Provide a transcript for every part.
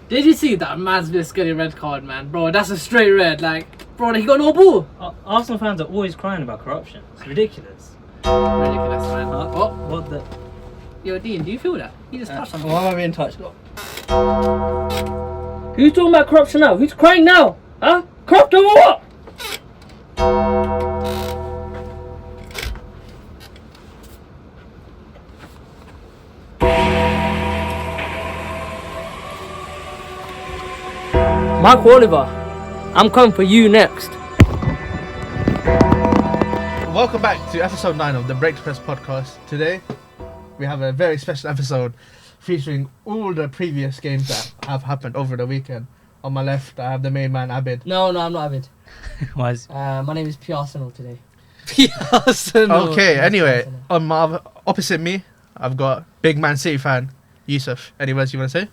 Did you see that man's been getting red card, man? Bro, that's a straight red. Like, bro, he got no ball. Arsenal fans are always crying about corruption. It's ridiculous. Ridiculous, man. What the? Yo, Dean, do you feel that? He just touched something. Why am I being touched? Who's talking about corruption now? Who's crying now? Huh? Corrupt over what? Mark Oliver, I'm coming for you next. Welcome back to episode 9 of the breakthepress podcast. Today, we have a very special episode featuring all the previous games that have happened over the weekend. On my left, I have the main man, Abid. No, I'm not Abid. Why is... My name is P. Arsenal today. P. Arsenal. Okay, anyway, on my opposite me, I've got big Man City fan, Yusuf. Any words you want to say?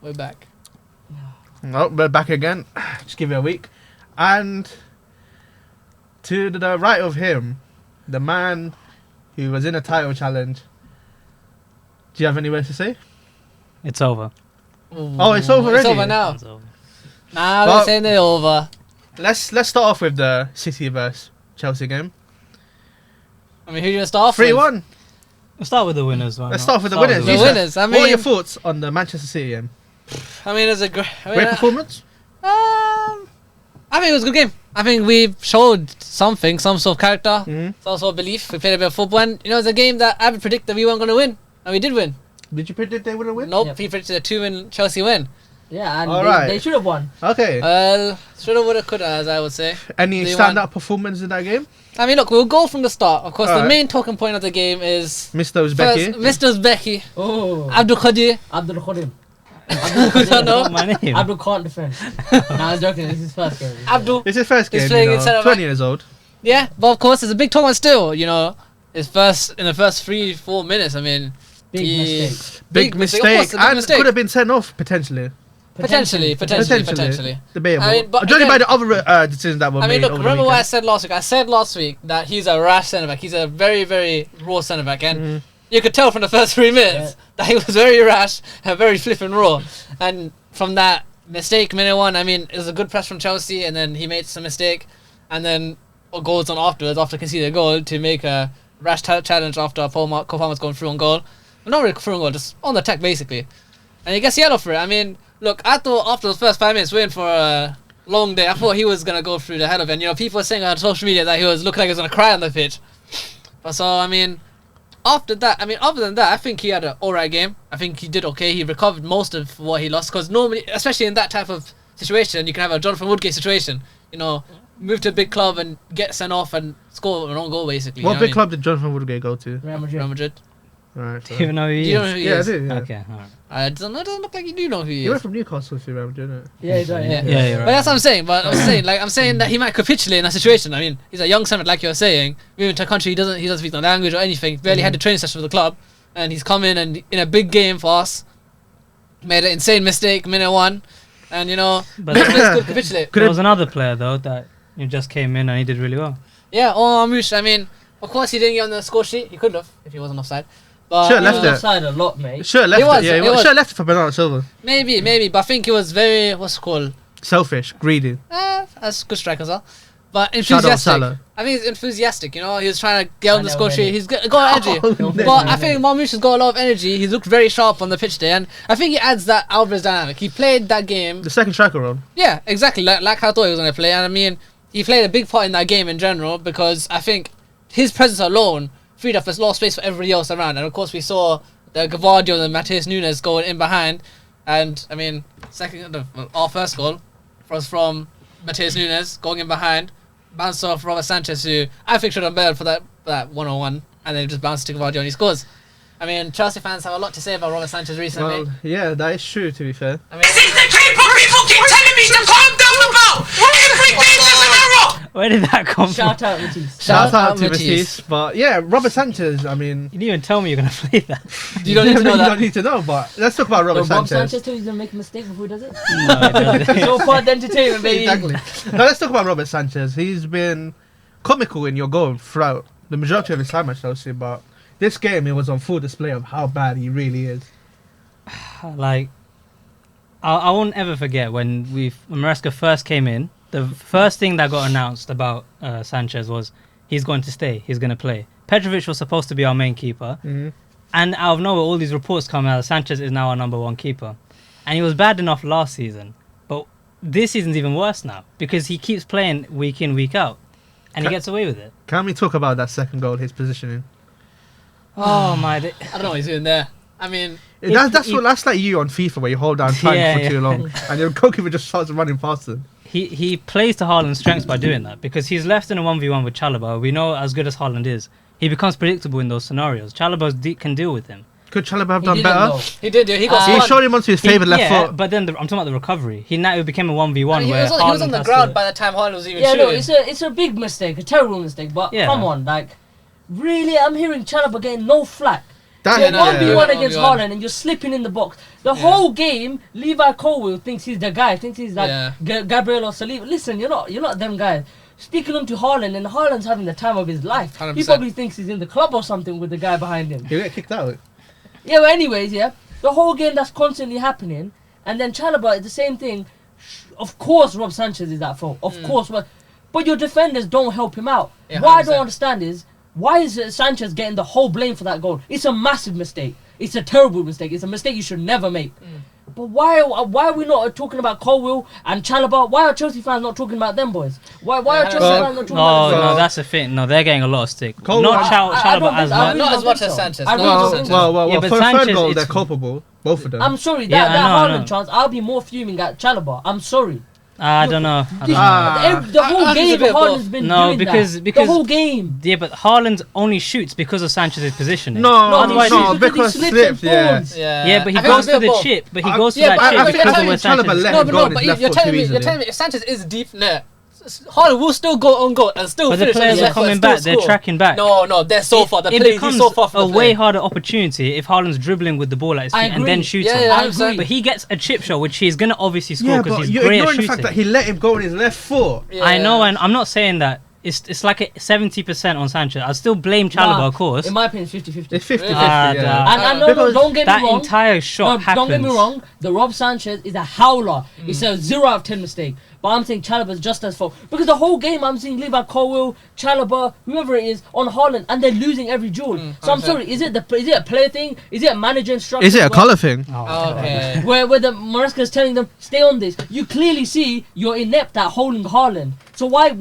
We're back. No, we're back again. Just give it a week. And to the right of him, the man who was in a title challenge. Do you have any words to say? It's over. Oh, it's over already? It's over now. It's over. Nah, Well, we're saying they're over. Let's start off with the City vs Chelsea game. I mean, who do you want to start off with? 3-1. We'll start with the winners. Let's start with the winners. The Yusuf, winners, I what are mean- your thoughts on the Manchester City game? I mean, it's a great... Great performance? I think it was a good game. I think we showed something, some sort of character, some sort of belief. We played a bit of football. And, you know, it's a game that I would predict that we weren't going to win. And we did win. Did you predict they would win? Nope, Yep. he predicted a 2-win Chelsea win. Yeah, and Alright. they should have won. Okay. Well, shoulda, woulda, coulda, as I would say. Any they standout performance in that game? I mean, look, we'll go from the start. Of course, the Alright. main talking point of the game is... Mr. First, Uzbeki. Mr. Uzbeki, Oh. Abdul Qadir. Abdul Khadim. I don't know. Not my name. Abdul can't defend. Nah, I'm joking. This is his first game. Abdul. It's his first He's game, playing you in centre know, back. 20 years old. Yeah, but of course, it's a big tournament still, you know. In the first 3-4 minutes, I mean... Big mistake. Big Of mistake. course, a big And mistake. could have been sent off, potentially. Potentially. Debatable. I mean, but Judging by again- the other decisions that were I made mean, look, over remember the what I weekend. said last week? I said last week that he's a rash centre-back. He's a very, very raw centre-back. And you could tell from the first 3 minutes that he was very rash and very flipping raw. And from that mistake, minute 1, I mean, it was a good press from Chelsea, and then he made some mistake. And then goals on afterwards, after conceding a goal, to make a rash challenge after Cole Palmer's going through on goal. Well, not really through on goal, just on the attack, basically. And he gets yellow for it. I mean, look, I thought after those first 5 minutes, waiting for a long day, I thought he was going to go through the hell of it. And, you know, people were saying on social media that he was looking like he was going to cry on the pitch. But so, I mean, other than that, I think he had an alright game. I think he did okay. He recovered most of what he lost. Because normally, especially in that type of situation, you can have a Jonathan Woodgate situation. You know, move to a big club and get sent off and score an own goal, basically. What you know big what club did Jonathan Woodgate go to? Real I mean? Madrid. Real Madrid. Right. Do you even know who he Do you know is? who he Yeah, I is? do. Yeah. Okay, alright. It doesn't look like you do know who he He is. went from Newcastle to Real Madrid, didn't it? Yeah, he's right. Yeah. Yeah, you're But right. that's what I'm saying. But I'm saying that he might capitulate in that situation. I mean, he's a young centre, like you're saying, moving to a country he doesn't speak the language or anything. Barely had a training session with the club, and he's come in and in a big game for us, made an insane mistake minute 1, and you know, But it's good capitulate. there was another player though that just came in and he did really well. Yeah, Amush. I mean, of course he didn't get on the score sheet. He could have if he wasn't offside. But Sure, He left was it. offside a lot, mate. Sure, left He was, it. Yeah, he he was. should have left it for Bernardo Silva. maybe. But I think he was very what's it called? Selfish, greedy. That's a good strike as well. But Shout out enthusiastic. Salah. I think he's enthusiastic, you know. He was trying to get on I the know, score sheet. really. He's got energy. Oh, But I think Marmoush has got a lot of energy. He looked very sharp on the pitch there. And I think he adds that Alvarez dynamic. He played that game. The second striker role. Yeah, exactly. Like I thought he was going to play. And I mean, he played a big part in that game in general because I think his presence alone freed up a lot of space for everybody else around. And of course, we saw the Gavardio and Mateus Nunes going in behind. And I mean, our first goal was from Mateus Nunes going in behind. Bounced off Robert Sanchez, who I think should have been better for that 1-on-1, and then just bounced to Gavardio and he scores. I mean, Chelsea fans have a lot to say about Robert Sanchez recently. Well, yeah, that is true, to be fair. I mean, This is the people keep telling me to calm down about. Everything is an error. Where did that come from? Shout out Matisse. Shout out to Matisse. Matisse. But yeah, Robert Sanchez, I mean... You didn't even tell me you're going to play that. you don't need to know You that. don't need to know, but let's talk about Robert Bob Sanchez. Sanchez too, he's gonna make a mistake before he does it. No, it doesn't. It's all part of the entertainment, baby. Exactly. Now let's talk about Robert Sanchez. He's been comical in your goal throughout the majority of his time at Chelsea, but this game he was on full display of how bad he really is. Like, I won't ever forget when Maresca first came in. The first thing that got announced about Sanchez was he's going to stay. He's going to play. Petrovic was supposed to be our main keeper, and out of nowhere, all these reports come out. Sanchez is now our number one keeper, and he was bad enough last season, but this season's even worse now because he keeps playing week in, week out, and he gets away with it. Can we talk about that second goal, his positioning? Oh my! I don't know what he's doing there. I mean, That's like you on FIFA where you hold down triangle for too long, and your goalkeeper just starts running past him. He plays to Haaland's strengths by doing that because he's left in a 1v1 with Chalobah. We know as good as Haaland is, he becomes predictable in those scenarios. Chalobah can deal with him. Could Chalobah have done better? He did. He got. He showed him onto his favourite left foot. But then I'm talking about the recovery. It became a 1v1 he where was on the ground by the time Haaland was even shooting. No, it's a big mistake, a terrible mistake. But come on, like, really, I'm hearing Chalobah getting no flack. You're 1v1 against Haaland and you're slipping in the box. The whole game, Levi Colwill thinks he's the guy. Thinks he's like Gabriel or Saliba. Listen, you're not them guys. Sticking on to Haaland, and Haaland's having the time of his life. 100%. He probably thinks he's in the club or something with the guy behind him. He'll get kicked out. Yeah, but anyways, the whole game that's constantly happening, and then Chalobah is the same thing. Of course, Rob Sanchez is at fault. Of course, but your defenders don't help him out. Yeah, what I don't understand is why is Sanchez getting the whole blame for that goal? It's a massive mistake. It's a terrible mistake. It's a mistake you should never make. But why are we not talking about Colwill and Chalobah? Why are Chelsea fans not talking about them boys? Why are Chelsea fans not talking about them? No, that's the thing. No, they're getting a lot of stick. Not Chalobah as much. Not as much as Sanchez. Well, Yeah, but for a third Sanchez, goal, it's- they're culpable. Both of them. I'm sorry, Yeah, that I know. Haaland chance, I'll be more fuming at Chalobah. I'm sorry. I don't know. The whole I think game, it's a bit Haaland's both. been No, doing because- that. because- the whole game. Yeah, but Haaland only shoots because of Sanchez's positioning. Otherwise, because he slips slipped, and yeah. falls. Yeah, but he I think goes it's a for bit the both. chip. But he goes for Yeah, that but chip I think because of Chalobah where Sanchez let No, him but go no, on but his left you're foot telling too me easily. if Sanchez is deep net, Haaland will still go on goal and still But the finish on his players are left foot coming and still back. They're score. tracking back. No, they're so far. The It play, becomes he's so far from a the way play. harder opportunity if Haaland's dribbling with the ball at his I feet and then agree. shoots Yeah, him. yeah, I agree. But he gets a chip shot, which he's going to obviously score Yeah, because but he's you're great at ignoring the shooting. fact that he let him go on his left foot. Yeah. I know, and I'm not saying that. It's like a 70% on Sanchez. I'd still blame Chalobah, of course. In my opinion, it's 50-50. It's 50-50, Ah, yeah. And no, Because don't get me that wrong. entire shot happens. Don't get me wrong. The Rob Sanchez is a howler. It's a 0 out of 10 mistake. But I'm saying Chalobah's just as fault. Because the whole game I'm seeing Levi Colwill, Chalobah, whoever it is, on Haaland, and they're losing every duel. So I'm sorry, is it a player thing? Is it a manager instruction? Is it a colour thing? Okay. Where the Maresca is telling them, stay on this. You clearly see you're inept at holding Haaland. So why is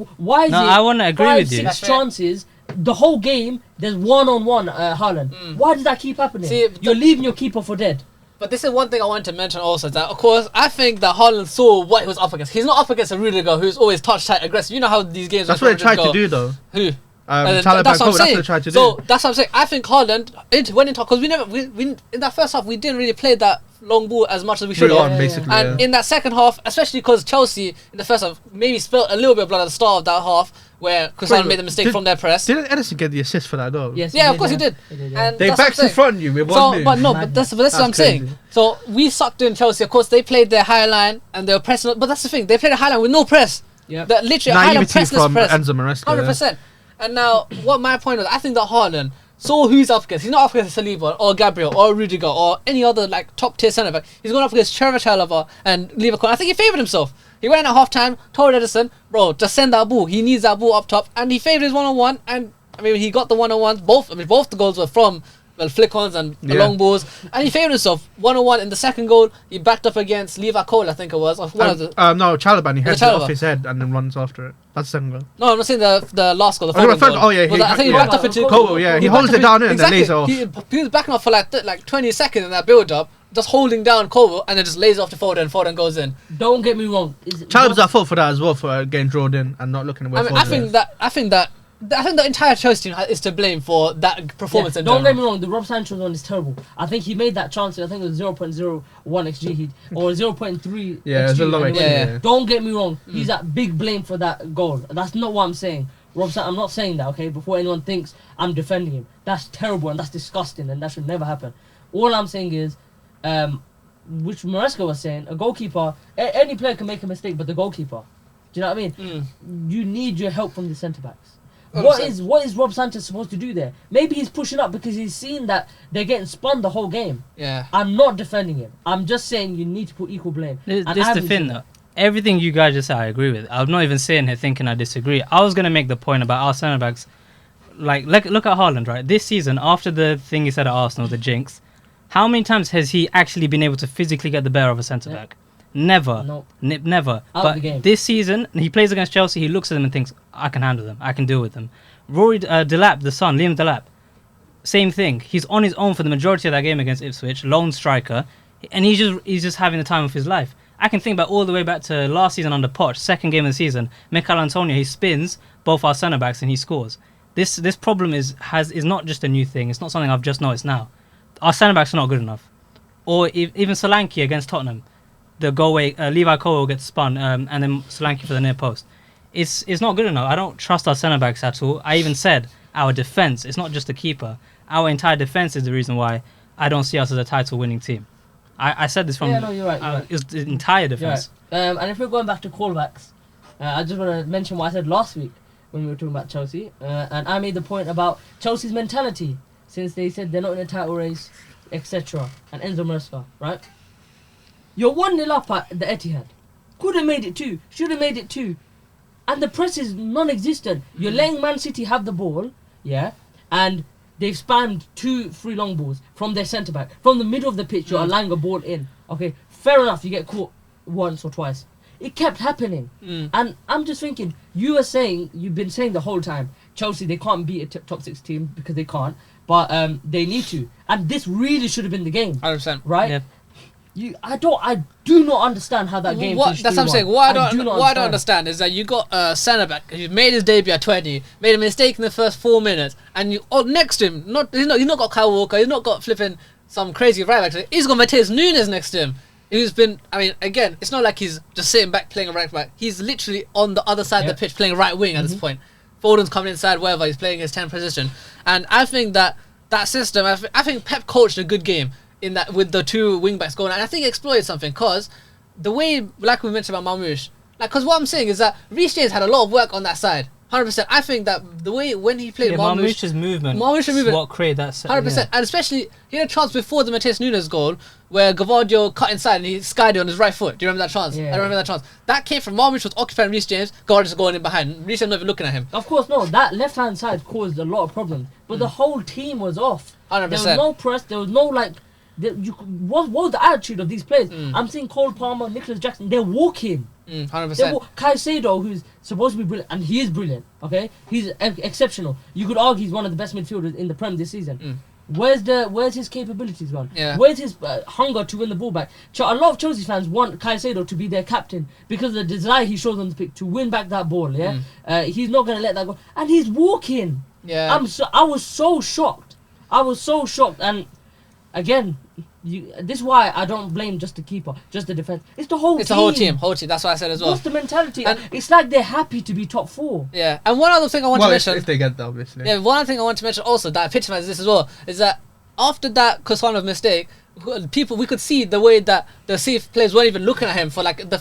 No, it I wanna agree with you. 5-6 chances, the whole game, there's one-on-one Haaland. Why does that keep happening? See, You're leaving your keeper for dead. But this is one thing I wanted to mention also, is that, of course, I think that Haaland saw what he was up against. He's not up against a Rudiger who's always touch tight, aggressive. You know how these games That's are what they tried to do, though. Who? Chalobah, That's what I'm that's saying. what they tried to do. So that's what I'm saying. I think Haaland went into because we in that first half we didn't really play that long ball as much as we should Bring have. on, basically, And yeah. in that second half, especially because Chelsea in the first half maybe spilled a little bit of blood at the start of that half, where Cristiano made the mistake from their press. Didn't Edison get the assist for that, though? Yes, Yeah, of course he did. yeah. And They that's what I'm backed in saying. front of you with one So, move. but this is what I'm saying. crazy. So we sucked in Chelsea. Of course, they played their high line and they were pressing. But that's the thing. They played a high line with no press. Yeah. That literally a high line Naivety pressless from press. Enzo Maresca. 100%. And now, what my point was, I think that Haaland saw who he's up against. He's not up against Saliba or Gabriel or Rudiger or any other like top tier centre back. He's going up against Trevor Chalobah and Leverkusen. I think he favoured himself. He went in at half time, told Edison, bro, just send that ball. He needs that ball up top, and he favoured his 1-on-1. And I mean, he got the 1-on-1s. Both the goals were from flick-ons and long balls, and he favoured himself 1-on-1 in the second goal. He backed up against Levi Cole, I think it was. Or one of the, No, Chalobah, and he heads it Chalobah. off his head and then runs after it. That's the second goal. No, I'm not saying the last goal, the Oh, final the first- goal. oh, yeah, Was I think he yeah. backed up into Cole, yeah, he backed holds up it down in and then exactly. lays it off. He was backing off for like 20 seconds in that build-up, just holding down Cole, and then just lays off to Foden, and Foden goes in. Don't get me wrong. Chalobah's at fault for that as well, for getting drawn in and not looking at where I mean, Foden is. I think the entire Chelsea team is to blame for that performance. Yeah, in don't get general. me wrong, the Rob Sanchez one is terrible. I think he made that chance, I think it was 0.01 XG or 0.3 Yeah, XG. it's a low anyway. XG, yeah. Don't get me wrong, he's at big blame for that goal. That's not what I'm saying. I'm not saying that, okay, before anyone thinks I'm defending him. That's terrible and that's disgusting and that should never happen. All I'm saying is, which Maresca was saying, a goalkeeper, any player can make a mistake, but the goalkeeper. Do you know what I mean? You need your help from the centre-backs. What is Rob Sanchez supposed to do there? Maybe he's pushing up because he's seen that they're getting spun the whole game. Yeah. I'm not defending him. I'm just saying you need to put equal blame. This is the thing, though. Everything you guys just said, I agree with. I'm not even sitting here thinking I disagree. I was going to make the point about our centre backs. Like, look at Haaland, right? This season, after the thing he said at Arsenal, the jinx, how many times has he actually been able to physically get the better of a centre back? Never. Nope. Never. Out But of the game. this season, he plays against Chelsea, he looks at them and thinks, I can handle them. I can deal with them. Rory Delap, the son, Liam Delap, same thing. He's on his own for the majority of that game against Ipswich, lone striker, and he's just having the time of his life. I can think back all the way back to last season under Poch, second game of the season. Mikel Antonio, he spins both our centre backs and he scores. This problem is not just a new thing. It's not something I've just noticed now. Our centre backs are not good enough. Or even Solanke against Tottenham, the goal where Levi Colwill gets spun and then Solanke for the near post. It's not good enough. I don't trust our centre backs at all. I even said our defence. It's not just the keeper. Our entire defence is the reason why I don't see us as a title-winning team. I said this from... Yeah, no, you're right. It's the entire defence. Right. And if we're going back to callbacks, I just want to mention what I said last week when we were talking about Chelsea. And I made the point about Chelsea's mentality, since they said they're not in a title race, etc. And Enzo Maresca, right? You're 1-0 up at the Etihad. Could have made it 2. Should have made it 2. And the press is non-existent. You're letting Man City have the ball, yeah? And they've spammed 2 free long balls from their centre-back. From the middle of the pitch, you're allowing a ball in. Okay, fair enough, you get caught once or twice. It kept happening. And I'm just thinking, you've been saying the whole time, Chelsea, they can't beat a top 6 team because they can't. But they need to. And this really should have been the game. 100%. Right? Yeah. I do not understand how that game finished. That's what I'm saying. What I don't understand is that you got a centre back who made his debut at 20, made a mistake in the first 4 minutes, and you next to him, he's not got Kyle Walker, he's not got flipping some crazy right back. He's got Mateus Nunes next to him, who's been. I mean, again, it's not like he's just sitting back playing a right back. He's literally on the other side of the pitch playing right wing at this point. Foden's coming inside, wherever he's playing his 10 position, and I think that system. I think Pep coached a good game in that with the 2 wing backs going, and I think he exploited something because the way, like we mentioned about Marmoush, because what I'm saying is that Reece James had a lot of work on that side. 100%. I think that the way when he played Marmoush's movement is what created that. 100%. And especially he had a chance before the Mateus Nunes goal where Gvardio cut inside and he skied it on his right foot. Do you remember that chance? Yeah. I remember that chance. That came from Marmoush was occupying Reece James. Gvardio's going in behind. Reece James not even looking at him. Of course, no. That left-hand side caused a lot of problems, but the whole team was off. 100%. There was no press. There was no what was the attitude of these players? I'm seeing Cole Palmer, Nicholas Jackson. They're walking. 100%. Caicedo, who's supposed to be brilliant, and he is brilliant. Okay, he's exceptional. You could argue he's one of the best midfielders in the Prem this season. Where's his capabilities gone? Yeah. Where's his hunger to win the ball back? A lot of Chelsea fans want Caicedo to be their captain because of the desire he shows on the pitch to win back that ball. Yeah, he's not gonna let that go, and he's walking. Yeah. I was so shocked. And again, this is why I don't blame just the keeper, just the defense. It's the whole team. It's the whole team. That's what I said as well. What's the mentality? And it's like they're happy to be top 4. Yeah. And one other thing I want to mention. If they get that, obviously. Yeah. One other thing I want to mention also that epitomises this as well is that after that Kosano mistake, we could see the way that the CF players weren't even looking at him for the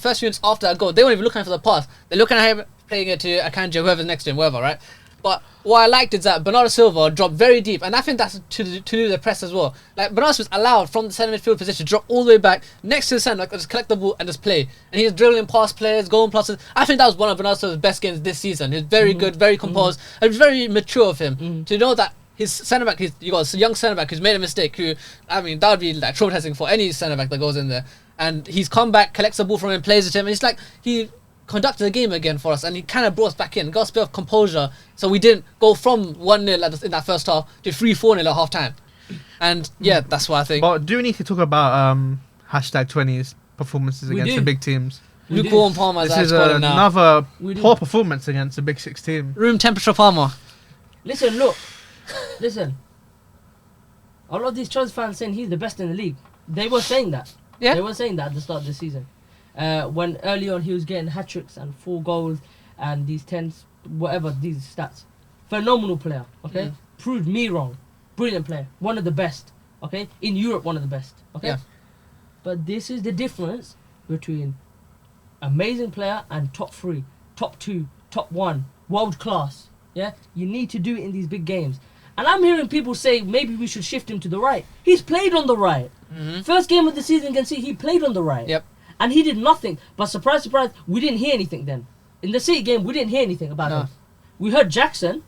first units after that goal. They weren't even looking for the pass. They're looking at him playing it to Akanji, whoever's next to him, whatever, right? But what I liked is that Bernardo Silva dropped very deep, and I think that's to do the press as well. Like Bernardo was allowed from the centre midfield position to drop all the way back next to the centre, just collect the ball and just play. And he's drilling past players, going past. I think that was one of Bernardo Silva's best games this season. He's very good, very composed, and it was very mature of him to know that his centre back. You got a young centre back who's made a mistake. Who, I mean, that would be like traumatizing for any centre back that goes in there. And he's come back, collects the ball from him, plays with him, and it's like he conducted the game again for us, and he kind of brought us back in, got a bit of composure, so we didn't go from 1-0 in that first half to 3-4-0 at half time. And yeah, that's what I think. But do we need to talk about #20's performances against the big teams? Lukewarm Palmer. This is another poor performance against the big 6 team. Room temperature Palmer. Listen. A lot of these Chelsea fans saying he's the best in the league. They were saying that. Yeah. They were saying that at the start of the season. When early on he was getting hat-tricks and 4 goals and these 10s, whatever, these stats. Phenomenal player, okay? Proved me wrong. Brilliant player. One of the best, okay? In Europe, one of the best, okay? Yeah. But this is the difference between amazing player and top 3, top 2, top 1, world class, Yeah, you need to do it in these big games. And I'm hearing people say maybe we should shift him to the right. He's played on the right. First game of the season against City, he played on the right. Yep. And he did nothing. But surprise, surprise, we didn't hear anything then. In the City game, we didn't hear anything about him. We heard Jackson.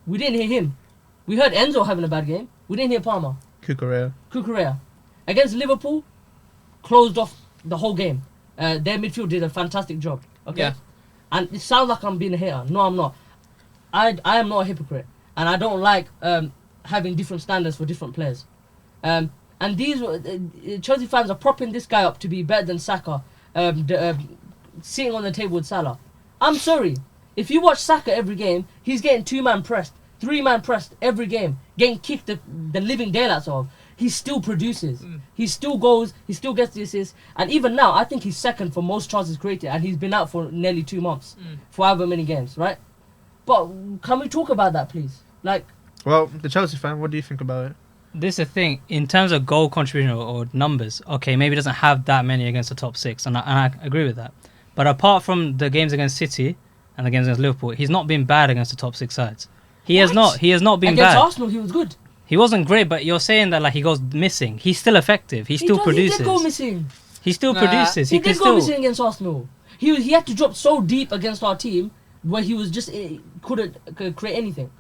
We didn't hear him. We heard Enzo having a bad game. We didn't hear Palmer. Cucurella. Against Liverpool, closed off the whole game. Their midfield did a fantastic job. Okay. Yeah. And it sounds like I'm being a hater. No, I'm not. I am not a hypocrite. And I don't like having different standards for different players. And these Chelsea fans are propping this guy up to be better than Saka, sitting on the table with Salah. I'm sorry. If you watch Saka every game, he's getting 2-man pressed, 3-man pressed every game, getting kicked the living daylights of. He still produces. He still goes. He still gets the assists. And even now, I think he's second for most chances created. And he's been out for nearly 2 months, for however many games, right? But can we talk about that, please? Well, the Chelsea fan, what do you think about it? This is the thing. In terms of goal contribution or numbers, okay, maybe he doesn't have that many against the top 6, and I agree with that. But apart from the games against City and the games against Liverpool, he's not been bad against the top 6 sides. He has not been against bad. Against Arsenal, he was good. He wasn't great, but you're saying that like he goes missing. He's still effective. He still produces. He did go missing. He still produces. He did go missing against Arsenal. He had to drop so deep against our team where he was just couldn't create anything.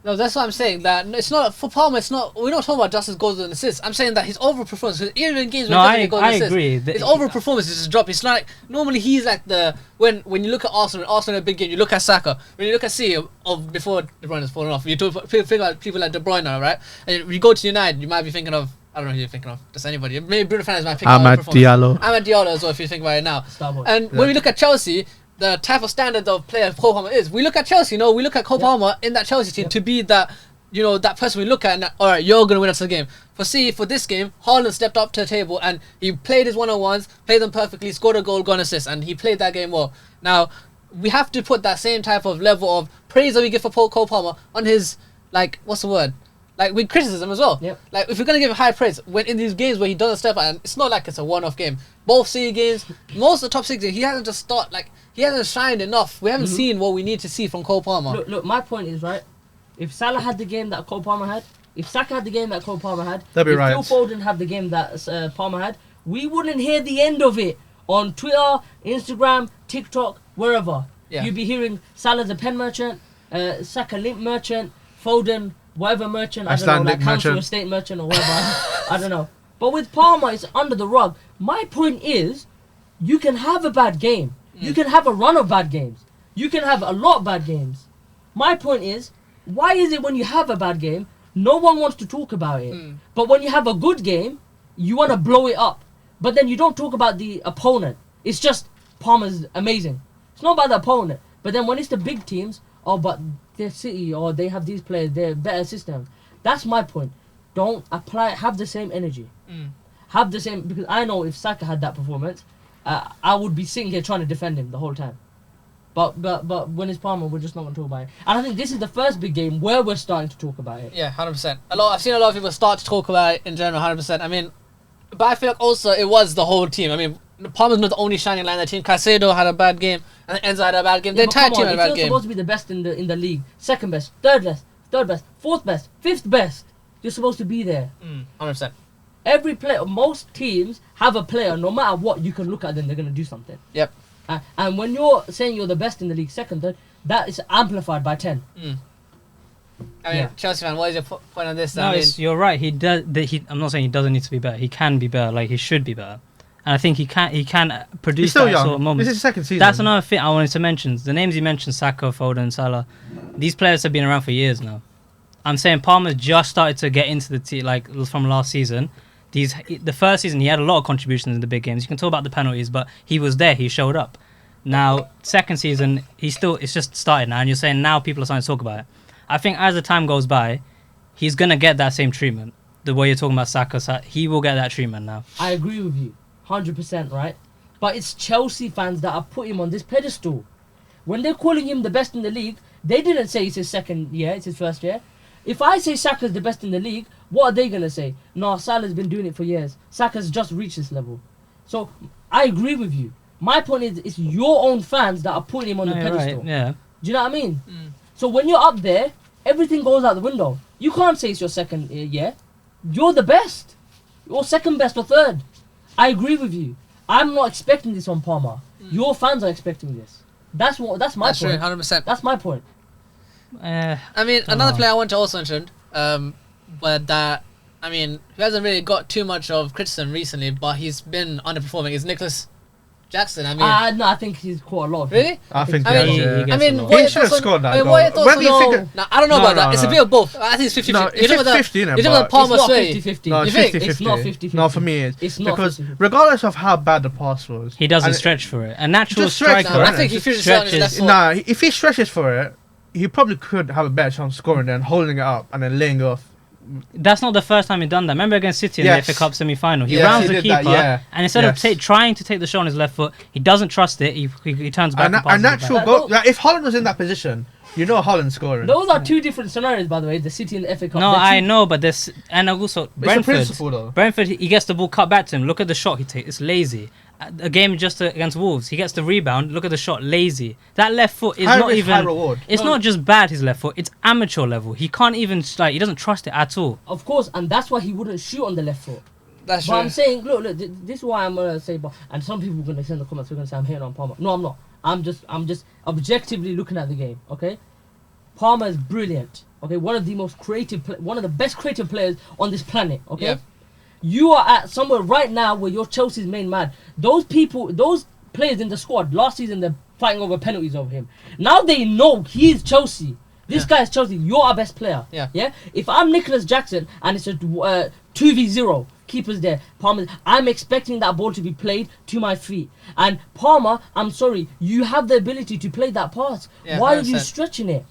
No, that's what I'm saying. That it's not for Palmer. It's not. We're not talking about just his goals and assists. I'm saying that his overperformance. Because even in games, I agree. His overperformance is just drop. It's not like normally he's like when you look at Arsenal in a big game, you look at Saka. When you look at City of before De Bruyne has fallen off, you think about people like De Bruyne, right? And you go to United, you might be thinking of. I don't know who you're thinking of. Just anybody. Maybe Bruno Fernandes might pick Amad Diallo. Amad Diallo as well. If you think about it now. Starboy. And when we look at Chelsea, the type of standard of player Cole Palmer is. We look at Chelsea. We look at Cole Palmer in that Chelsea team to be that. That person we look at and all right, you're going to win us the game. For this game, Haaland stepped up to the table and he played his one-on-ones, played them perfectly, scored a goal, got an assist, and he played that game well. Now, we have to put that same type of level of praise that we give for Cole Palmer on his, what's the word? With criticism as well. Yep. If we're going to give him high praise, when in these games where he doesn't step out, and it's not like it's a one-off game. Both City games, most of the top 6 games, he hasn't just he hasn't shined enough. We haven't seen what we need to see from Cole Palmer. Look, my point is, right, if Salah had the game that Cole Palmer had, if Saka had the game that Cole Palmer had, that'd be if right. Phil Foden had the game that Palmer had, we wouldn't hear the end of it on Twitter, Instagram, TikTok, wherever. Yeah. You'd be hearing Salah's a pen merchant, Saka link merchant, Foden whatever merchant, I don't know, council estate merchant or whatever, I don't know. But with Palmer, it's under the rug. My point is, you can have a bad game. You can have a run of bad games. You can have a lot of bad games. My point is, why is it when you have a bad game, no one wants to talk about it? But when you have a good game, you want to blow it up. But then you don't talk about the opponent. It's just Palmer's amazing. It's not about the opponent. But then when it's the big teams, but they're City or they have these players, they're better system. That's my point. Don't have the same energy. Have the same, because I know if Saka had that performance, I would be sitting here trying to defend him the whole time. But when it's Palmer, we're just not going to talk about it. And I think this is the first big game where we're starting to talk about it. Yeah, 100%. I've seen a lot of people start to talk about it in general, 100%. I mean, but I feel like also it was the whole team. I mean, Palmer's not the only shining light in the team. Caicedo had a bad game, and Enzo had a bad game. The entire team had a bad game. If you're supposed to be the best in the league, second best, third best, fourth best, fifth best, you're supposed to be there. 100%. Every player, most teams have a player, no matter what, you can look at them, they're going to do something. Yep. And when you're saying you're the best in the league, second, third, that is amplified by 10. I mean, Chelsea fan, what is your point on this? No, you're right. He does. I'm not saying he doesn't need to be better. He can be better. Like, he should be better. And I think he can produce He's still that young. sort of moment. This is his second season. That's another thing I wanted to mention. The names you mentioned, Saka, Foden, Salah, these players have been around for years now. I'm saying Palmer just started to get into the team, like, from last season. The first season, he had a lot of contributions in the big games. You can talk about the penalties, but he was there. He showed up. Now, second season, it's just started now, and you're saying now people are starting to talk about it. I think as the time goes by, he's going to get that same treatment. The way you're talking about Saka, he will get that treatment now. I agree with you, 100%, right? But it's Chelsea fans that have put him on this pedestal. When they're calling him the best in the league, they didn't say it's his second year, it's his first year. If I say Saka's the best in the league, what are they going to say? No, Salah's been doing it for years. Saka's just reached this level. So, I agree with you. My point is, it's your own fans that are putting him on the pedestal. Right, yeah. Do you know what I mean? So when you're up there, everything goes out the window. You can't say it's your second year. You're the best. You're second best or third. I agree with you. I'm not expecting this on Palmer. Your fans are expecting this. That's my That's point. true, 100%. That's my point. I mean, another player I want to also mention, but that, I mean, who hasn't really got too much of criticism recently, but he's been underperforming, is Nicholas Jackson. I mean, No, I think he's caught a lot. really? I think I mean, he yeah. gets I mean, a lot. what He are your should have thoughts on- scored that I mean, goal. what are your thoughts Whether you on- think No, I don't know No, about that. no, It's a no. bit of both. I think it's 50-50. No, You're it's talking about 50-50, innit, You're talking about but- Palmer It's not Sway. 50-50. No, You it's think? 50-50. It's not 50-50. No, for me It's not because 50-50. regardless of how bad the pass was, He doesn't and stretch for it. A natural Just stretch striker. for it, I think he Just should have started on his left stretches. foot. if he stretches for it, he probably could have a better chance of scoring than holding it up and then laying it off. That's not the first time he done that. Remember against City in Yes. the FA Cup semi-final? He Yes, rounds he the did keeper, that, yeah. and instead Yes. of trying to take the shot on his left foot, he doesn't trust it. He turns back. A and passes it back. natural goal. Like, if Holland was in that position, you know Holland's scoring. Those are two different scenarios, by the way. The City and the FA Cup. No, They're I two- know, but this and also It's a Brentford. principle, though. Brentford, he gets the ball cut back to him. Look at the shot he takes. It's lazy. A game just against Wolves, he gets the rebound. Look at the shot, lazy. That left foot is High not risk, even. high reward. It's not just bad. His left foot, it's amateur level. He can't even he doesn't trust it at all. Of course, and that's why he wouldn't shoot on the left foot. That's But true. I'm saying, look, this is why I'm gonna say, and some people are gonna say in the comments, we're gonna say I'm hating on Palmer. No, I'm not. I'm just objectively looking at the game. Okay, Palmer is brilliant. Okay, one of the most creative, one of the best creative players on this planet. Okay, Yeah. you are at somewhere right now where you're Chelsea's main man. Those people, those players in the squad last season, they're fighting over penalties over him. Now they know he is Chelsea. This guy is Chelsea. You're our best player. Yeah. Yeah. If I'm Nicholas Jackson and it's a 2v0, keepers there, Palmer, I'm expecting that ball to be played to my feet. And Palmer, I'm sorry, you have the ability to play that pass. Yeah, Why are you 100%. stretching it?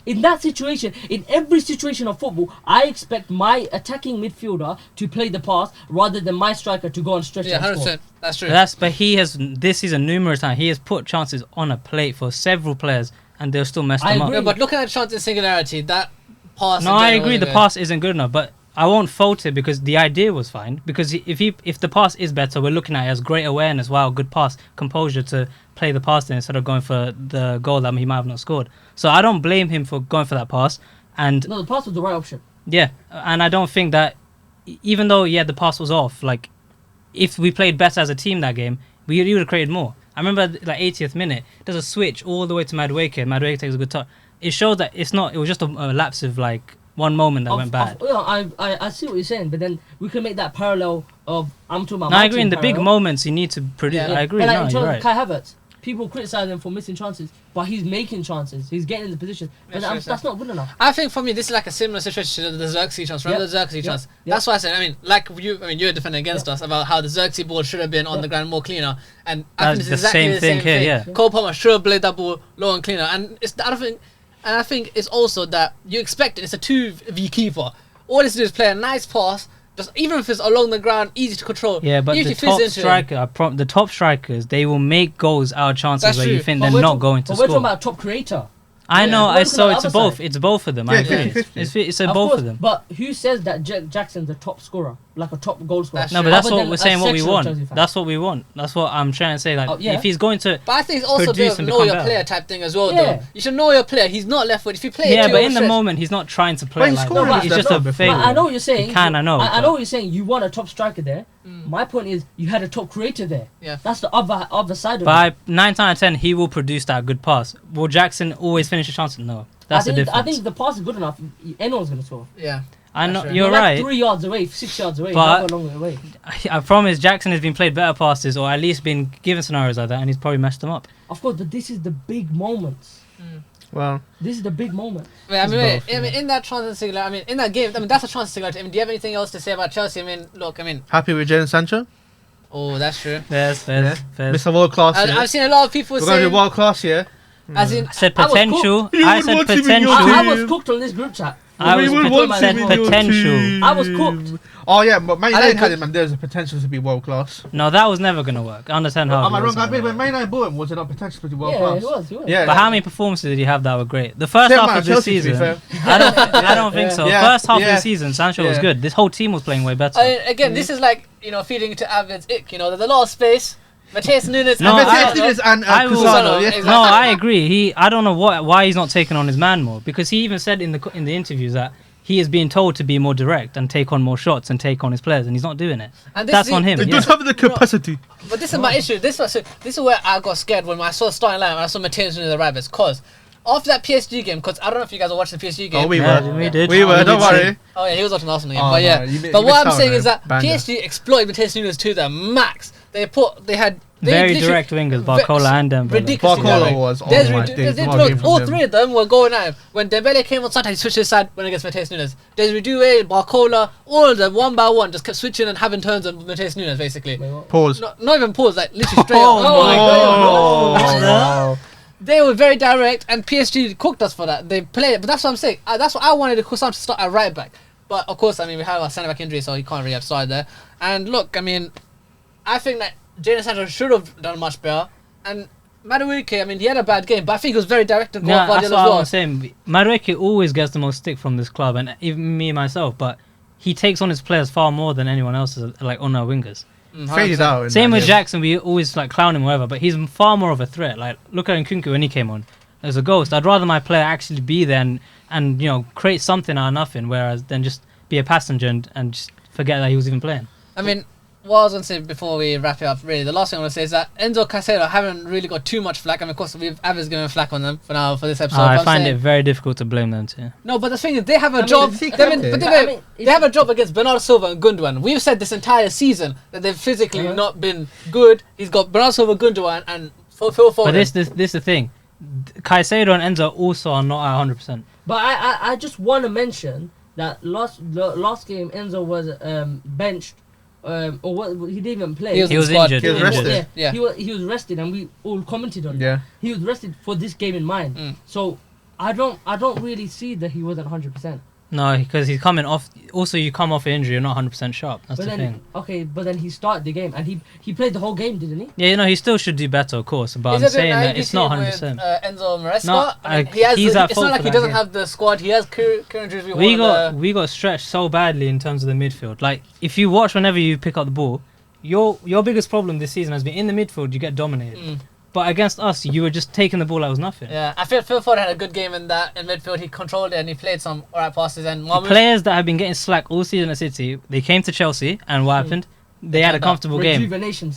In that situation, in every situation of football, I expect my attacking midfielder to play the pass rather than my striker to go and stretch Yeah, and score. 100%. That's true. But he has this season numerous times. He has put chances on a plate for several players, and they'll still mess I them agree. Yeah, up. but looking at chance in singularity, that pass. No, in I general agree. The wasn't pass isn't good enough, but I won't fault it because the idea was fine. Because if the pass is better, we're looking at it as great awareness. Wow, good pass, composure to play the pass there instead of going for the goal that he might have not scored. So I don't blame him for going for that pass. And No, the pass was the right option. yeah, and I don't think that even though the pass was off, like if we played better as a team that game, we would have created more. I remember like 80th minute, does a switch all the way to Madueke. Madueke takes a good touch. It shows that it was just a lapse of like one moment that went bad. I see what you're saying, but then we can make that parallel of I'm talking about. No, my I agree. team In the big parallel. moments, you need to produce. Yeah. I agree. But like No, in you're terms right. of Kai Havertz, people criticize him for missing chances, but he's making chances. He's getting in the position. But Yeah, sure, that's not good enough. I think for me, this is like a similar situation to the Xerxes chance. Remember the Xerxes chance? Yeah. That's why I said, I mean, like you, I mean, you're defending against us about how the Xerxes ball should have been on Yeah. the ground more cleaner. And I That's think the it's exactly same the thing same here, thing. yeah. Cole Palmer should have played that ball low and cleaner. And I think it's also that you expect it's a 2v keeper. All it's to do is play a nice pass, just even if it's along the ground, easy to control. Yeah, but Even the if it fits top into him. striker, the top strikers, they will make goals out of chances That's where you true. think But they're we're not talk- going to but we're score. talking about top creator. I know. We're looking So at it's the both. other side. It's both of them. I Yeah, agree. 50-50. It's Of both course, of them. But who says that Jackson's a top scorer, like a top goal scorer? That's No, true. but that's Other what than we're a saying. What we section of Chelsea want. fans. That's what we want. That's what I'm trying to say. Like, Oh, yeah. if he's going to, But I think it's also a produce bit of and know become your better. player type thing as well, Yeah. though. You should know your player. He's not left foot. If you play yeah, it but in the moment, he's not trying to play But he's like scoring that. with He's them, just no, a before. fake. But I know what you're saying. He can, I know, I but- know what you're saying. You want a top striker there. My point is, you had a top creator there. Yeah. That's the other side of it. But 9 times out of 10, he will produce that good pass. Will Jackson always finish a chance? No, that's the difference. I think the pass is good enough. Anyone's gonna score. Yeah. I know That's right. you're like right. 3 yards away, 6 yards away. But- Not a long way away. I promise Jackson has been played better passes, or at least been given scenarios like that, and he's probably messed them up. Of course, but this is the big moments. Well, This is the big moment. Wait, I mean, It's both, I mean, in that chance in singular, I mean, in that game, I mean, that's a chance in singularity. I mean, do you have anything else to say about Chelsea? I mean, look, I mean, happy with Jadon Sancho? oh, that's true. Fairs. Mr. World Class. I've seen a lot of people We're going to saying, be world class here. as in, I said I was potential. You I would said want him in your potential. I team. was cooked on this group chat. I We was would pot- want said him in your potential. team. I was cooked. Oh yeah, but Man I United like had him and there's a potential to be world class. No, that was never gonna work. Under 10 Hag. Am I it wrong? wasn't I mean, gonna when work. Man United bought him, was it not potential to be world Yeah, class? it was. It was. Yeah. But how many performances did he have that were great? The first Same half amount of the Chelsea, to be season, fair. I don't think so. Yeah, First half of yeah. the season, Sancho was Yeah. good. This whole team was playing way better. again, this is like, feeding into Avid's ick, there's a lot of space. Mateus Nunes. No, Mateus Nunes and Cusano. Yeah. No, I agree. I don't know why he's not taking on his man more, because he even said in the interviews that he is being told to be more direct and take on more shots and take on his players, and he's not doing it. And that's on him. He doesn't have the capacity. But this is my issue. This is where I got scared when I saw the starting line and I saw Mateus Nunes arrive, because after that PSG game, because I don't know if you guys are watching the PSG game. Oh, we were. We did. We were. Don't worry. Oh yeah, he was watching the Arsenal game. Oh, but yeah, no, but what I'm saying is that banger. PSG exploited Mateus Nunes to the max. They had very direct wingers, Barcola and Dembele. Ridiculously Barcola direct. was all three of them were going at him. When Dembele came on Sunday, he switched his side when against Mateus Nunes. Desiree Doué, Barcola, all of them one by one just kept switching and having turns on Mateus Nunes basically. Pause. Not even pause, like literally straight Oh up. my God. Wow. They were very direct, and PSG cooked us for that. They played it, but that's what I'm saying. That's what I wanted Kusam to start at right back. But of course, I mean, we have a centre back injury, so he can't really have started there. And look, I mean, I think that Jadon Sancho should have done much better. And Madueke, I mean, he had a bad game, but I think he was very direct and Yeah, that's as what I well. was saying. Madueke always gets the most stick from this club, and even me myself. But he takes on his players far more than anyone else, like on our wingers. Faded out. Same with Jackson, we always like clown him, whatever, but he's far more of a threat. Like, look at Nkunku when he came on as a ghost. I'd rather my player actually be there and you know, create something out of nothing, whereas than just be a passenger and just forget that he was even playing. I mean, what I was going to say before we wrap it up, really, the last thing I want to say is that Enzo Caicedo haven't really got too much flack. I mean, of course, Aver's given flack on them for now, for this episode. I find it very difficult to blame them too. No, but the thing is, they have a job. They have a job against Bernardo Silva and Gundogan. We've said this entire season that they've physically not been good. He's got Bernardo Silva, Gundogan, and Phil Foden. But this is the thing. Caicedo and Enzo also are not at 100%. But I just want to mention that last game Enzo was benched. Or what? He didn't even play. He was injured. He was rested. Yeah. He was rested, and we all commented on it. Yeah. He was rested for this game in mind. So I don't really see that he wasn't 100%. No, because he's coming off. Also, you come off an injury, you're not 100% sharp. That's the thing. Okay, but then he started the game, and he played the whole game, didn't he? Yeah, you know, he still should do better, of course. But I'm saying that it's not 100%. With, Enzo Maresca. No, it's not like he doesn't have the squad. He has Kieran Dewsbury. We got stretched so badly in terms of the midfield. Like, if you watch whenever you pick up the ball, your biggest problem this season has been in the midfield. You get dominated. But against us, you were just taking the ball like it was nothing. Yeah, I feel Phil Foden had a good game in midfield. He controlled it and he played some alright passes. And players that have been getting slack all season at City, they came to Chelsea, and what happened? They had a comfortable game. Rejuvenation.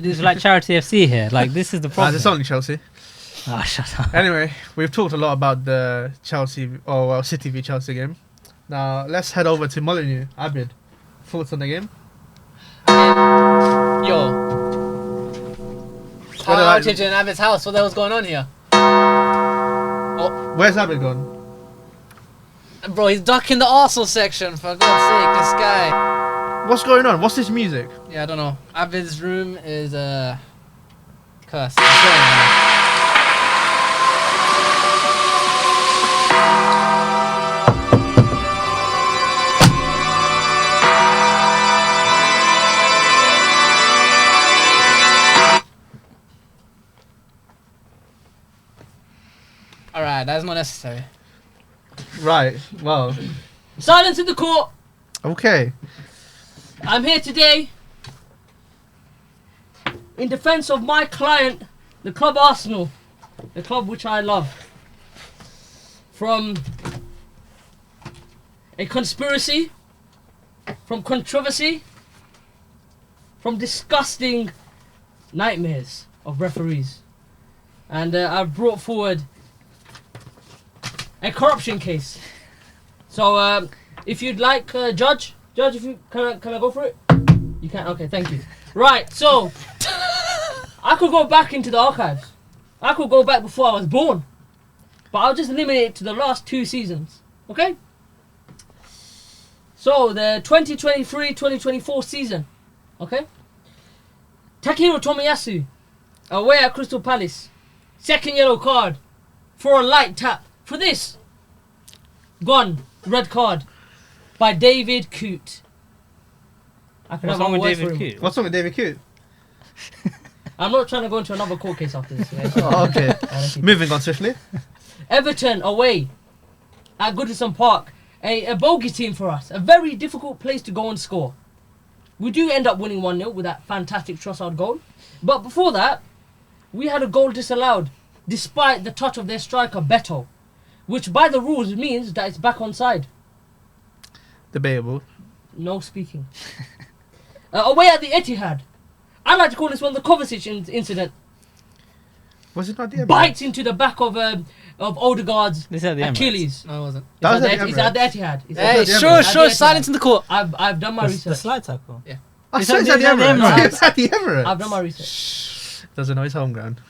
Is like Charity FC here. Like, this is the problem. It's only Chelsea. Ah, shut up. Anyway, we've talked a lot about the City v Chelsea game. Now let's head over to Molyneux. Abid, thoughts on the game? Yo. Outage in Abid's house. What the hell's going on here? Where's Abid gone? Bro, he's ducking the Arsenal section, for God's sake, this guy. What's going on? What's this music? Yeah, I don't know. Abid's room is cursed. Alright, that's not necessary. Right, well. Silence in the court. Okay. I'm here today in defense of my client, the club Arsenal, the club which I love. From a conspiracy, from controversy, from disgusting nightmares of referees. And I've brought forward a corruption case. So if you'd like, Judge, if you can I go for it? You can. Okay, thank you. Right, so I could go back into the archives. I could go back before I was born, but I'll just limit it to the last 2 seasons. Okay. So the 2023-2024 season. Okay. Takehiro Tomiyasu, away at Crystal Palace, 2nd yellow card for a light tap. For this, gone, red card, by David Coote. What's wrong with David Coote? What's wrong with David Coote? I'm not trying to go into another court case after this. Yeah, Oh, okay. Moving on swiftly. Everton away at Goodison Park. A bogey team for us. A very difficult place to go and score. We do end up winning 1-0 with that fantastic Trossard goal. But before that, we had a goal disallowed, despite the touch of their striker, Beto, which by the rules means that it's back onside. Debatable. No speaking. Away at the Etihad. I like to call this one the Kovacic incident. Was it not the Emirates? Bites into the back of Odegaard's This is at the Emirates. Achilles. No, it wasn't. That was at the It's at the Emirates. Etihad. It's Hey, at the sure, Etihad. sure. Silence in the court. I've done my The research. slide tackle. I It's said at it's at the the Emirates. Emirates. It's at the Emirates. I've done my research. Doesn't know his home ground.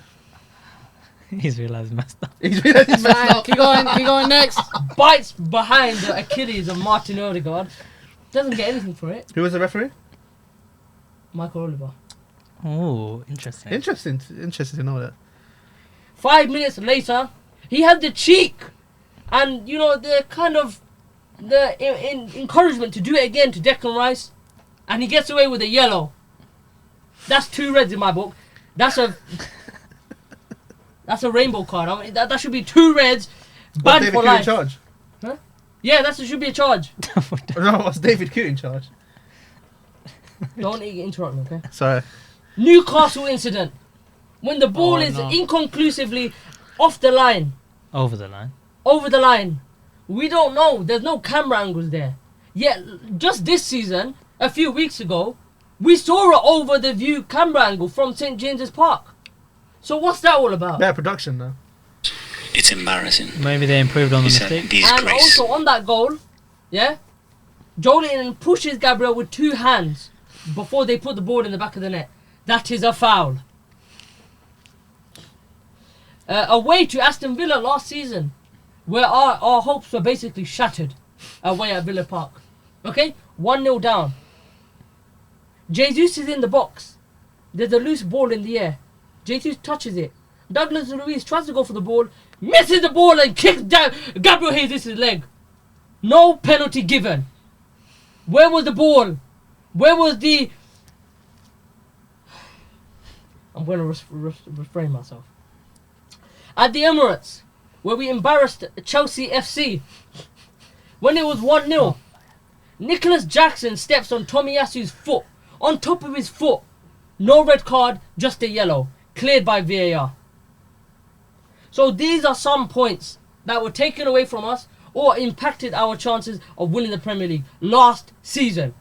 He's realised messed up. He's realised he's messed Fine, up. keep going next. Bites behind the Achilles of Martin Odegaard. Doesn't get anything for it. Who was the referee? Michael Oliver. Oh, interesting. Interesting to know that. 5 minutes later, he had the cheek and, you know, the kind of the encouragement to do it again to Declan Rice, and he gets away with a yellow. That's 2 reds in my book. That's a rainbow card. I mean, that should be 2 reds, Was banned David for Coote in life. charge? Yeah, that should be a charge. No, was David Coote in charge? Don't interrupt me, okay? Sorry. Newcastle incident. When the ball Oh, is no. inconclusively off the line, Over the line. over the line. We don't know. There's no camera angles there. Yet, just this season, a few weeks ago, we saw an over the view camera angle from St. James's Park. So what's that all about? Better production though. It's embarrassing. Maybe they improved on the It's a mistake. And disgrace. also on that goal, yeah, Jolinton pushes Gabriel with 2 hands before they put the ball in the back of the net. That is a foul. Away to Aston Villa last season, where our hopes were basically shattered away at Villa Park. Okay? 1-0 down. Jesus is in the box. There's a loose ball in the air. Jesus touches it. Douglas Luiz tries to go for the ball, misses the ball and kicks down Gabriel Jesus' leg. No penalty given. Where was the ball? Where was the... I'm going to refrain myself. At the Emirates, where we embarrassed Chelsea FC, when it was 1-0, Nicholas Jackson steps on Tomiyasu's foot, on top of his foot. No red card, just a yellow, cleared by VAR. So these are some points that were taken away from us or impacted our chances of winning the Premier League last season.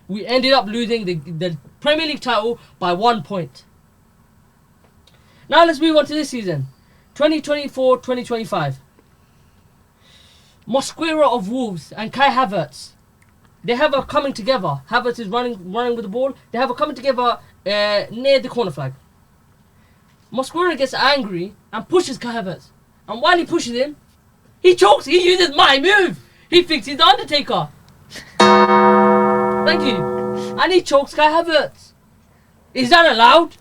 We ended up losing the Premier League title by 1 point. Now let's move on to this season. 2024-2025. Mosquera of Wolves and Kai Havertz. They have a coming together. Havertz is running with the ball. They have a coming together near the corner flag. Mosquera gets angry and pushes Kai Havertz. And while he pushes him, he chokes. He uses my move. He fixes the Undertaker. Thank you. And he chokes Kai Havertz. Is that allowed?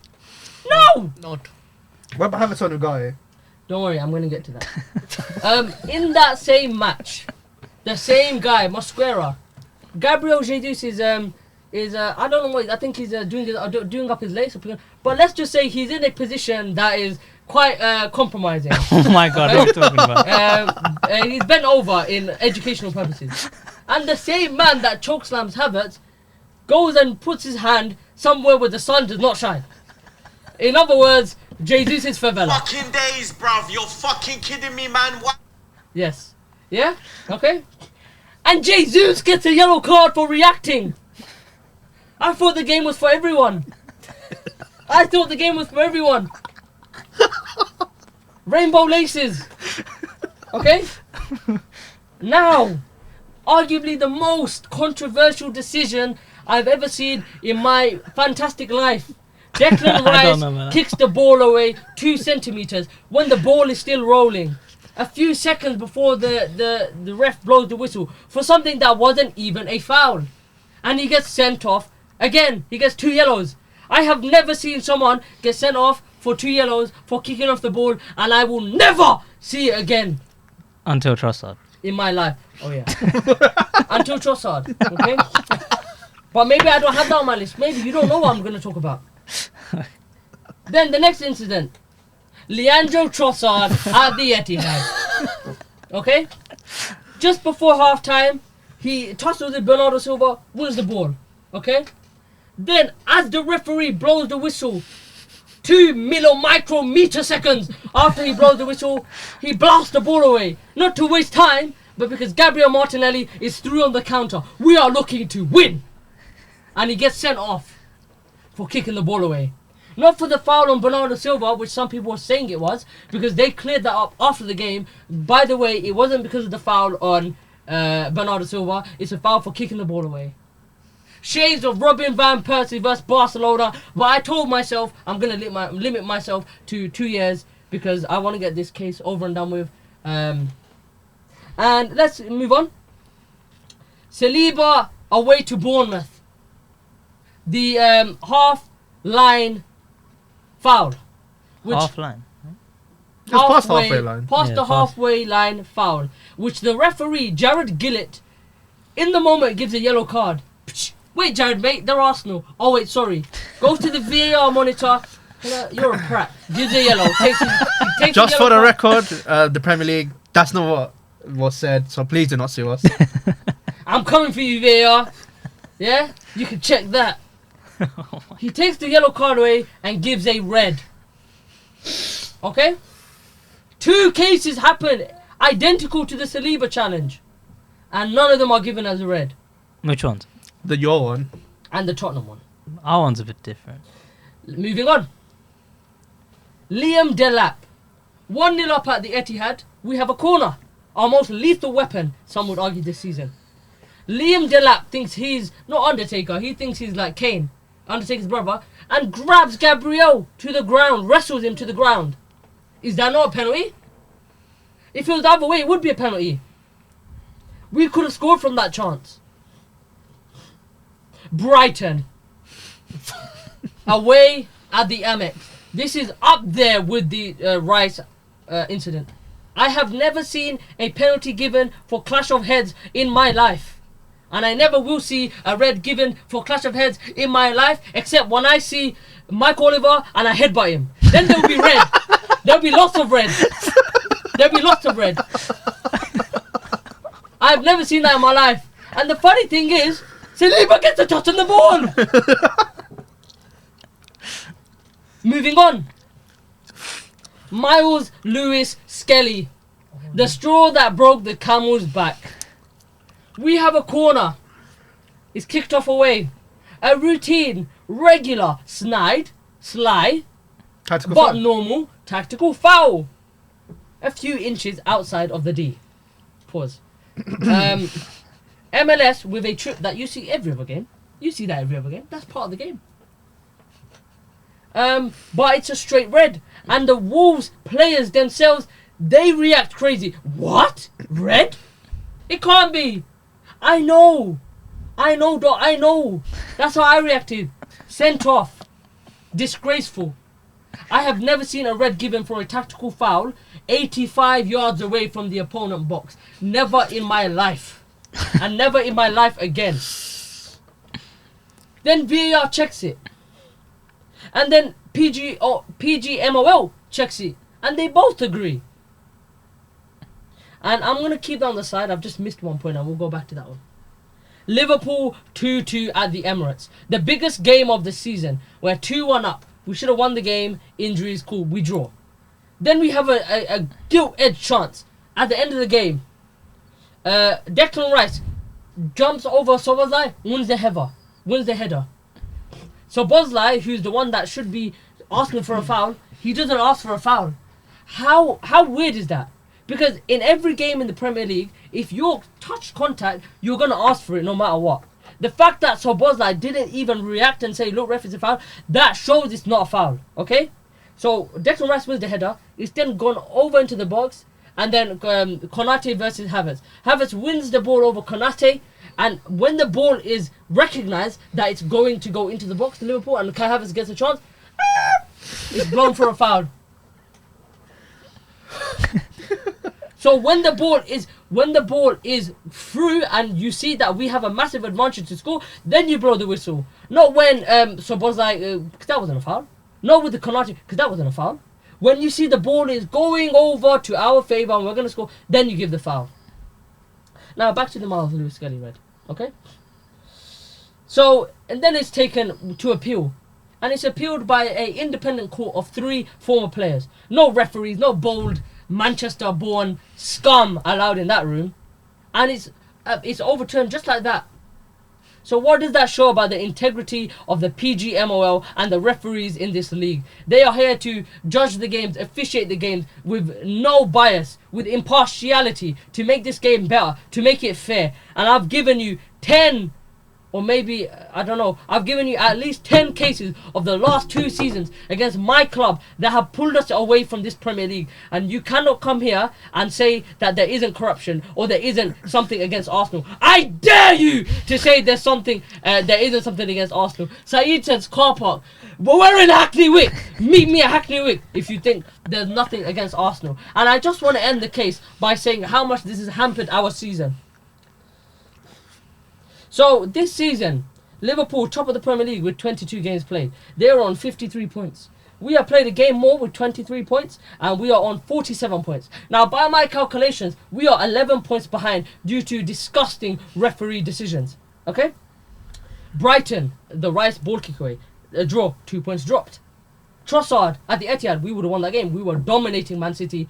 No. Not. What about Havertz and Ugai? Don't worry, I'm going to get to that. In that same match, the same guy, Mosquera, Gabriel Jesus is I don't know what, I think he's doing up his legs. But let's just say he's in a position that is quite compromising. Oh my god, what are you talking about? He's bent over in educational purposes. And the same man that chokeslams Havertz goes and puts his hand somewhere where the sun does not shine. In other words, Jesus is favela. Fucking days, bruv. You're fucking kidding me, man. What? Yes. Yeah? Okay. And Jesus gets a yellow card for reacting. I thought the game was for everyone. Rainbow laces. Okay? Now, arguably the most controversial decision I've ever seen in my fantastic life. Declan I don't remember Rice that. kicks the ball away 2 centimeters when the ball is still rolling. A few seconds before the ref blows the whistle for something that wasn't even a foul. And he gets sent off. Again, he gets 2 yellows. I have never seen someone get sent off for 2 yellows for kicking off the ball, and I will never see it again Until Trossard. in my life. Oh yeah. Until Trossard. Okay? But maybe I don't have that on my list. Maybe you don't know what I'm going to talk about. Then the next incident. Leandro Trossard at the Etihad. Okay? Just before half time, he tussles with Bernardo Silva, wins the ball. Okay? Then, as the referee blows the whistle, 2 micrometer seconds after he blows the whistle, he blasts the ball away. Not to waste time, but because Gabriel Martinelli is through on the counter. We are looking to win. And he gets sent off for kicking the ball away. Not for the foul on Bernardo Silva, which some people were saying it was, because they cleared that up after the game. By the way, it wasn't because of the foul on Bernardo Silva. It's a foul for kicking the ball away. Shades of Robin van Persie versus Barcelona. But I told myself I'm going to limit myself to 2 years because I want to get this case over and done with. And let's move on. Saliba away to Bournemouth. The half-line foul. Half line. Just past halfway line. Past the halfway line foul. Which the referee, Jared Gillett, in the moment gives a yellow card. Wait, Jared, mate, they're Arsenal. Oh, wait, sorry. Goes to the VAR monitor. You're a prat. Gives a yellow. Takes Just for the record, the Premier League, that's not what was said, so please do not sue us. I'm coming for you, VAR. Yeah? You can check that. He takes the yellow card away and gives a red. Okay? 2 cases happen identical to the Saliba challenge. And none of them are given as a red. Which ones? Your one. And the Tottenham one. Our one's a bit different. Moving on. Liam Delap. 1-0 up at the Etihad. We have a corner. Our most lethal weapon, some would argue, this season. Liam Delap thinks he's not Undertaker. He thinks he's like Kane, Undertaker's brother, and grabs Gabriel to the ground, wrestles him to the ground. Is that not a penalty? If it was the other way, it would be a penalty. We could have scored from that chance. Brighton. Away at the Amex. This is up there with the Rice incident. I have never seen a penalty given for clash of heads in my life. And I never will see a red given for clash of heads in my life, except when I see Mike Oliver and I headbutt him. Then there'll be red. There'll be lots of red. There'll be lots of red. I've never seen that in my life. And the funny thing is, Saliba gets a touch on the ball. Moving on. Miles Lewis Skelly. The straw that broke the camel's back. We have a corner. It's kicked off away. A routine, regular, sly, Tactical but foul. normal, tactical foul. A few inches outside of the D. Pause. MLS with a trip that you see every other game. You see that every other game. That's part of the game. But it's a straight red. And the Wolves players themselves, they react crazy. What? Red? It can't be. I know, Doc, I know. That's how I reacted. Sent off. Disgraceful. I have never seen a red given for a tactical foul 85 yards away from the opponent box. Never in my life. And never in my life again. Then VAR checks it. And then PGMOL checks it. And they both agree. And I'm going to keep that on the side. I've just missed one point and we'll go back to that one. Liverpool 2-2 at the Emirates. The biggest game of the season. We're 2-1 up. We should have won the game. Injuries, cool. We draw. Then we have a gilt-edged chance at the end of the game. Declan Rice jumps over Szoboszlai, wins the header. Szoboszlai, who's the one that should be asking for a foul, he doesn't ask for a foul. How weird is that? Because in every game in the Premier League, if you're touch contact, you're going to ask for it no matter what. The fact that Szoboszlai didn't even react and say, look, ref, it's a foul, that shows it's not a foul, okay? So Declan Rice wins the header. It's then gone over into the box. And then Konate versus Havertz. Havertz wins the ball over Konate. And when the ball is recognised that it's going to go into the box to Liverpool and Kai Havertz gets a chance, it's blown for a foul. So when the ball is through and you see that we have a massive advantage to score, then you blow the whistle. Not when Szoboszlai, because that wasn't a foul. Not with the Konate, because that wasn't a foul. When you see the ball is going over to our favour and we're going to score, then you give the foul. Now back to the Miles Lewis Skelly red. Okay? So, and then it's taken to appeal. And it's appealed by an independent court of 3 former players. No referees, no bold Manchester-born scum allowed in that room. And it's overturned just like that. So what does that show about the integrity of the PGMOL and the referees in this league? They are here to judge the games, officiate the games with no bias, with impartiality, to make this game better, to make it fair. And I've given you 10, or maybe, I don't know, I've given you at least 10 cases of the last 2 seasons against my club that have pulled us away from this Premier League. And you cannot come here and say that there isn't corruption or there isn't something against Arsenal. I dare you to say there's something, there isn't something against Arsenal. Saeed says car park. But we're in Hackney Wick. Meet me at Hackney Wick if you think there's nothing against Arsenal. And I just want to end the case by saying how much this has hampered our season. So, this season, Liverpool top of the Premier League with 22 games played. They are on 53 points. We have played a game more with 23 points, and we are on 47 points. Now, by my calculations, we are 11 points behind due to disgusting referee decisions. Okay? Brighton, the Rice ball kick away, a draw, 2 points dropped. Trossard at the Etihad, we would have won that game. We were dominating Man City.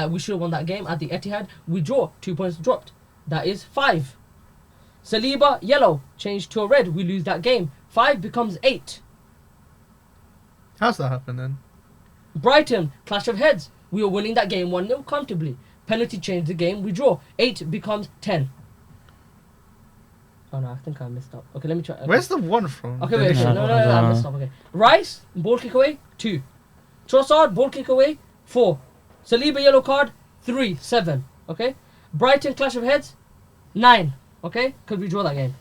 We should have won that game at the Etihad. We draw, 2 points dropped. That is 5. Saliba, yellow, changed to a red. We lose that game. 5 becomes 8. How's that happen then? Brighton, clash of heads. We were winning that game 1-0 comfortably. Penalty changed the game. We draw. 8 becomes 10. Oh no, I think I messed up. Okay, let me try. Okay. Where's the 1 from? Okay, wait. No, I messed up. Okay. Rice, ball kick away, 2. Trossard, ball kick away, 4. Saliba, yellow card, 3, 7. Okay. Brighton, clash of heads, 9. Okay, because we draw that game.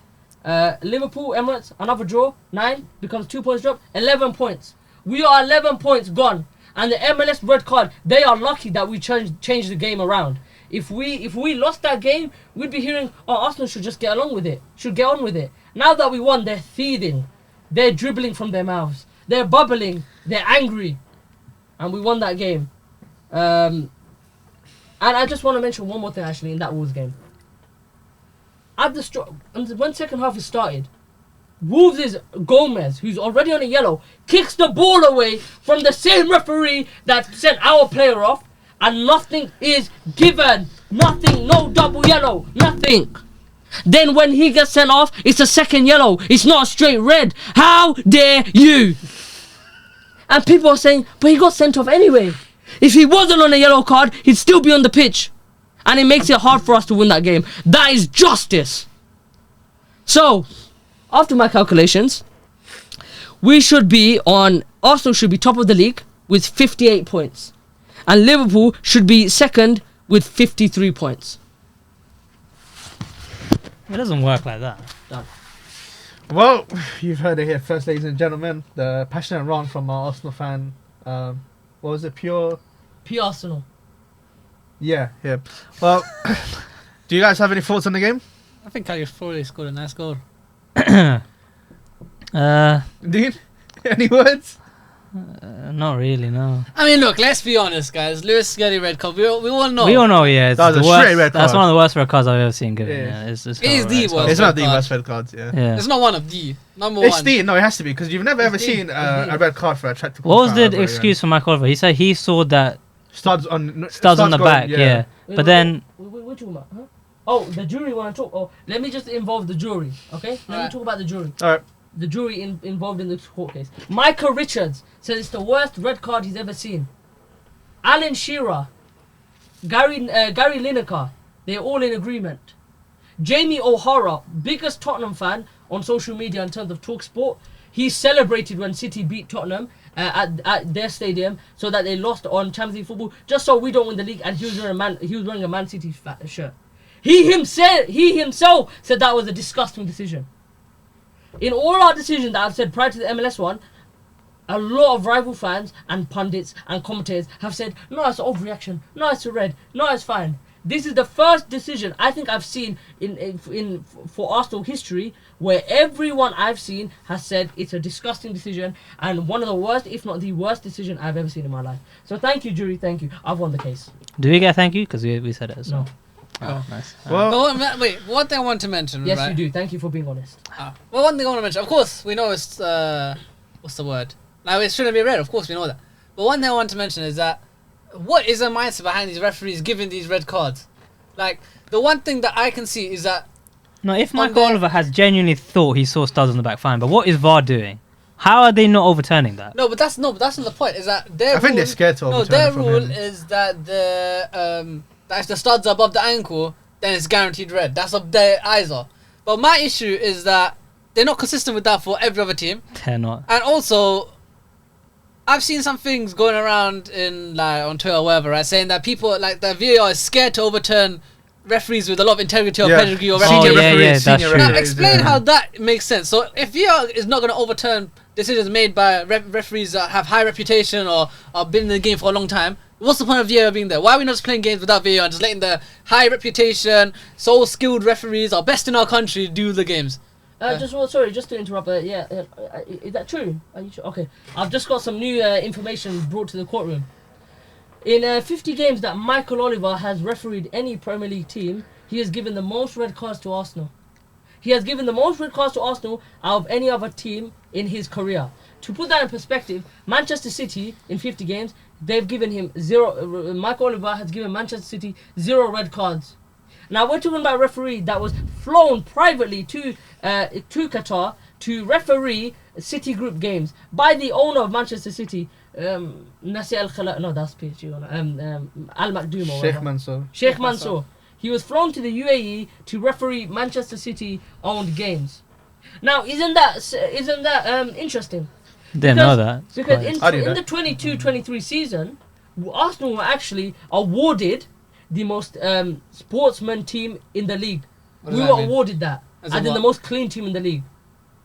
Liverpool, Emirates, another draw. 9 becomes 2 points drop. 11 points. We are 11 points gone. And the MLS red card, they are lucky that we changed the game around. If we lost that game, we'd be hearing, oh, Arsenal should just get along with it. Should get on with it. Now that we won, they're seething. They're dribbling from their mouths. They're bubbling. They're angry. And we won that game. And I just want to mention one more thing actually in that Wolves game. When second half is started, Wolves' Gomez, who's already on a yellow, kicks the ball away from the same referee that sent our player off, and nothing is given. Nothing, no double yellow, nothing. Then when he gets sent off, it's a second yellow. It's not a straight red. How dare you? And people are saying, but he got sent off anyway. If he wasn't on a yellow card, he'd still be on the pitch. And it makes it hard for us to win that game. That is justice. So, after my calculations, Arsenal should be top of the league with 58 points. And Liverpool should be second with 53 points. It doesn't work like that. Done. Well, you've heard it here first, ladies and gentlemen. The passionate rant from our Arsenal fan. What was it? Pure Arsenal. Yeah. Well, do you guys have any thoughts on the game? I think Kyle Foley scored a nice goal. Dean, any words? Not really, no. I mean, look, let's be honest, guys. Lewis Skelly red card. We all know. We all know, yeah. It's That was the a worst, straight red That's card. one of the worst red cards I've ever seen given. Yeah. Yeah, it's It is horrible. the worst. It's not the red card. worst red cards, yeah. Yeah. It's not one of the number It's one. the, no, it has to be, because you've never ever It's the- seen it's a the- red card for a tactical What was foul the ever, excuse for Mike Oliver? He said he saw that Studs on studs going- on the back, yeah. Wait, But then, what you talking about? Huh? Oh, the jury want to talk. Oh, let me just involve the jury, okay? Let me Alright. talk about the jury. Alright. The jury involved in the court case. Michael Richards says it's the worst red card he's ever seen. Alan Shearer, Gary Lineker, they're all in agreement. Jamie O'Hara, biggest Tottenham fan on social media in terms of TalkSport, he celebrated when City beat Tottenham at their stadium so that they lost on Champions League football, just so we don't win the league, and he was wearing a Man City shirt. He himself said that was a disgusting decision. In all our decisions that I've said prior to the MLS one, a lot of rival fans and pundits and commentators have said, no, it's an overreaction, no, it's a red, no, it's fine. This is the first decision I think I've seen for Arsenal history where everyone I've seen has said it's a disgusting decision and one of the worst, if not the worst decision I've ever seen in my life. So thank you, jury, thank you. I've won the case. do we get a thank you? Because we said it as well. No. Oh, nice. Well, Wait, one thing I want to mention. Yes, right? you do. Thank you for being honest. Well, one thing I want to mention. Of course, we know it's what's the word? Like, it shouldn't be red. Of course, we know that. But one thing I want to mention is that what is the mindset behind these referees giving these red cards? Like, the one thing that I can see is that. No, if Michael Oliver has genuinely thought he saw studs on the back, fine. But what is VAR doing? How are they not overturning that? No, but that's not the point. Is that their I think they're scared to overturn their it from rule him. is that that if the studs are above the ankle, then it's guaranteed red. That's what their eyes are. But my issue is that they're not consistent with that for every other team. They're not. And also, I've seen some things going around in on Twitter or whatever, right, saying that people like the VAR is scared to overturn referees with a lot of integrity or pedigree or Senior reputation. referees, that's senior true. Now referees, explain yeah. how that makes sense. So if VAR is not going to overturn decisions made by referees that have high reputation or been in the game for a long time, what's the point of VAR being there? Why are we not just playing games without VAR and just letting the high reputation, so skilled referees, our best in our country, do the games? Sorry, just to interrupt. Is that true? Are you sure? Okay, I've just got some new information brought to the courtroom. In 50 games that Michael Oliver has refereed any Premier League team, he has given the most red cards to Arsenal. He has given the most red cards to Arsenal out of any other team in his career. To put that in perspective, Manchester City, in 50 games, they've given him 0... Michael Oliver has given Manchester City 0 red cards. Now, we're talking about a referee that was flown privately to Qatar to referee City group games by the owner of Manchester City, Nasir Al-Khala... No, that's PSG. Al Makdoum or whatever. Sheikh Mansour. He was flown to the UAE to referee Manchester City-owned games. Now, isn't that interesting? Didn't know that. Because in the 22-23 season, Arsenal were actually awarded the most sportsman team in the league. We were awarded that. As in the most clean team in the league.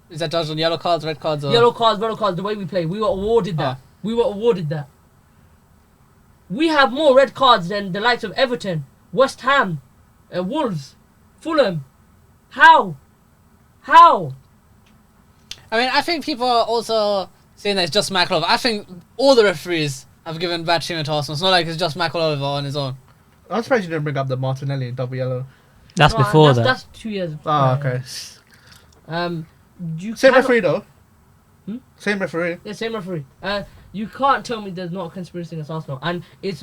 Is that judged on yellow cards, red cards? Or? Yellow cards, red cards, the way we play. We were awarded that. We were awarded that. We have more red cards than the likes of Everton, West Ham, Wolves, Fulham. How? I mean, I think people are also saying that it's just Michael Oliver. I think all the referees have given bad treatment to Arsenal. It's not like it's just Michael Oliver on his own. I'm surprised you didn't bring up the Martinelli double yellow. That's before that. That's 2 years. Oh, okay. Same referee though. Same referee. Yeah, same referee. You can't tell me there's not a conspiracy against Arsenal, and it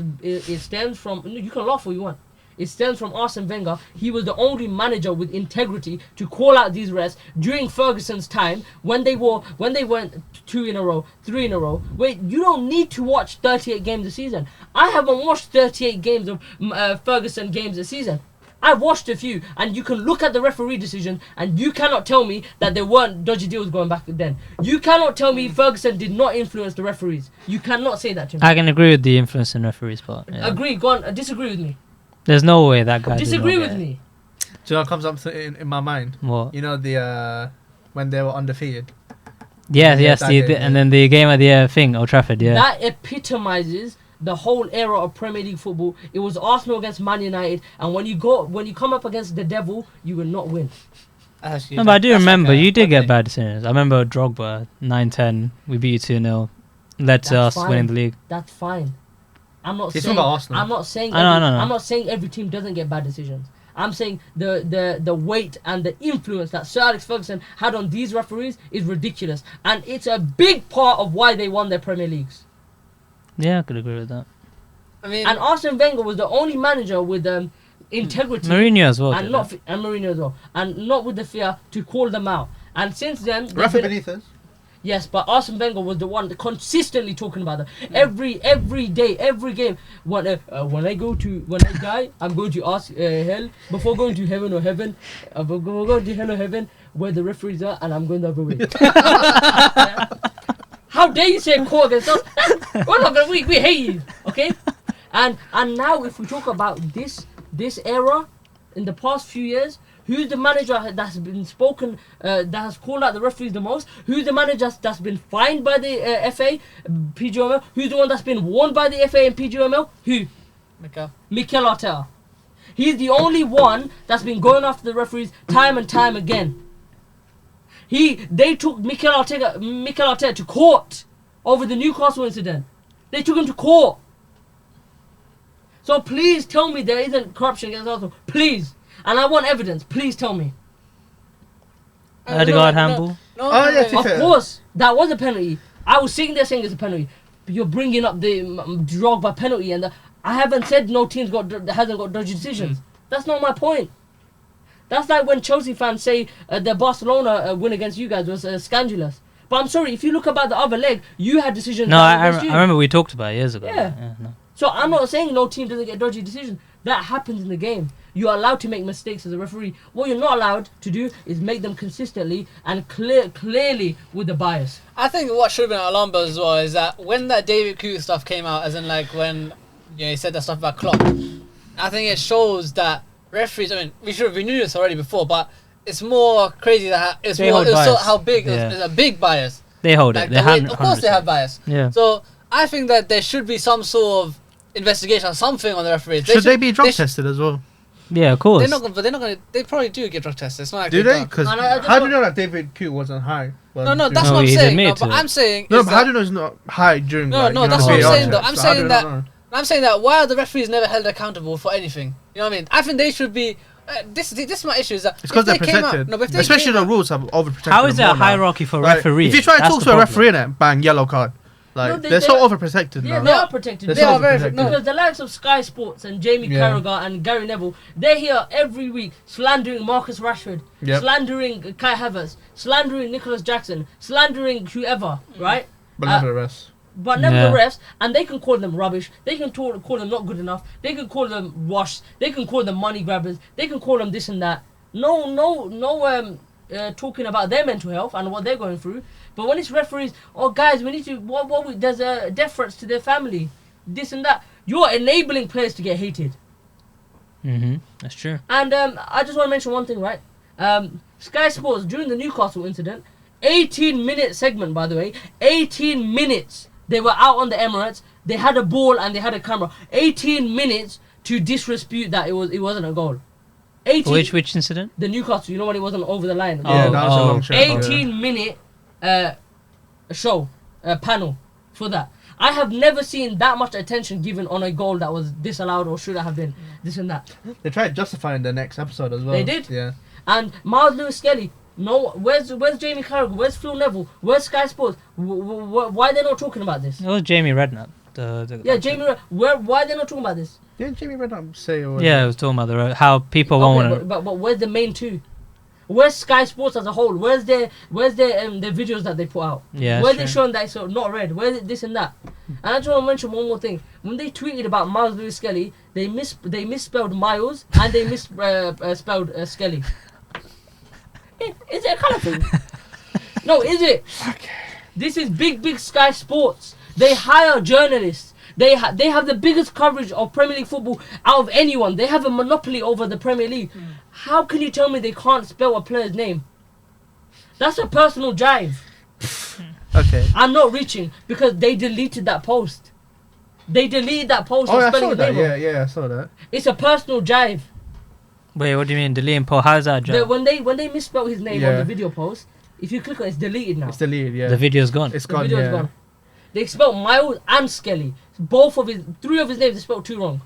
stems from. You can laugh all you want. It stems from Arsene Wenger. He was the only manager with integrity to call out these refs during Ferguson's time when they went 2 in a row, 3 in a row. Wait, you don't need to watch 38 games a season. I haven't watched 38 games of Ferguson games a season. I've watched a few, and you can look at the referee decisions, and you cannot tell me that there weren't dodgy deals going back then. You cannot tell me Ferguson did not influence the referees. You cannot say that to me. I can agree with the influence in referees part. Yeah. Agree, go on, disagree with me. There's no way that guy Disagree with me. Do you know what comes up in my mind? What? You know the when they were undefeated. Yes, and then the game at the thing, Old Trafford, yeah. That epitomizes the whole era of Premier League football. It was Arsenal against Man United, and when you come up against the devil, you will not win. No, but I do remember you did get bad decisions. I remember Drogba 9-10. We beat you 2-0, led to us winning the league. That's fine. I'm not It's saying about Arsenal. I'm not saying I know. I'm not saying every team doesn't get bad decisions. I'm saying the weight and the influence that Sir Alex Ferguson had on these referees is ridiculous, and it's a big part of why they won their Premier Leagues. Yeah, I could agree with that. I mean, and Arsene Wenger was the only manager with integrity. Mourinho as well. And Mourinho as well, and not with the fear to call them out. And since then, Rafa Benitez. Yes, but Arsene Wenger was the one consistently talking about that. Every day, every game. When I die, I'm going to ask hell before going to heaven or heaven. Before going to hell or heaven, where the referees are, and I'm going the other way. How dare you say a call against us? We hate you, okay? And now if we talk about this era, in the past few years, who's the manager that's been spoken, that has called out the referees the most? Who's the manager that's been fined by the FA, PGML? Who's the one that's been warned by the FA and PGML? Who? Mikel Arteta. He's the only one that's been going after the referees time and time again. They took Mikel Arteta to court over the Newcastle incident. They took him to court. So please tell me there isn't corruption against Arsenal. Please. And I want evidence. Please tell me. Odegaard handball. Of course, that was a penalty. I was sitting there saying it's a penalty. But you're bringing up the Drogba penalty, and I haven't said no team's hasn't got dodgy decisions. That's not my point. That's like when Chelsea fans say the Barcelona win against you guys was scandalous. But I'm sorry, if you look about the other leg, you had decisions. No, I remember we talked about it years ago. Yeah. No. So I'm not saying no team doesn't get dodgy decisions. That happens in the game. You're allowed to make mistakes as a referee. What you're not allowed to do is make them consistently and clearly with the bias. I think what should have been an alarm bell as well is that when that David Coote stuff came out, as in like when he said that stuff about Klopp, I think it shows that referees. I mean, we knew this already before, but it's more crazy that it's how big it's a big bias. They hold like it. Of course they have bias. Yeah. So I think that there should be some sort of investigation, something on the referees. Should they be drug tested as well? Yeah, of course. They're not gonna. They probably do get drug tested. It's not like do they? Because how do you know that David Coote wasn't high? No, that's what I'm saying. No, but I'm saying. No, but how do you know he's not high during? No, that's what I'm saying. Though I'm saying that why are the referees never held accountable for anything? You know what I mean? I think they should be. This is my issue. Is that it's because they're protected. Especially the rules have overprotected. How is there a hierarchy for referees? If you try to talk to a referee, bang, yellow card. Like they're so overprotected now. Yeah, they are protected. They are very because the likes of Sky Sports and Jamie Carragher and Gary Neville, they're here every week slandering Marcus Rashford, slandering Kai Havertz, slandering Nicholas Jackson, slandering whoever, right? But never the rest. But never the refs, and they can call them rubbish. They can call them not good enough. They can call them washed. They can call them money grabbers. They can call them this and that. No, talking about their mental health and what they're going through. But when it's referees, guys, we need to. There's a deference to their family, this and that. You're enabling players to get hated. That's true. And I just want to mention one thing, right? Sky Sports during the Newcastle incident, 18-minute segment, by the way, 18 minutes. They were out on the Emirates. They had a ball and they had a camera. 18 minutes to disrespute that it wasn't a goal. 18. Which incident? The Newcastle. You know when it wasn't over the line. Yeah, that was a long show. 18-minute show panel for that. I have never seen that much attention given on a goal that was disallowed or should have been this and that. They tried justifying the next episode as well. They did. Yeah. And Miles Lewis-Skelly. No, where's Jamie Carragher? Where's Phil Neville? Where's Sky Sports? Why are they not talking about this? It was Jamie Redknapp. Jamie. Why are they not talking about this? Didn't Jamie Redknapp say? Yeah, it was talking about how people won't want to. But where's the main two? Where's Sky Sports as a whole? Where's their videos that they put out? Yeah. Where's they showing that it's not red? Where's this and that? And I just want to mention one more thing. When they tweeted about Miles Lewis-Skelly, they misspelled Miles and they misspelled Skelly. Is it a colour thing? No, is it? Okay. This is big Sky Sports. They hire journalists. They have the biggest coverage of Premier League football out of anyone. They have a monopoly over the Premier League. How can you tell me they can't spell a player's name? That's a personal jive. Okay. I'm not reaching because they deleted that post. They deleted that post. Oh, I saw that. Yeah, I saw that. It's a personal jive. Wait, what do you mean deleting Paul? How's that jive? When they misspelled his name on the video post, if you click on it, it's deleted now. It's deleted, yeah. The video's gone. It's The gone, video's gone. They spelled Miles and Skelly. Three of his names they spelled too wrong.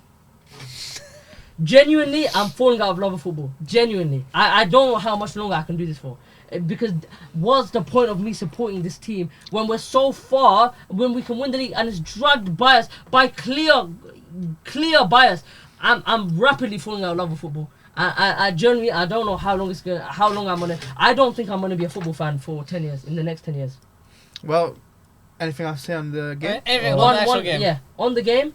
Genuinely, I'm falling out of love with football. Genuinely. I don't know how much longer I can do this for. Because what's the point of me supporting this team when we're so far, when we can win the league and it's dragged bias by clear bias. I'm rapidly falling out of love with football. I genuinely, I don't know how long I'm gonna. I don't think I'm gonna be a football fan for 10 years. In the next 10 years. Well, anything else to say on the game? On the actual game. Yeah, on the game.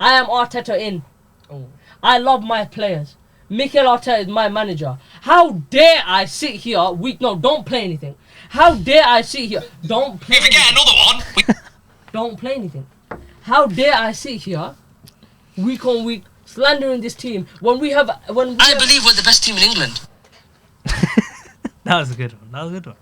I am Arteta in. Oh. I love my players. Mikel Arteta is my manager. How dare I sit here don't play anything. How dare I sit here? Don't play. If we get another one. Don't play anything. How dare I sit here week on week slandering this team when I believe we're the best team in England. That was a good one.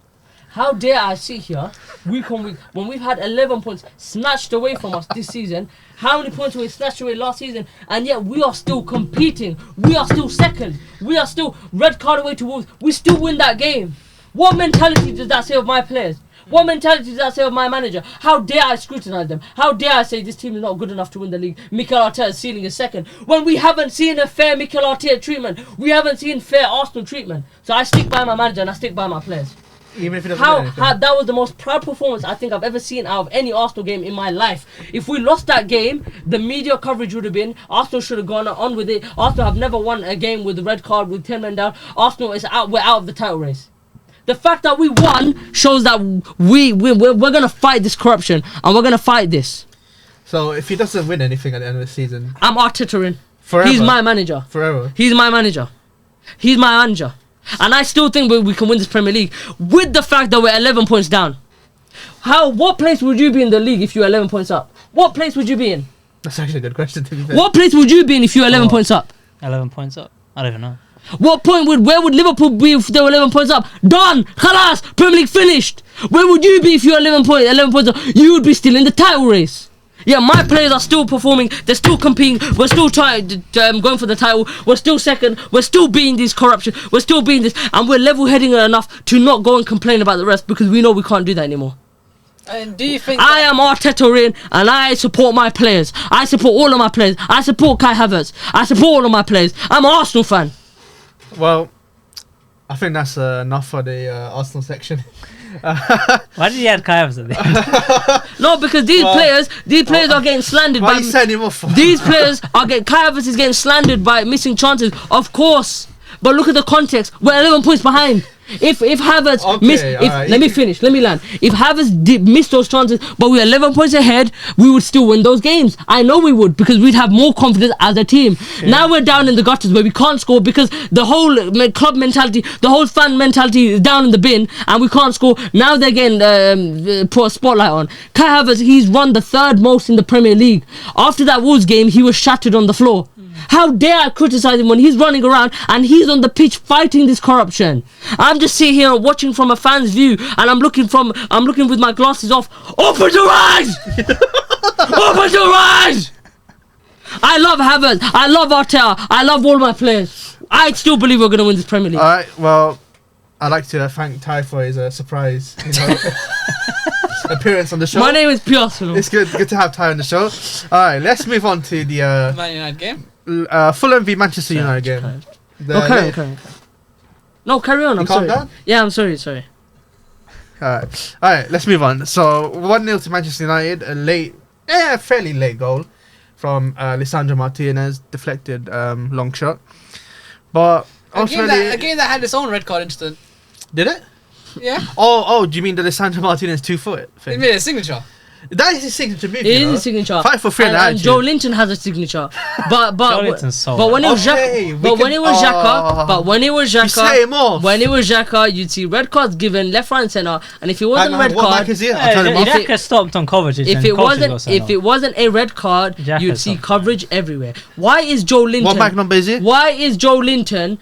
How dare I sit here week on week when we've had 11 points snatched away from us this season? How many points were we snatched away last season? And yet we are still competing. We are still second. We are still red card away to Wolves. We still win that game. What mentality does that say of my players? What mentality does that say of my manager? How dare I scrutinise them? How dare I say this team is not good enough to win the league? Mikel Arteta's ceiling is second. When we haven't seen a fair Mikel Arteta treatment. We haven't seen fair Arsenal treatment. So I stick by my manager and I stick by my players. Even if it doesn't win anything. That was the most proud performance I think I've ever seen out of any Arsenal game in my life. If we lost that game, the media coverage would have been Arsenal should have gone on with it. Arsenal have never won a game with the red card with 10 men down. Arsenal is out. We're out of the title race. The fact that we won shows that we're gonna fight this corruption and we're gonna fight this. So if he doesn't win anything at the end of the season, I'm Arteta in. forever. He's my manager. Forever. He's my manager. He's my manager. And I still think we can win this Premier League with the fact that we're 11 points down. What place would you be in the league if you're 11 points up? What place would you be in? That's actually a good question to be fair. What place would you be in if you're 11 points up? 11 points up. I don't even know. Where would Liverpool be if they were 11 points up? Done! Khalas! Premier League finished! Where would you be if you're 11 points up? You would be still in the title race. Yeah, my players are still performing. They're still competing. We're still trying, going for the title. We're still second. We're still beating this corruption. We're still beating this. And we're level-heading enough to not go and complain about the rest because we know we can't do that anymore. And do you think I am Arteta in and I support my players. I support all of my players. I support Kai Havertz. I support all of my players. I'm an Arsenal fan. Well, I think that's enough for the Arsenal section. Why did you add Kai Havertz at the end? No, because these players are getting slandered Why by. are you sending him off for? These players are getting. Kai Havertz is getting slandered by missing chances, of course. But look at the context. We're 11 points behind. If Havertz let me finish. Let me land. If Havertz missed those chances, but we're 11 points ahead, we would still win those games. I know we would because we'd have more confidence as a team. Yeah. Now we're down in the gutters where we can't score because the whole club mentality, the whole fan mentality is down in the bin, and we can't score. Now they're getting put a spotlight on. Kai Havertz, he's run the third most in the Premier League. After that Wolves game, he was shattered on the floor. How dare I criticize him when he's running around and he's on the pitch fighting this corruption? I'm just sitting here watching from a fan's view and I'm looking with my glasses off. Open your eyes! Open your eyes! I love Havertz. I love Arteta. I love all my players. I still believe we're going to win this Premier League. Alright, well, I'd like to thank Ty for his surprise appearance on the show. My name is Piotr. It's good to have Ty on the show. Alright, let's move on to the Man United game. Fulham v Manchester United game. Okay. No, carry on. I'm sorry. Down? Yeah, I'm sorry. Alright, let's move on. So 1-0 to Manchester United, a fairly late goal from Lisandro Martinez, deflected long shot. But a game that had its own red card incident. Did it? Yeah. Oh, do you mean the Lisandro Martinez 2-foot thing? It made a signature. That is his signature move. It is his signature. Fight for free and Joe Linton has a signature. But when it was Xhaka, you'd see red cards given left, right, and centre. And if it wasn't a red card, Xhaka stopped on Kovacic. If it wasn't a red card, you'd see coverage everywhere. Why is Joe Linton? What back number is it? Why is Joe Linton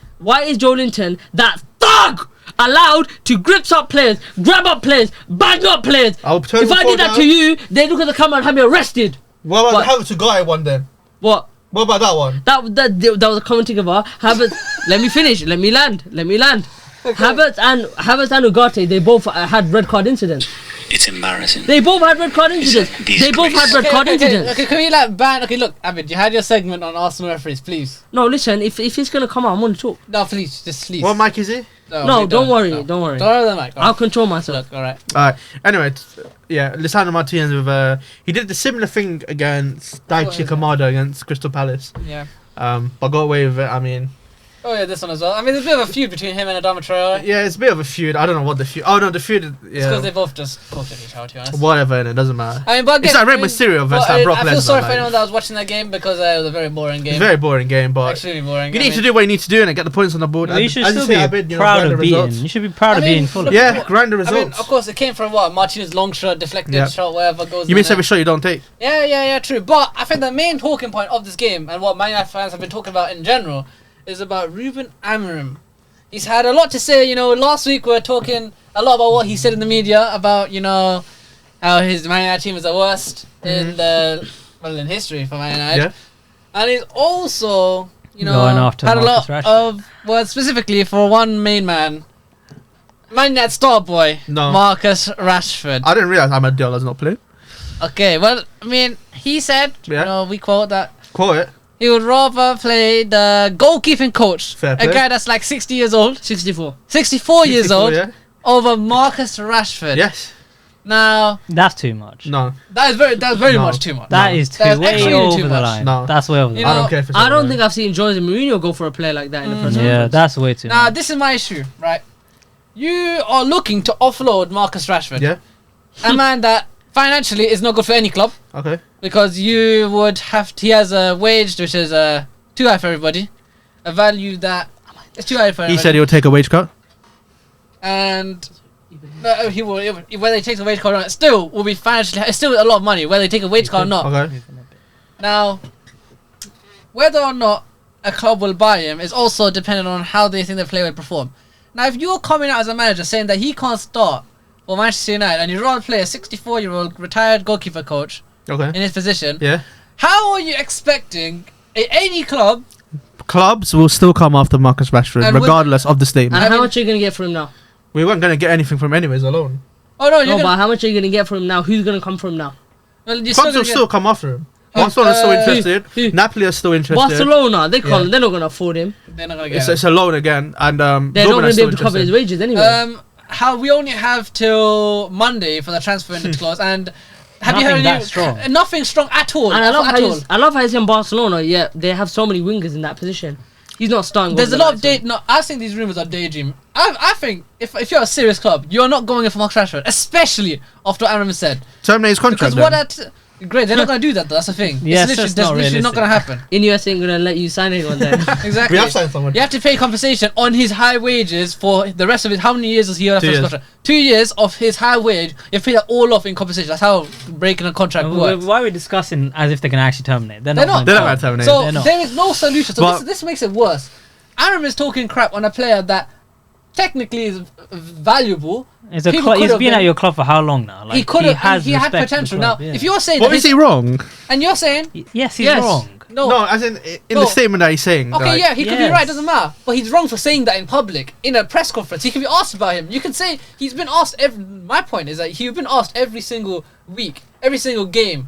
that thug? Allowed to grip up players, grab up players, bang up players. If I did that to you, they look at the camera and have me arrested. What about the Havertz Ugarte one then? What about that one? That was a commenting about Havertz. Let me finish. Let me land. Okay. Havertz and Ugarte, they both had red card incidents. It's embarrassing. They both had red card incidents. Okay, can we ban? Okay, look, Abid, you had your segment on Arsenal referees, please. No, listen, if it's gonna come out, I'm gonna talk. No, please. What mic is it? No, don't worry. Don't worry the mic. I'll control myself. Look, alright. Anyway, Lisandro Martinez with he did the similar thing against Daichi Kamada against Crystal Palace. Yeah. But got away with it. I mean. Oh yeah, this one as well. I mean, there's a bit of a feud between him and Adama Traore. Yeah, it's a bit of a feud. I don't know what the feud. Oh no, the feud. Yeah. It's because they both just bullshit each other, to be honest. Whatever, and it doesn't matter. I mean, but again, it's like Rey Mysterio versus Brock Lesnar. I feel sorry for anyone that was watching that game because it was a very boring game. It's a very boring game, but extremely boring. You need to do what you need to do and get the points on the board. You should still be proud of beating. You should be proud of beating Fulham. Yeah, grind the results. I mean, of course, it came from Martinez long shot, deflected shot, whatever goes. You miss every shot you don't take. Yeah, true. But I think the main talking point of this game and what Man United fans have been talking about in general is about Ruben Amorim. He's had a lot to say. Last week we were talking a lot about what he said in the media about, how his Man United team is the worst in history for Man United. Yeah. And he's also, had a lot of words specifically for one main man, Man United star boy, No. Marcus Rashford. I didn't realise Ahmad Diallah's not playing. Okay, well, I mean, he said, Yeah. we quote that Quote it. he would rather play the goalkeeping coach, Fair a play. guy that's like 60 years old, 64. 64 years 64, old, Yeah? over Marcus Rashford. Yes. Now, That's too much. No. that's very No. much too much. That is That's way actually over too the much. line. No. That's way over the You line. I know, don't care if it's I don't over. think I've seen Jose Mourinho go for a play like that in the press Yeah, conference. that's way too Now, much. this is my issue, right? You are looking to offload Marcus Rashford, Yeah. a man that financially is not good for any club, Okay. because you would have he has a wage which is too high for everybody, a value that is too high for He everybody. said he would take a wage cut. And he will, whether he takes a wage cut or not, still will be financially. It's still a lot of money whether he take a wage cut or not. Okay. Now, whether or not a club will buy him is also dependent on how they think the player will perform. Now, if you're coming out as a manager saying that he can't start for Manchester United and you'd rather play a 64-year-old retired goalkeeper coach Okay. in his position, Yeah. how are you expecting any club? Clubs will still come after Marcus Rashford, And would- regardless of the statement. And how mean- much are you going to get for him now? We weren't going to get anything from anyways alone. Oh no, No, you're but gonna, how much are you going to get for him now? Who's going to come for him now? well, you're Clubs will gonna still come after him. Barcelona's still interested. who? Napoli are still interested. Barcelona, they can't. Yeah. They're not going to afford him. they're not gonna get It's, him. it's a loan again, and They're not Dortmund going are to be still able to cover his interested. wages anyway. How we only have till Monday for the transfer window clause, and have you Nothing heard that strong. nothing strong at all. And I love, at how all. he's, I love how he's in Barcelona, yeah, they have so many wingers in that position. He's not starting. There's a over lot of the likes no, I think these rumors are daydream. I think if you're a serious club, you're not going in for Marcus Rashford, especially after what Aaron said. Terminate his contract. Because Then. great, they're not going to do that. Though, that's the thing. Yes, it's that's literally not not going to happen. Ineos ain't going to let you sign anyone then. Exactly. We have signed someone. You have to pay compensation on his high wages for the rest of his. How many years does he have 2 his years. contract? 2 years of his high wage. You have to pay that all off in compensation. That's how breaking a contract works. Why are we discussing as if they can actually terminate? They're not. going They're to. not going to terminate. So They're not. there is no solution. So But- this makes it worse. Aaron is talking crap on a player that technically is valuable. It's a People club. could He's have been been- at your club for how long now? Like, He could have. He had respect for the potential. club, Now, yeah. if you're saying What that is he wrong? and you're saying Yes, he's Yes. wrong. no, No, as in No. the statement that he's saying. okay, like, yeah, he could be Yes. right. Doesn't matter. But he's wrong for saying that in public in a press conference. He can be asked about him. You can say he's been asked. My point is that he's been asked every single week, every single game.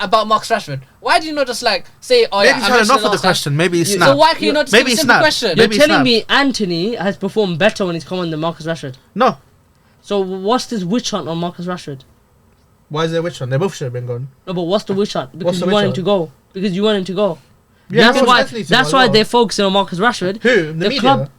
About Marcus Rashford. Why do you not just like say, oh Maybe yeah, he's I had mentioned enough it of the last time. question. Maybe he's So snapped. why can you not just Maybe give a he simple snapped. question? Maybe You're he telling snapped. me Anthony has performed better when he's come on than Marcus Rashford. No. So what's this witch hunt on Marcus Rashford? Why is there which one? They both should have been gone. No, but what's the witch hunt? Because What's the you want witch him to hunt? go. Because you want him to go. Yeah, that's of course, why. Anthony to That's go why as well. they're focusing on Marcus Rashford. Who? The The media? club.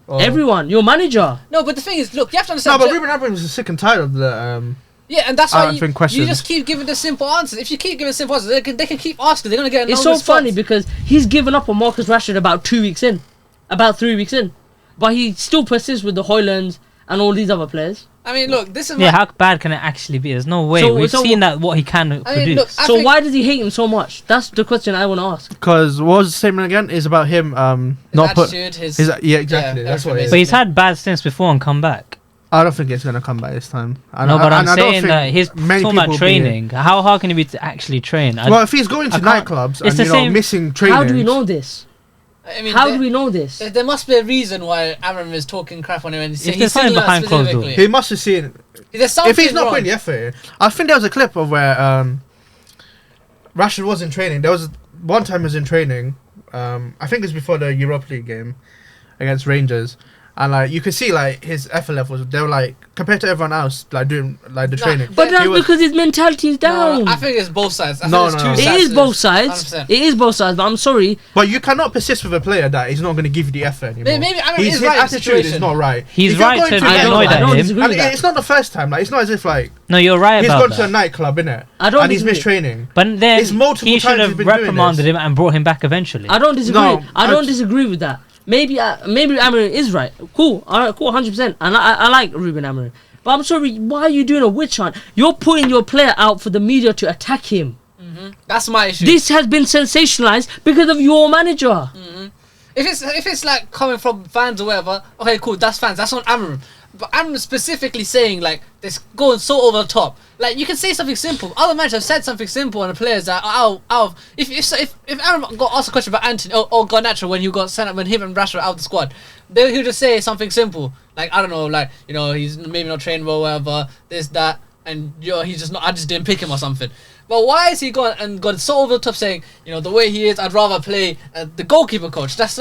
Or- Everyone, your manager. No, but the thing is, look, you have to No, understand. but Ruben Amorim was sick and tired of the. Yeah, and that's why answering you questions. just keep giving the simple answers. If you keep giving simple answers, they can keep asking. They're gonna get. It's no so funny response. because he's given up on Marcus Rashford about 2 weeks in, about 3 weeks in, but he still persists with the Hoylands and all these other players. I mean, look, this is Yeah, my. how bad can it actually be? There's no way. So- We've so- seen that what he can I mean, produce. look, I So think why does he hate him so much? That's the question I want to ask. Because what was the statement again? Is about him not put. attitude, his. Yeah, exactly. Yeah, That's what it is. but he's had bad stints before and come back. I don't think it's gonna come back this time. No, but I'm I don't saying think that he's many talking people about will be training. How hard can it be to actually train? Well, if he's going to I can't- nightclubs it's and the same- missing training, How do we know this? I mean, How do we know this? There must be a reason why Aaron is talking crap on him and he's If there's something singling out behind closed doors. specifically. he must have seen. There's something If he's not wrong. putting the effort, I think there was a clip of where Rashford was in training. There was one time he was in training. I think it was before the Europa League game against Rangers, and like you could see like his effort levels. They were like compared to everyone else, like doing like the Nah, training. But He that's was- because his mentality is down. No, I think it's both sides. I No, think no, it's two no. It sides is to both this, sides. 100%. It is both sides. But I'm sorry. But you cannot persist with a player that is not going to give you the effort anymore. Maybe Aaron his is right in the attitude situation. is not right. He's If you're right going to to be a annoyed nightclub- at I don't him. disagree And with that. it's not the first time. Like it's not as if like No, you're right he's about gone that. to a nightclub, innit? I don't And he's disagree. missed training. But then It's multiple he should times have he's been doing reprimanded this. him and brought him back eventually. I don't disagree. No, I don't I- disagree with that. Maybe Amorim is right. Cool. All right. Cool. 100%. And I like Ruben Amorim. But I'm sorry. Why are you doing a witch hunt? You're putting your player out for the media to attack him. That's my issue. This has been sensationalized because of your manager. If it's like coming from fans or whatever, okay, cool, that's fans. That's on Amorim. but I'm specifically saying like this going so over the top. Like you can say something simple. Other managers have said something simple, and the players are out of. If Aaron got asked a question about Anthony or Garnacho when he got sent up, when him and Rashford out of the squad, he'll just say something simple like I don't know, like he's maybe not trained well, whatever, this that, and he's just not. I just didn't pick him or something. But why is he gone so over the top saying, the way he is, I'd rather play the goalkeeper coach? That's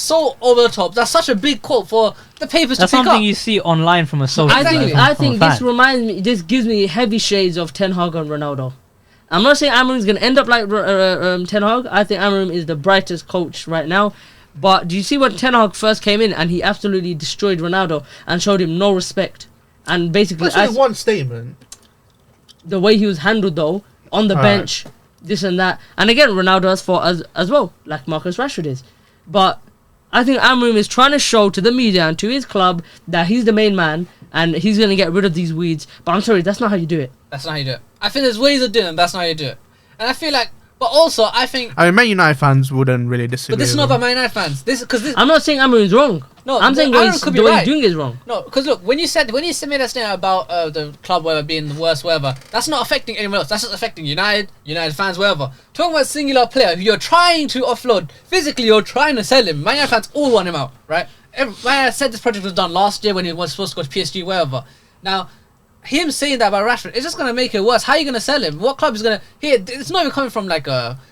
so over the top. That's such a big quote for the papers to pick up. That's something you see online from a social. I think this gives me heavy shades of Ten Hag and Ronaldo. I'm not saying Amorim's going to end up like Ten Hag. I think Amorim is the brightest coach right now. But do you see when Ten Hag first came in and he absolutely destroyed Ronaldo and showed him no respect? And basically... That's one statement. The way he was handled though, on the bench, this and that. And again, Ronaldo has fought as well, like Marcus Rashford is. But I think Amorim is trying to show to the media and to his club that he's the main man and he's going to get rid of these weeds. But I'm sorry, that's not how you do it. That's not how you do it. I think there's ways of doing it, that's not how you do it. And I feel like, but also I think... I mean, Man United fans wouldn't really disagree. But this is not about Man United fans. I'm not saying Amorim's wrong. No, I'm saying the way he's doing is wrong. No, because look, when you made that statement about the club whatever being the worst, whatever, that's not affecting anyone else. That's just affecting United fans, whatever. Talking about a singular player who you're trying to offload, physically you're trying to sell him. Man United fans all want him out, right? Man United said this project was done last year when he was supposed to go to PSG, wherever. Now, him saying that about Rashford, it's just going to make it worse. How are you going to sell him? What club is going to... It's not even coming from like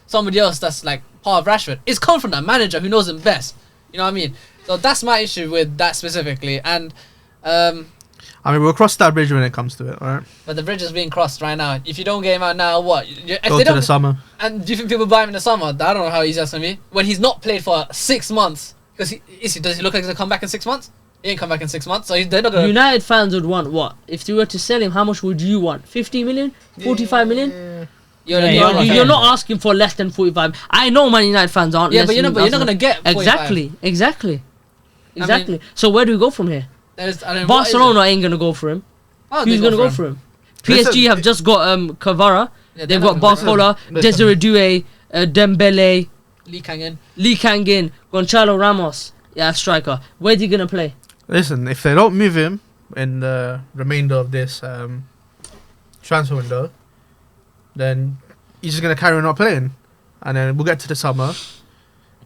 somebody else that's like part of Rashford. It's coming from that manager who knows him best. You know what I mean? So that's my issue with that specifically. And I mean, we'll cross that bridge when it comes to it, alright? But the bridge is being crossed right now. If you don't get him out now, what? Go to the summer. And do you think people buy him in the summer? I don't know how easy that's going to be. When he's not played for 6 months. Because does he look like he's going to come back in 6 months? He ain't come back in 6 months, so they're not going to... United fans would want what? If you were to sell him, how much would you want? 50 million? 45 million? You're not asking for less than 45. I know Man United fans aren't. Yeah, but you're not going to get 45. Exactly. I mean, so where do we go from here? Barcelona ain't going to go for him. Who's going to go for him? PSG have just got Kvara. Yeah, they've got Barcola, Desiree Doué, Dembele, Lee Kang-in, Gonçalo Ramos. Yeah, striker. Where's he going to play? Listen, if they don't move him in the remainder of this transfer window, then he's just going to carry on not playing. And then we'll get to the summer.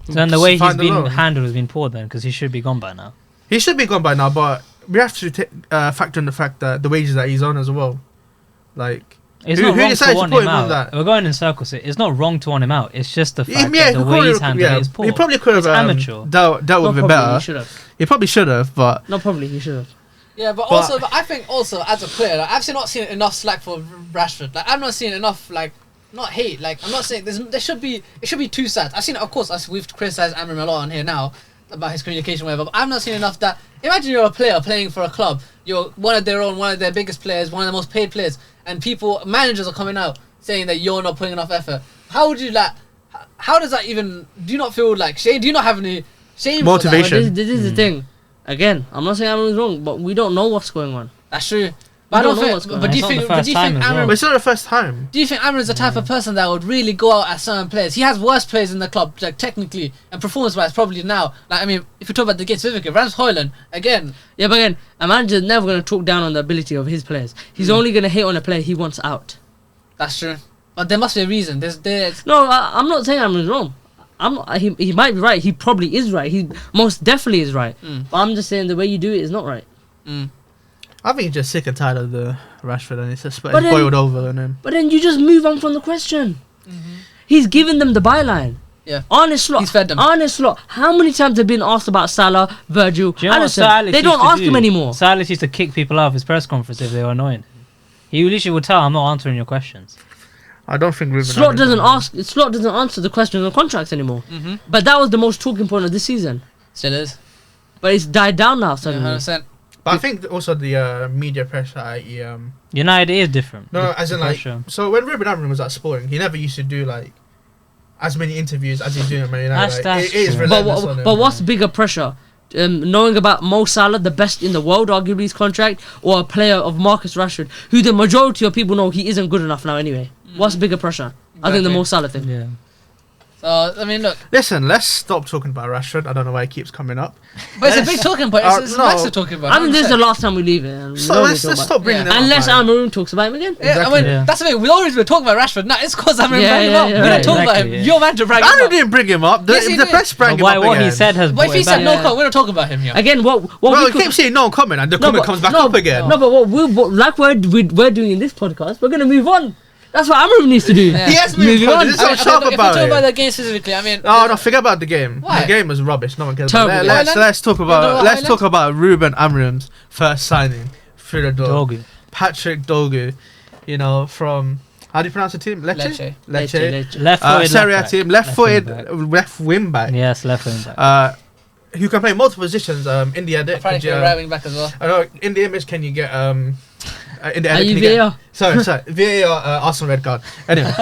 So then the way he's been handled has been poor then, because he should be gone by now. He should be gone by now, but we have to factor in the fact that the wages that he's on as well. Like, it's not wrong to want him out. We're going in circles. It's not wrong to want him out. It's just the fact that the way he's handled it is poor. He probably could have amateur. dealt with it better. He probably should have, but... No, probably he should have. Yeah, but also, I think also as a player, like, I've not seen enough slack for Rashford. Like, I've not seen enough, like, not hate. Like, I'm not saying it should be two sides. I've seen, of course, we've criticised Amorim a lot on here now about his communication, whatever. But I've not seen enough that. Imagine you're a player playing for a club. You're one of their biggest players, one of the most paid players, and managers are coming out saying that you're not putting enough effort. How would you like? How does that even? Do you not feel like shame? Do you not have any shame? Motivation. This is the thing. Again, I'm not saying Amorim's wrong, but we don't know what's going on. That's true. But do you think Amorim? But it's not the first time. Do you think Amorim's the type of person that would really go out at certain players? He has worse players in the club, like technically and performance-wise, probably now. Like, I mean, if you talk about the game specifically, Rams Højlund again. Yeah, but again, a manager's never going to talk down on the ability of his players. He's only going to hate on a player he wants out. That's true. But there must be a reason. No, I'm not saying Amorim's wrong. He might be right. He probably is right. He most definitely is right. But I'm just saying the way you do it is not right. I think he's just sick and tired of the Rashford, and it's just boiled over on him. But then you just move on from the question. He's given them the byline. Yeah. Honest lot. He's fed them. Honest lot. How many times have been asked about Salah, Virgil, Alisson? They don't ask him anymore. Salah used to kick people out of his press conference if they were annoying. He literally would tell, I'm not answering your questions. I don't think Slot doesn't answer the questions on contracts anymore. But that was the most talking point of this season. Still is. But it's died down now suddenly. 100%. But I think also the media pressure, United is different. No, as in like, so when Ruben Amorim was at Sporting, he never used to do like as many interviews as he's doing at Man United. That's it is relentless on him. But what's bigger pressure? Knowing about Mo Salah, the best in the world, arguably his contract, or a player of Marcus Rashford, who the majority of people know he isn't good enough now anyway. What's bigger pressure? Exactly. I think the Mo Salah thing. Yeah. So I mean, look. Listen, let's stop talking about Rashford. I don't know why it keeps coming up. But it's a big talking point. It's no. massive talking about. I think this is the last time we leave it. So let's stop bringing it up. Unless man. Amaroon talks about him again. Yeah, I mean, that's the thing. We always been talking about Rashford. No, it's because I'm bringing him up. We don't talk about him. You're man to brag him I up. didn't bring him up. Yes, he The did. press sprang him up What he again. said has. But if he said no Yeah. comment, we don't talk about him here. Again, what Well, we he keeps saying no comment, and the comment comes back up again. No, but like we're doing in this podcast, we're gonna move on. That's what Amaroon needs to do. Yeah. He has moved on. This is I so mean, sharp look, if we about talk about it. the game specifically, I mean, Oh no, forget about the game. Why? The game was rubbish. No one cares Terrible about game. it. Let's talk about Ruben Amorim's first signing through the door. Dogu. Patrick Dogu, you know, from how do you pronounce the team? Lecce. Left-footed. Serie A team, left-footed, back. left wing back. Yes, left wing back. Who can play multiple positions. In the edit, probably play right wing back as well. I know in the image, can you get in the Are edit? you can you get, VAR? sorry, VAR, Arsenal red card. Anyway,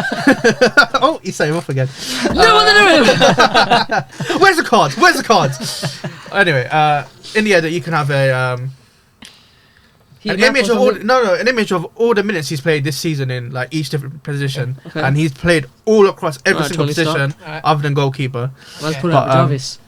oh, he's saying off again. No, what they're doing. Where's the cards? Anyway, in the edit, you can have an image of all the minutes he's played this season in like each different position, Okay. and he's played all across every single Tony Stark. position Alright. other than goalkeeper. Let's put But, up Jarvis.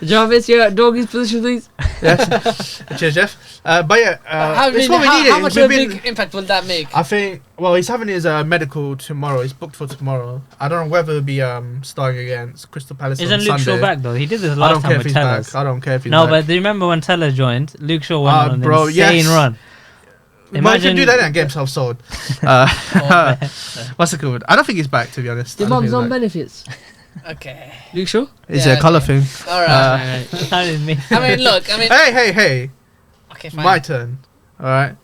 Jarvis, you're at Doggy's position, please. Yes, cheers, Jeff. But yeah, it's what we needed. How much of a big impact will that make? I think. Well, he's having his medical tomorrow. He's booked for tomorrow. I don't know whether he'll be starting against Crystal Palace Isn't on Luke Sunday. Shaw back though? He did this I last don't time care if with he's Tellers. back. I don't care if he's No, back. but do you remember when Teller joined? Luke Shaw went on an bro, insane yes. run. Well, you can do that and get himself sold. What's it called? I don't think he's back, to be honest. The I don't mum's think on he's back. benefits. Okay. Luke Shaw? It's Yeah, a colour okay. thing. All right. That is me. I mean, look. I mean. Hey. Okay, fine. My turn. All right.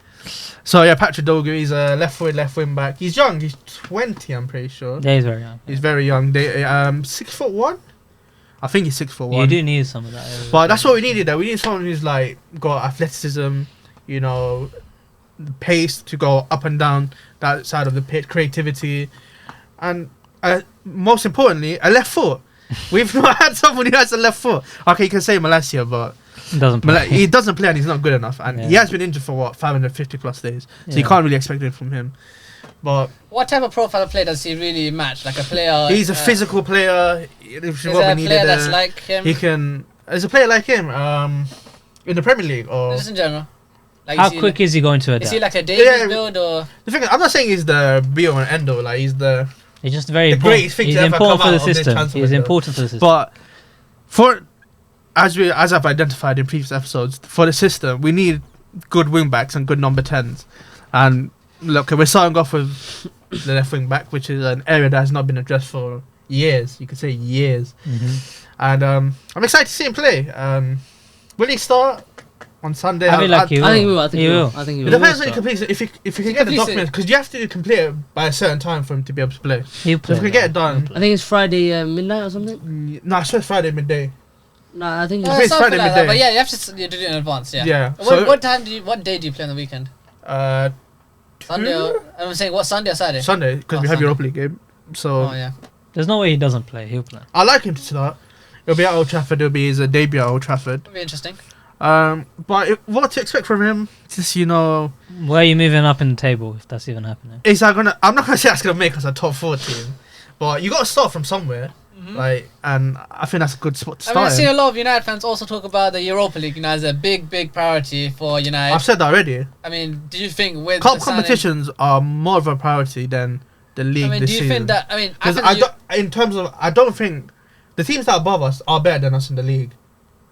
So yeah, Patrick Dogu. He's a left wing back. He's young. He's 20. I'm pretty sure. Yeah, he's very young. He's very young. 6'1". I think he's 6'1". You do need some of that. But that's what we needed. There, we need someone who's like got athleticism, you know, pace to go up and down that side of the pitch, creativity, and most importantly, a left foot. We've not had someone who has a left foot. Okay, you can say Malacia, but Doesn't play. he doesn't play and he's not good enough. And he Yeah. has been injured for what 550 plus days, so you Yeah. can't really expect it from him. But What type of profile of player does he really match? Like a player. he's a physical player. Which Is is what there we a needed. player that's like him? He can. There's a player like him. In the Premier League or. Just in general. Like, How quick is he going to is adapt? he like a Davies Yeah. build or? The thing is, I'm not saying he's the be all and end all. Like he's the. He's just very the important. greatest thing He's to ever important come for the out of this system. transfer He's window. important for the system. But as I've identified in previous episodes, for the system we need good wing backs and good number 10s. And look, we're starting off with the left wing back, which is an area that has not been addressed for years. You could say years. And I'm excited to see him play. Will he start on Sunday? I feel like he will. I think he will. I think He he will. will. I think he It will. depends when he completes it. If he can get the completes it. documents, because you have to complete it by a certain time for him to be able to play. He'll So play. if we can get it done. I think it's Friday midnight or something. No, I swear it's Friday midday. No, I think it's it's Friday something like that. midday. But yeah, you have to do it in advance. Yeah. Yeah. What day do you play on the weekend? Uh, Sunday. I'm saying what Sunday or Saturday? Sunday, because Oh, we have Sunday. Europa League game. So Oh yeah. There's no way he doesn't play. He'll play. I like him to start. It'll be at Old Trafford. It'll be his debut at Old Trafford. It'll be interesting. But what to expect from him? Just Where are you moving up in the table if that's even happening? is that gonna? I'm not gonna say that's gonna make us a top 4 team, but you got to start from somewhere. Like, and I think that's a good spot to I mean, I start. see in. a lot of United fans also talk about the Europa League, as a big priority for United. I've said that already. I mean, do you think with Cup the signing- competitions are more of a priority than the league I mean, this do you season. think that? I mean, Because think you- in terms of, I don't think the teams that are above us are better than us in the league.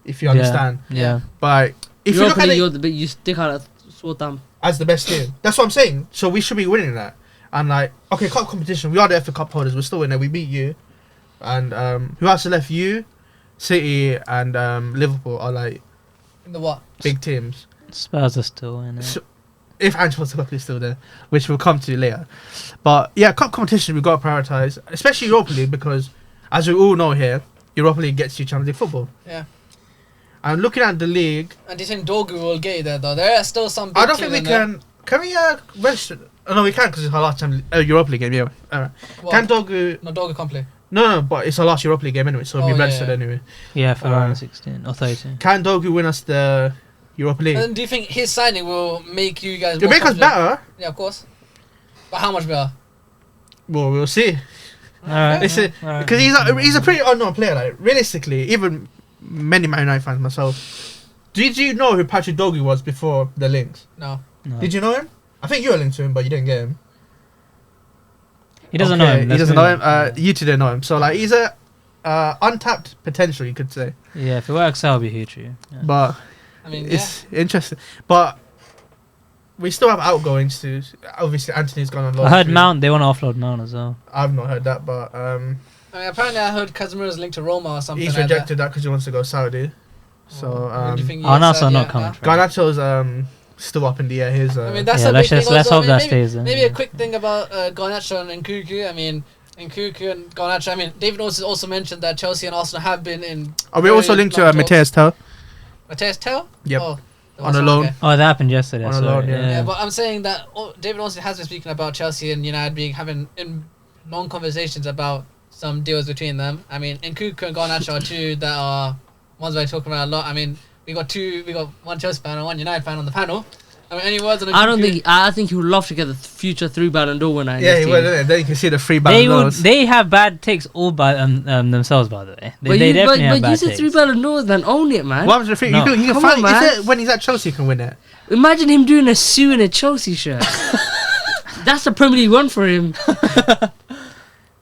If you understand, Yeah. but if you Europa look at League, it you're the big, you stick out at Swordham. as the best team, that's what I'm saying. So we should be winning that. And like, okay, cup competition, we are the FA Cup holders. We're still in there. We beat you, and who else left? You, City, and Liverpool are like in the what? big teams. Spurs are still in it. So, if Ancelotti is still there, which we'll come to later. But yeah, cup competition we've got to prioritise, especially Europa League, because as we all know here, Europa League gets you Champions League football. Yeah. And looking at the league, And do you think Dogu will get you there though? There are still some. Big I don't think teams we in there. can. Can we register? Oh no, we can because it's our last Europa League game. Yeah, alright. What? Can Dogu? No, Dogu can't play. No, but it's our last Europa League game anyway, so Oh, we yeah, registered yeah. anyway. Yeah, for Uh, around 16 or 13. Can Dogu win us the Europa League? And do you think his signing will make you guys? It'll more make us confident? better. Yeah, of course. But how much better? Well, we'll see. Alright. Because he's a pretty unknown player. Like realistically, even many Man United fans, myself. Did you know who Patrick Dogu was before the links? No. Did you know him? I think you were linked to him, but you didn't get him. He doesn't know him. He doesn't know him. You two didn't know him. So like he's a untapped potential, you could say. Yeah, if it works out, it'll be huge. Yeah. But I mean, it's interesting. But we still have outgoings too. Obviously, Anthony's gone on loan. I heard Mount. They want to offload Mount as well. I've not heard that, but I mean, apparently I heard Casemiro's linked to Roma or something. he's like rejected that because he wants to go Saudi. So Do you think he Al-Nassr is, are not yeah, coming. Garnacho's still up in the air. His I mean, that's Yeah, a let's big just- thing let's also. hope that maybe, stays in. Maybe a quick thing about Garnacho and Nkunku. I mean, Nkunku and Garnacho. I mean, David also mentioned that Chelsea and Arsenal have been in. Are we also linked to Mateus Tell? Mateus Tell? Yep. Oh, On a loan. okay. Oh, that happened yesterday. On I a saw loan, it, yeah. Yeah, but I'm saying that David also has been speaking about Chelsea and United having in long conversations about some deals between them. I mean, Nkunku and Garnacho are two that are ones we're talking about a lot. I mean, we got one Chelsea fan and one United fan on the panel. I mean, any words on Nkunku? I think he would love to get the future 3 Ballon d'Or winner. Yeah, he would. Then you can see the free Ballon d'Ors. They have bad takes all by themselves, by the way. They definitely have but bad you said takes. 3 Ballon d'Ors, then own it, man. What happens to the free? No. You can Come find on, man. it when he's at Chelsea. You can win it. Imagine him doing a Sue in a Chelsea shirt. That's a Premier League one for him.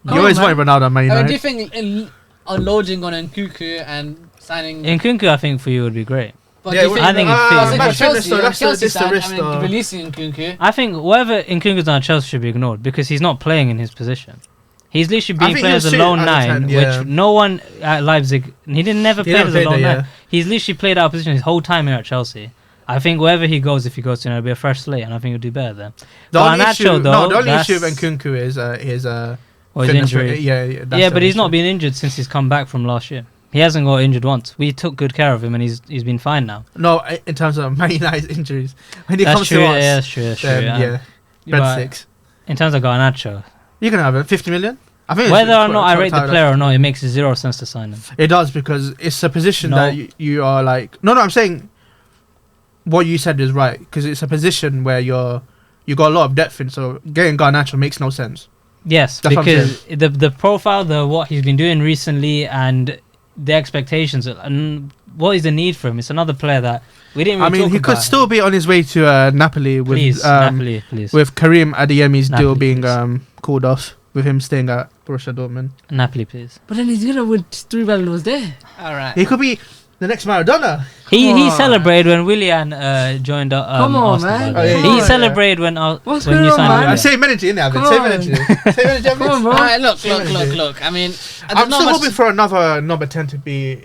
You always wanted Ronaldo, Man I mean, do United. you think unloading on Nkunku and signing? Nkunku, I think for you would be great. But Yeah, do you think, I think it's I fair. think Match for Chelsea, fitness, though, that's Chelsea the side, risk, I though. mean, releasing Nkunku. I think whatever Nkunku's done at Chelsea should be ignored because he's not playing in his position. He's literally I being think played he as was a shit lone at the nine, time, yeah. which no one at Leipzig. He never played never as a played lone there, nine. He's literally played out of position his whole time here at Chelsea. I think wherever he goes, if he goes to, it'll be a fresh slate, and I think he'll do better then. The only issue, though, no, the only issue with that's- Nkunku is his His fitness injury. rate. Yeah, that's Yeah, the but he's issue. not been injured since he's come back from last year. He hasn't got injured once. We took good care of him, and he's been fine now. No, in terms of Man United's injuries, when he That's comes true. to Yeah, us, that's true. That's true. then Yeah. yeah, But breadsticks. in terms of Garnacho, You can have it. 50 million. I think whether or not I it's rate the title. player or not, it makes zero sense to sign him. It does because it's a position No. that you are like. No, I'm saying what you said is right because it's a position where you got a lot of depth in. So getting Garnacho makes no sense. Yes, That's what I'm because the profile, what he's been doing recently, and the expectations, and what is the need for him? It's another player that we didn't. Really I mean, talk he could about. still be on his way to Napoli with Please, Napoli, please. with Karim Adeyemi's deal Napoli, being please. Called off with him staying at Borussia Dortmund. Napoli, please. But then he's gonna win 3 Ballon d'Ors there. All right. He could be the next Maradona. He Come on. celebrated when Willian joined. Come on, Arsenal, man. by the way. Oh, yeah, He yeah. celebrated when What's when going you on, signed man? Willian. Same energy in there, Come same on. energy. Same energy. Come on, bro. All right, look. I mean, there's I'm not still much- hoping for another number 10 to be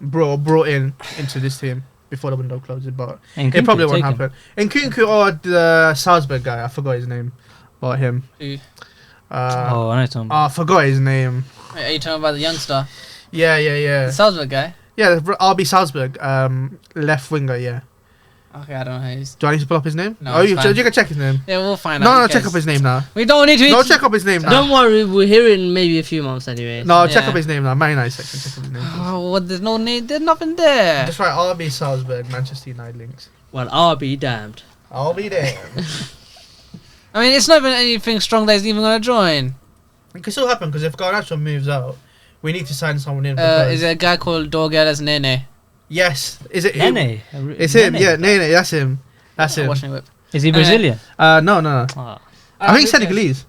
brought in into this team before the window closes, but And it Nkunku, probably won't take him. happen. Nkunku or the Salzburg guy, I forgot his name. Or him. Who? Oh, I know what you're talking about. I forgot his name. Wait, are you talking about the youngster, Yeah. the Salzburg guy? Yeah, RB Salzburg, left winger, yeah. Okay, I don't know who he's. Do I need to pull up his name? No, Oh, it's you fine. can check his name. Yeah, we'll find No, out. no, who check cares? up his name now. We don't need to. No, check up his name now. Don't worry, we'll hear it in maybe a few months anyway. No, check Yeah. up his name now. Man United section, check up his name. please. Oh, well, there's no need. There's nothing there. Just write RB Salzburg, Manchester United links. Well, I'll be damned. I'll be there. I mean, it's not even anything strong that he's even gonna join. It can still happen because if Garnacho moves out, we need to sign someone in. Is there a guy called Dorgeles Nene? Yes. Is it him? Nene. It's him. Nene. Yeah, Nene. That's him. That's him. Washing whip. Is he Brazilian? No. Oh. I think he's Senegalese.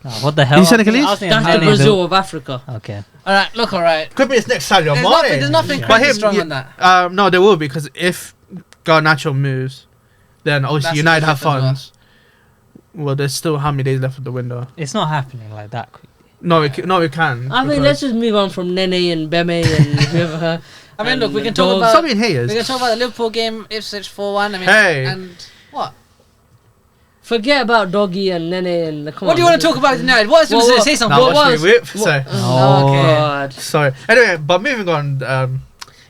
Oh, what the hell? He's Senegalese? I was thinking That's the Nene, Brazil of Africa. Okay. All right, look, all right. Could be his next Sadio There's nothing But crazy him, strong yeah, on that. No, there will be because if Garnacho moves, then obviously That's United a have shift as well. funds. Well, there's still how many days left of the window? It's not happening like that quickly. No, we can. I mean, because- let's just move on from Nene and Beme and whoever. I mean, look, we can and talk Dog. about. Stop being haters. We can talk about the Liverpool game, Ipswich 4-1. I mean, Hey. and what? Forget about Doggy and Nene and. Come What on, do you want to talk about tonight? What else Well, say something? No, What watch was- me whip. Sorry. Oh, Okay. God. Sorry. Anyway, but moving on.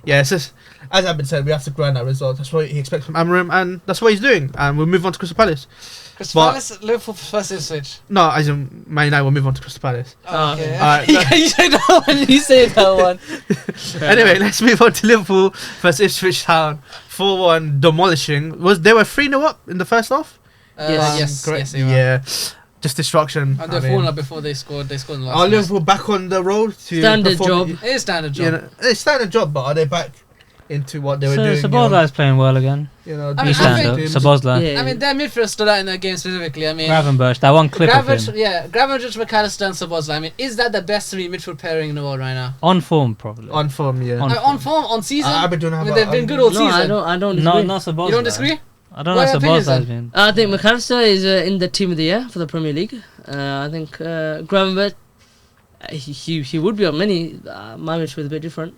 Yeah, it's just as I've been said, we have to grind that result. That's what he expects from Amarim, and that's what he's doing. And we'll move on to Crystal Palace. Crystal But- Palace, Liverpool first Ipswich. No, as in Man United will move on to Crystal Palace. Oh, okay. Alright, You said that one. You said that one. Anyway, let's move on to Liverpool versus Ipswich Town. 4-1 demolishing. They were 3-0 up in the first half? Yes. Yes, Correct. yes, they were. Yeah. just destruction. And they're falling up before they scored. They scored in the last. Are Liverpool back on the road to Standard perform? job. It is standard job. You know, it's standard job, but are they back into what they were doing? Sabozla's playing well again. You know, I mean, He stand up. teams. Sabozla. Yeah. I mean, their midfield stood out in that game specifically. I mean, Gravenberch, that one clip of him. Gravenberch, McAllister, and Sabozla. I mean, is that the best 3 midfield pairing in the world right now? On form, probably. On form, yeah. On form, on season. Aberdeen I have mean, they've been good all No, season. I don't No, disagree. not Sabozla. You don't disagree? I don't What know are your Sabozla's opinions been. I think McAllister is in the team of the year for the Premier League. I think Gravenberch, he would be on many. My match was a bit different.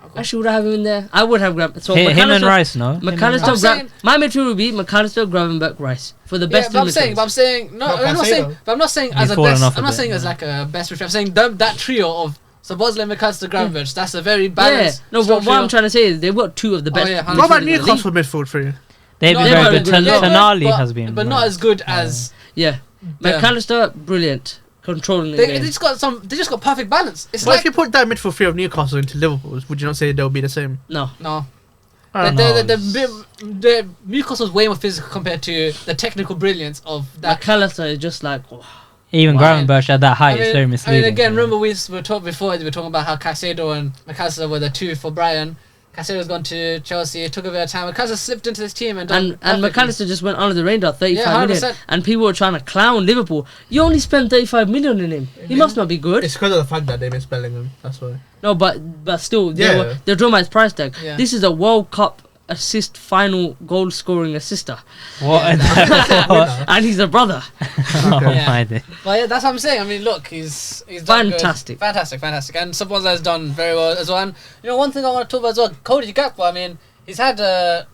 Okay. Actually, would I have him in there? I would have Gravenberch. So Him and McAllister- Rice, no? McAllister, I'm saying- my midfield would be McAllister, Gravenberch, Rice for the Yeah, best. but I'm saying, no, Not I'm not Caicedo. saying, but I'm not saying He's as a fallen best. off a I'm not bit, saying as yeah. like a best midfield. I'm saying that trio of Sabozla, McAllister, Gravenberch. That's a very balanced. No, strong but what I'm trio. trying to say is they've got 2 of the best. yeah, What about midfielders in the league. Newcastle midfield for you? They've No, been they're very very good. good. Yeah, Tonali but- has been. but not as good as. Yeah, Yeah. McAllister, brilliant, controlling the They game. just got some. They just got perfect balance. It's Well, if like you put that midfield 3 of Newcastle into Liverpool's, would you not say they'll be the same? No, no. I don't The Newcastle's way more physical compared to the technical brilliance of that. McAllister is just like. Oh, Even Wow. Gravenberch at that height is very misleading. again, remember we were talking before. We were talking about how Caicedo and McAllister were the 2 for Brian. Caicedo's gone to Chelsea. It took a bit of time. McAllister slipped into this team and and McAllister just went under the radar, 35 Yeah, million, 100%. and people were trying to clown Liverpool. You only spent 35 million in him. He must not be good. It's because of the fact that they miss Bellingham. That's why. No, but still, Yeah. they're drawing his price tag. Yeah. This is a World Cup assist final goal scoring assister, What? and he's a brother. Oh Yeah. my day. But yeah, that's what I'm saying. I mean, look, he's done good. Fantastic. Fantastic. And Sabozla has done very well as well. And you know, one thing I want to talk about as well, Cody Gakpo. I mean, he's had a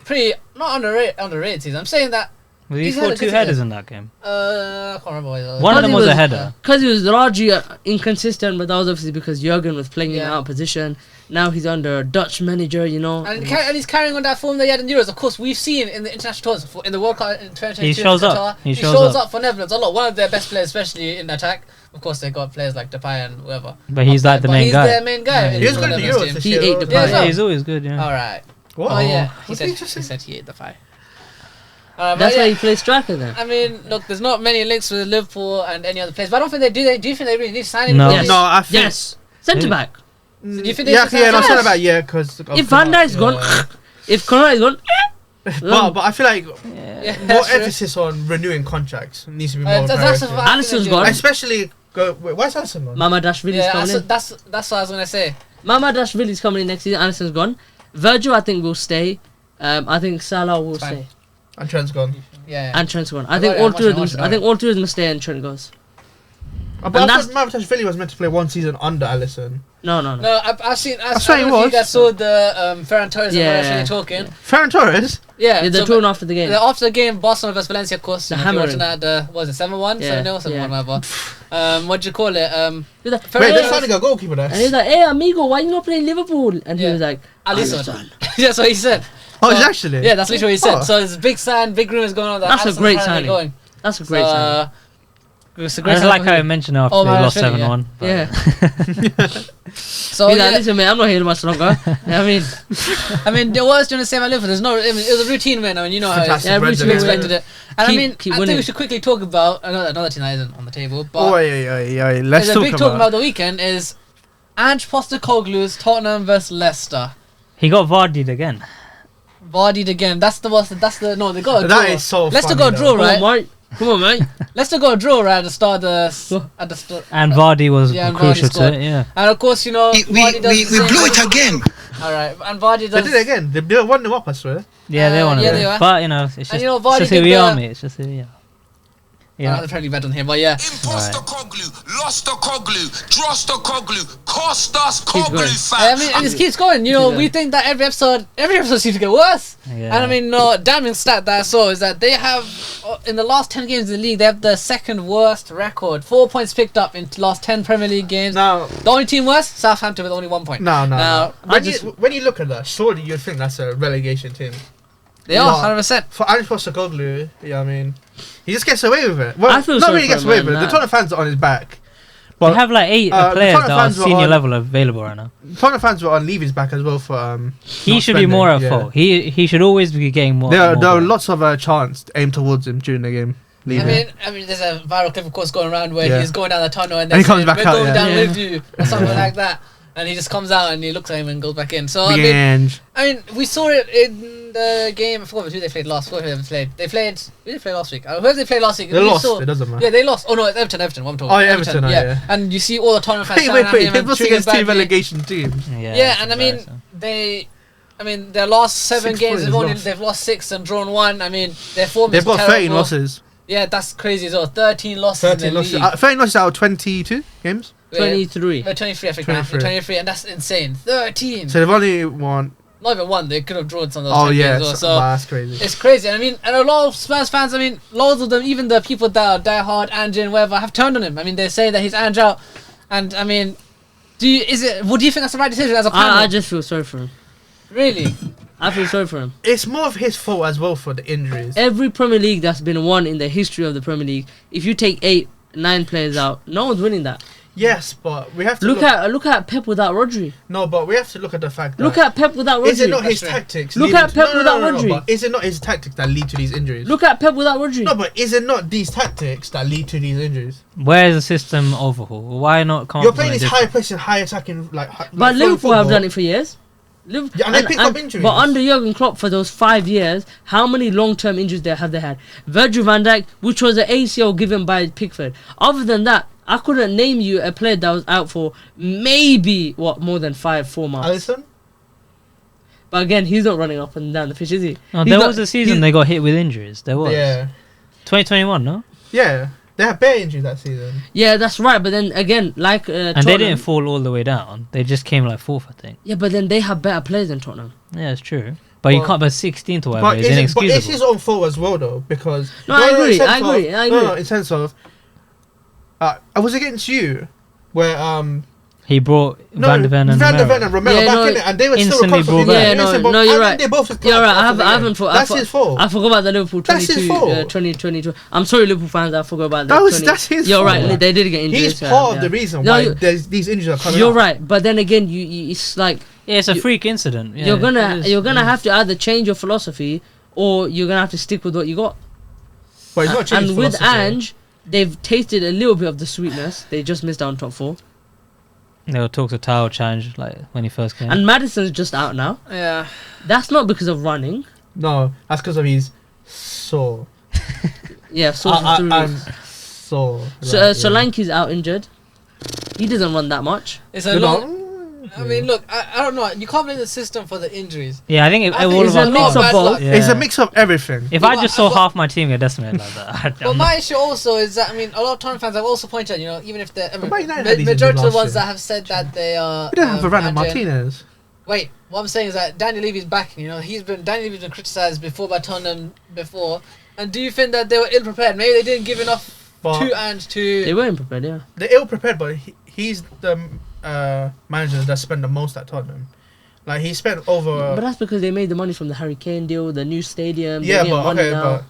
pretty not underrated season. I'm saying that. Well, he He's had scored a 2 good headers season. in that game. I can't remember what it was. One of Because them he was a was, header. Because he was largely inconsistent, but that was obviously because Jurgen was playing him Yeah. out of position. Now he's under a Dutch manager, you know. And he's carrying on that form that he had in Euros. Of course, we've seen in the international tours, in the World Cup in 2022. He shows in up. Qatar, He he shows shows up. up for Netherlands a lot. One of their best players, especially in attack. Of course, they got players like Depay and whoever. But he's up like the there. But main he's guy. their main guy. Yeah, in He was the good in the Netherlands Euros team. this He year. ate the Yeah, pie. so- Yeah, he's always good, yeah. All right. What? Oh yeah, he What said did you just say? he ate the pie. That's why he plays striker then. I mean, look, there's not many links with Liverpool and any other players, but I don't think they do. Do you think they really need to sign No. anybody? Yes. No, I think. Yes, centre back. Do you think they Yeah, should sign no, Sanchez? sorry about because If Van Dijk's gone, if Konrad is gone, but I feel like Yeah, more that's true. emphasis on renewing contracts needs to be more That's priority. what I think Alisson's they do. gone. Especially wait, why's Alisson gone? Mamardashvili's Yeah, coming in. that's what I was gonna say. Mamardashvili's coming in next season. Alisson's gone. Virgil, I think, will stay. I think Salah will It's fine. stay, And Trent's gone. Yeah. and Trent's gone. I I'm think watching, all 3 of them. I'm watching, I think all 3 of them stay, and Trent goes. But And I that's- thought Mamardashvili was meant to play 1 season under Alisson. No. No, I've seen. That's I what don't he know if you was. guys saw the Ferran Torres Yeah. actually talking. Ferran Torres. Yeah, Yeah, they're so talking after the game. after the game, Barcelona vs Valencia, of course. The You know, if you're watching hammering. that, was it 7-1, Yeah, 7-0, 7-1, yeah. whatever. What do you call it? He's like, Ferran Wait, they're Torres- signing a goalkeeper there. and he was like, "Hey, amigo, why you not playing Liverpool?" And he Yeah. was like, Alisson. That's what he said. Oh, is So- actually? Yeah, that's literally what he said. Oh. So it's a big sign, big rumours going on. That That's a Alisson's great apparently signing. Going. "That's a great signing." It's a I great just signing like for how I him. mentioned it after Oh, they man, lost I feel it, 7-1. but- Yeah. So He's like, yeah, "Listen, man, I'm not here much longer." I mean, I mean, there was doing the same at Liverpool. There's no, I mean, it was a routine win. I mean, you know how it is. Fantastic Yeah, Reds routine We again. win. expected it. And I Keep- mean, keep I think winning. we should quickly talk about another team that isn't on the table, but Oh, yeah. Let's there's a talk big talk about about. the weekend is Ange Postecoglou's Tottenham vs Leicester. He got Vardy'd again. Vardy'd again. That's the no. They got a That draw. is so Leicester funny, got a draw, though. come on, right? mate. Come on, mate. Leicester got a draw right at the start. At the start. And Vardy was Yeah, and crucial Vardy to scored. it, yeah. And of course, you know, We Vardy does the same blew thing. it again. All right, and Vardy They does. did it again. They were 1-0 up, I swear. Yeah, they won yeah, it. they were. But, you know, it's just, And, you know, it's just Vardy who did we are, the- mate. It's just who we are. Yeah. Yeah. I'll probably bet on him, but yeah. Imposter Koglu, Loster Koglu, Droster Koglu, Costas going. Koglu, I fam. mean, it just keeps going. You know, Yeah. we think that every episode seems to get worse. Yeah. And I mean, no, damning stat that I saw is that they have, in the last 10 games in the league, they have the second worst record. 4 points picked up in the last 10 Premier League games. Now, The only team worse, Southampton with only 1 point. no. Now, When you look at that, surely you'd think that's a relegation team. they are, No. 100%. For Ange Postecoglou, yeah, I mean, he just gets away with it. Well, I feel not sorry really for gets him, away man, with it. The nah. Tottenham fans are on his back. They But have like 8 the players Tottenham that are fans were senior on- level available right now. Tottenham fans were on Levy's back as well for He not should be spending, more at yeah. fault. He should always be getting more. There more were goals. lots of chants aimed towards him during the game. leaving. I mean, there's a viral clip, of course, going around where Yeah. he's going down the tunnel and And he they're comes saying, back we're out, going yeah. down Yeah. with you or something like that. And he just comes out and he looks at him and goes back in. So I mean, we saw it in the game. I forgot who they played last. Who they played? Who did they play last week? Whoever they played last week. They we lost. saw- It doesn't matter. Yeah, they lost. Oh no, it's Everton. What I'm talking. Oh, yeah, Everton, yeah. And you see all the Tottenham fans. Wait. shouting at him They and lost cheering against two badly. relegation teams. Yeah, And I mean, their last 7 6 games, points they've lost 6 and drawn 1. I mean, their form They've is got terrible. 13 losses. Yeah, that's crazy as well. 13 losses 13 in the losses. league. 13 losses out of 22 games. 23. 23, I think. 23, and that's insane. 13. So they've only won. Not even 1. They could have drawn some of those. Oh 10 yeah, games as well. So that's crazy. it's crazy. And I mean, and a lot of Spurs fans, I mean, loads of them, even the people that are diehard, Ange and whatever, have turned on him. I mean, they're saying that he's Ange out. And I mean, do you think that's the right decision as a panel? I just feel sorry for him. Really? I feel sorry for him. It's more of his fault as well for the injuries. Every Premier League that's been won in the history of the Premier League, if you take 8, 9 players out, no one's winning that. Yes, but we have to Look at Pep without Rodri. No, but we have to look at the fact that Look at Pep without Rodri. is it not his That's true. tactics? Look leading at Pep without Rodri. but is it not his tactics that lead to these injuries? Look at Pep without Rodri. No, but is it not these tactics that lead to these injuries? Where's the system overhaul? Why not come You're up with playing something this high different? pressing, high attacking, like. But Liverpool have done it for years. Yeah, and they pick up injuries. But under Jurgen Klopp for those 5 years, how many long-term injuries have they had? Virgil van Dijk, which was an ACL given by Pickford. Other than that, I couldn't name you a player that was out for maybe more than 4 months. Alisson? But again, he's not running up and down the pitch, is he? No, He's there not- was a season he's- they got hit with injuries. There was. Yeah. 2021, no? Yeah. They had bare injuries that season. Yeah, that's right. But then again, like And Tottenham, they didn't fall all the way down. They just came like 4th, I think. Yeah, but then they have better players than Tottenham. Yeah, it's true. But you Well, can't. But 16th or But whatever is it's inexcusable. his own fault as well, though, because. No, I agree, in sense I agree. No, in sense of. I was against you, where He brought Van de Ven and Van de Ven Romero. and Romero Yeah, back no, in it, and they were still instantly constantly brought back. Yeah, no, you're right. They both You're right. I haven't. That's his fault. I forgot about the Liverpool That's his 22, fault. 2022. I'm sorry, Liverpool fans. I forgot about That's his You're fault. right. They did get injured. He's part of the reason No, why these injuries are coming You're up. right, but then again, you it's like Yeah, it's a You- freak incident. Yeah, you're it gonna is. have to either change your philosophy or you're gonna have to stick with what you got. But it's not changing And with philosophy. Ange, they've tasted a little bit of the sweetness. They just missed out on top 4. There were talks of title challenge like when he first came. And Madison's just out now. Yeah. That's not because of running. No, that's because of his sore. Yeah, so I'm sore. Solanke's out injured. He doesn't run that much. It's a lot. I mean, look, I don't know. You can't blame the system for the injuries. Yeah, I think I think all it's of a us. mix of bad both. luck. Yeah. It's a mix of everything. If Yeah, I but just saw I've got- half my team get decimated like that, But my issue also is that, I mean, a lot of Tottenham fans have also pointed out, you know, even if the But Man United had these majority of the injuries ones last that year. have said that they are. We don't have Varane and Ange- Martinez. Wait, what I'm saying is that Daniel Levy's back. You know, Daniel Levy's been criticised before by Tottenham before. And do you think that they were ill prepared? Maybe they didn't give enough But to Ange to. They weren't prepared, yeah. they're ill prepared, but he's the manager that spent the most at Tottenham. Like he spent over. But that's because they made the money from the Harry Kane deal, the new stadium. Yeah, they're getting but money okay, now. but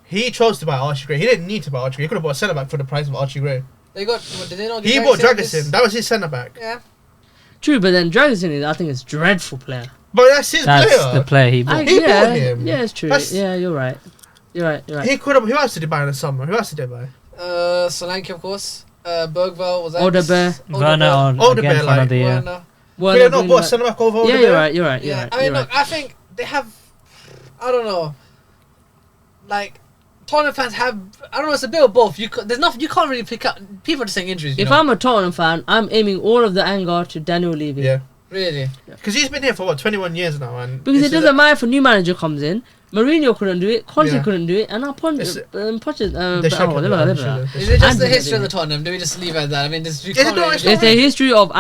he chose to buy Archie Gray. He didn't need to buy Archie Gray. He could have bought a centre back for the price of Archie Gray. They got. What, did they not get He bought Dragic Dragusin. That was his centre back. Yeah. True, but then Dragusin I think is a dreadful player. But that's his that's player. the player he bought. He bought him. Yeah, it's true. That's- Yeah, you're right. You're right. He could have. Who else did he buy in the summer? Who else did they buy? Solanke, of course. Bergvall was that? Odegaard. Werner on Odegaard, again for like, another year. Werner. Well, Could they not bought a centre back over? yeah, there? you're right. You're right. You're Yeah, right. I mean, you're look, right. I think they have. I don't know. Like, Tottenham fans have. I don't know. It's a bit of both. There's nothing. You can't really pick up. People are just saying injuries. If I'm a Tottenham fan, I'm aiming all of the anger to Daniel Levy. Yeah, really. because he's been here for 21 years now, and Because it it's doesn't matter if a new manager comes in. Mourinho couldn't do it. Conte Yeah. couldn't do it, and now They should Is it just the Ange history of did the Tottenham? Do we just leave it at that? I mean, just you Is it can't not- really it's It's the history of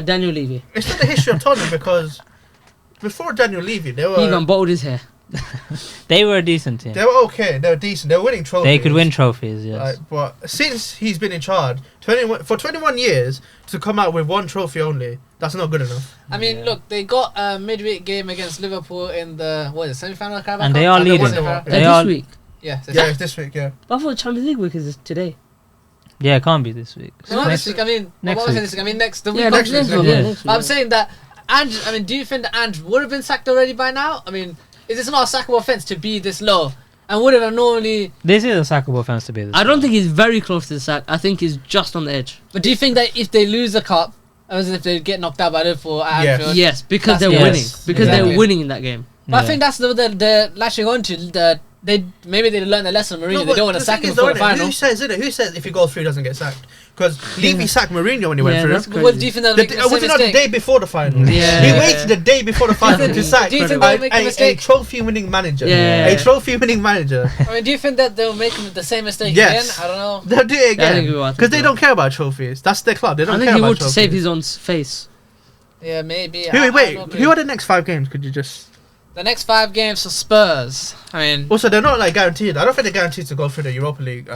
Daniel Levy. It's not the history of Tottenham because before Daniel Levy, they He were gone bottled his hair. They were a decent team. they were okay. They were decent. They were winning trophies. They could win trophies, yes. Like, but since he's been in charge, 21 years to come out with one trophy only, that's not good enough. I mean, look, they got a midweek game against Liverpool in the semi-final of Carabao And Cup? they are won leading. the Carabao- They This are- week. Yeah, Yeah, it's this week. Yeah, But I thought Champions League week is today. Yeah, it can't be this week. So not Next- this week. I mean, next what was I saying week. this week? I mean, the Yeah, week next after. week. yeah. Next I'm week. saying that Ange. I mean, do you think that Ange would have been sacked already by now? I mean, is this not a sackable offence to be this low? and wouldn't have normally. This is a sackable offence to be this. I don't think he's very close to the sack. I think he's just on the edge. But do you think that if they lose the cup, as if they get knocked out by Liverpool at Anfield? Yes, because That's- they're winning. Yes. Because Exactly. they're winning in that game. But I think that's they're latching on to. Maybe they learned their lesson, Mourinho. They don't want to sack him before the final. Who says if he goes through doesn't get sacked? Because Levy sacked Mourinho when he went through. that's But what do you think they'll make the Was same it not the mistake? day before the final? Yeah. He waited the day before the final to sack Do you think they'll make a a mistake? trophy-winning manager. Yeah. A trophy-winning manager. I mean, do you think that they'll make the same mistake Yes. again? I don't know. They'll do it Yeah, I think again. he will, I think Because he they will. don't care about trophies. That's their club. They don't I care think he about would to trophies. save his own face. Yeah, maybe. Wait, who are the next 5 games? Could you just... The next 5 games for Spurs. I mean, Also, they're not like guaranteed. I don't think they're guaranteed to go through the Europa League.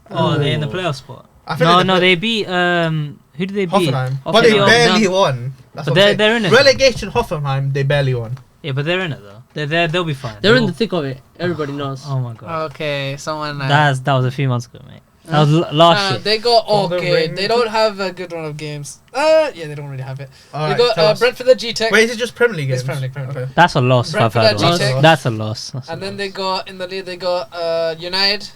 Oh, they're in the playoff spot. I think No, they beat. Who did they beat? Hoffenheim. But they Hoffenheim. barely won. That's But what I'm saying. they're in it. Relegation Hoffenheim, they barely won. Yeah, but they're in it though. They'll be fine. They're in the thick of it. Everybody knows. Oh my god. okay, someone. That was a few months ago, mate. That was last year. They got Golden okay. Ring. They don't have a good run of games. Yeah, they don't really have it. They Alright, got tell us. Brentford the G-Tech. Wait, is it just Premier League games? It's Premier League. Okay. That's a loss. If I've Brentford heard at one. G-Tech. That's a loss. And then they got in the league. They got United.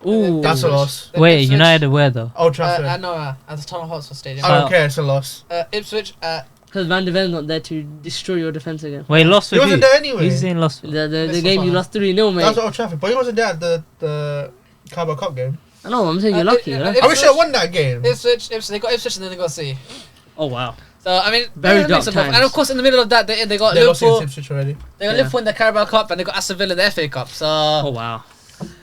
Ooh. That's a loss. Then Wait, Ipswich. United where though? Old Trafford. I know at the Tottenham Hotspur Stadium. I don't care, it's a loss. Ipswich at Because Van de Ven's not there to destroy your defense again. Wait, lost He with who? wasn't there anyway. Who's in lost with? The This game was you on. lost 3-0, mate. That was Old Trafford, but he wasn't there at the Carabao Cup game. I know, I'm saying you're lucky, yeah, yeah? Ipswich- I wish I won that game. Ipswich. They got Ipswich and then they got City. Oh, wow. So I mean, Very they're a dark mix of both. times. And of course, in the middle of that, they got They lost Liverpool. against Ipswich already. They got Yeah. Liverpool in the Carabao Cup, and they got Aston Villa in the FA Cup. So Oh, wow.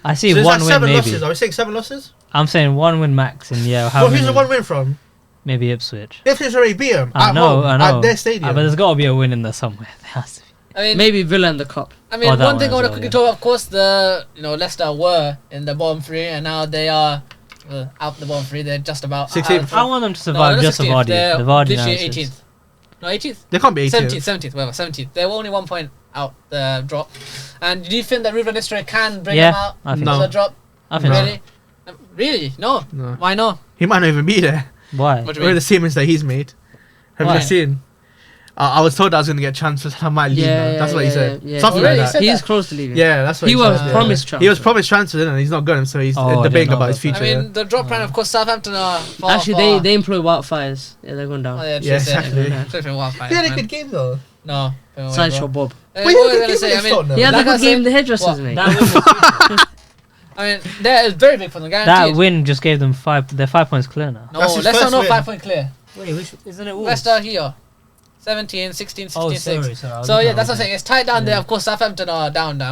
I see So it's one like win 7 maybe. losses. Are we saying 7 losses? I'm saying one win max, and yeah, how Well, who's many? the one win from? Maybe Ipswich. Ipswich already beat them. I at know, home, I know. At their stadium. But there's got to be a win in there somewhere. There has to be. I mean, Maybe Villa in the cup. I mean, Oh, that one thing I one want as to well, quickly yeah. talk about, of course, Leicester were in the bottom 3, and now they are out the bottom 3. They're just about 16th. I want them to survive just for Vardy. They're The Vardy literally analysis. 18th. No, 18th. They can't be 18th. 17th, whatever, 17th. They were only 1 point out the drop. And do you think that Ruben Nistelrooy can bring Yeah, them out? I think No. The drop? I think so. Really? Really? No. No. Why not? He might not even be there. Why? What do you Where are mean? the statements that he's made? Have Why? you seen? I was told I was going to get transferred. I might leave now. That's what he said. Yeah. Something Oh, really? like He said that. that? He's close to leaving. Yeah, that's what He he was said. promised He was transfer. promised transfer, and he's not going, so he's Oh, I didn't debating know about his about that. future. I mean, the drop plan, of course, Southampton are far, Actually, far. they employ wildfires. Yeah, they're going down. Oh, yeah, Yeah, true, exactly. yeah. Flipping wildfire, He had a man. good game though. No. Sideshow Bob. But What he was had I a going good to say? game I mean, against Tottenham. He had Like a I good game said- in the hairdressers, What? mate. I mean, that is very big for them, guaranteed. That win just gave them 5. They're 5 points clear now. No, That's his Leicester first not win. 5 point clear. Wait, which isn't it? Leicester here. 17, 16, 16, Oh, 6. sorry. So yeah, that's what I'm saying. It's tight down there. Of course, Southampton are down.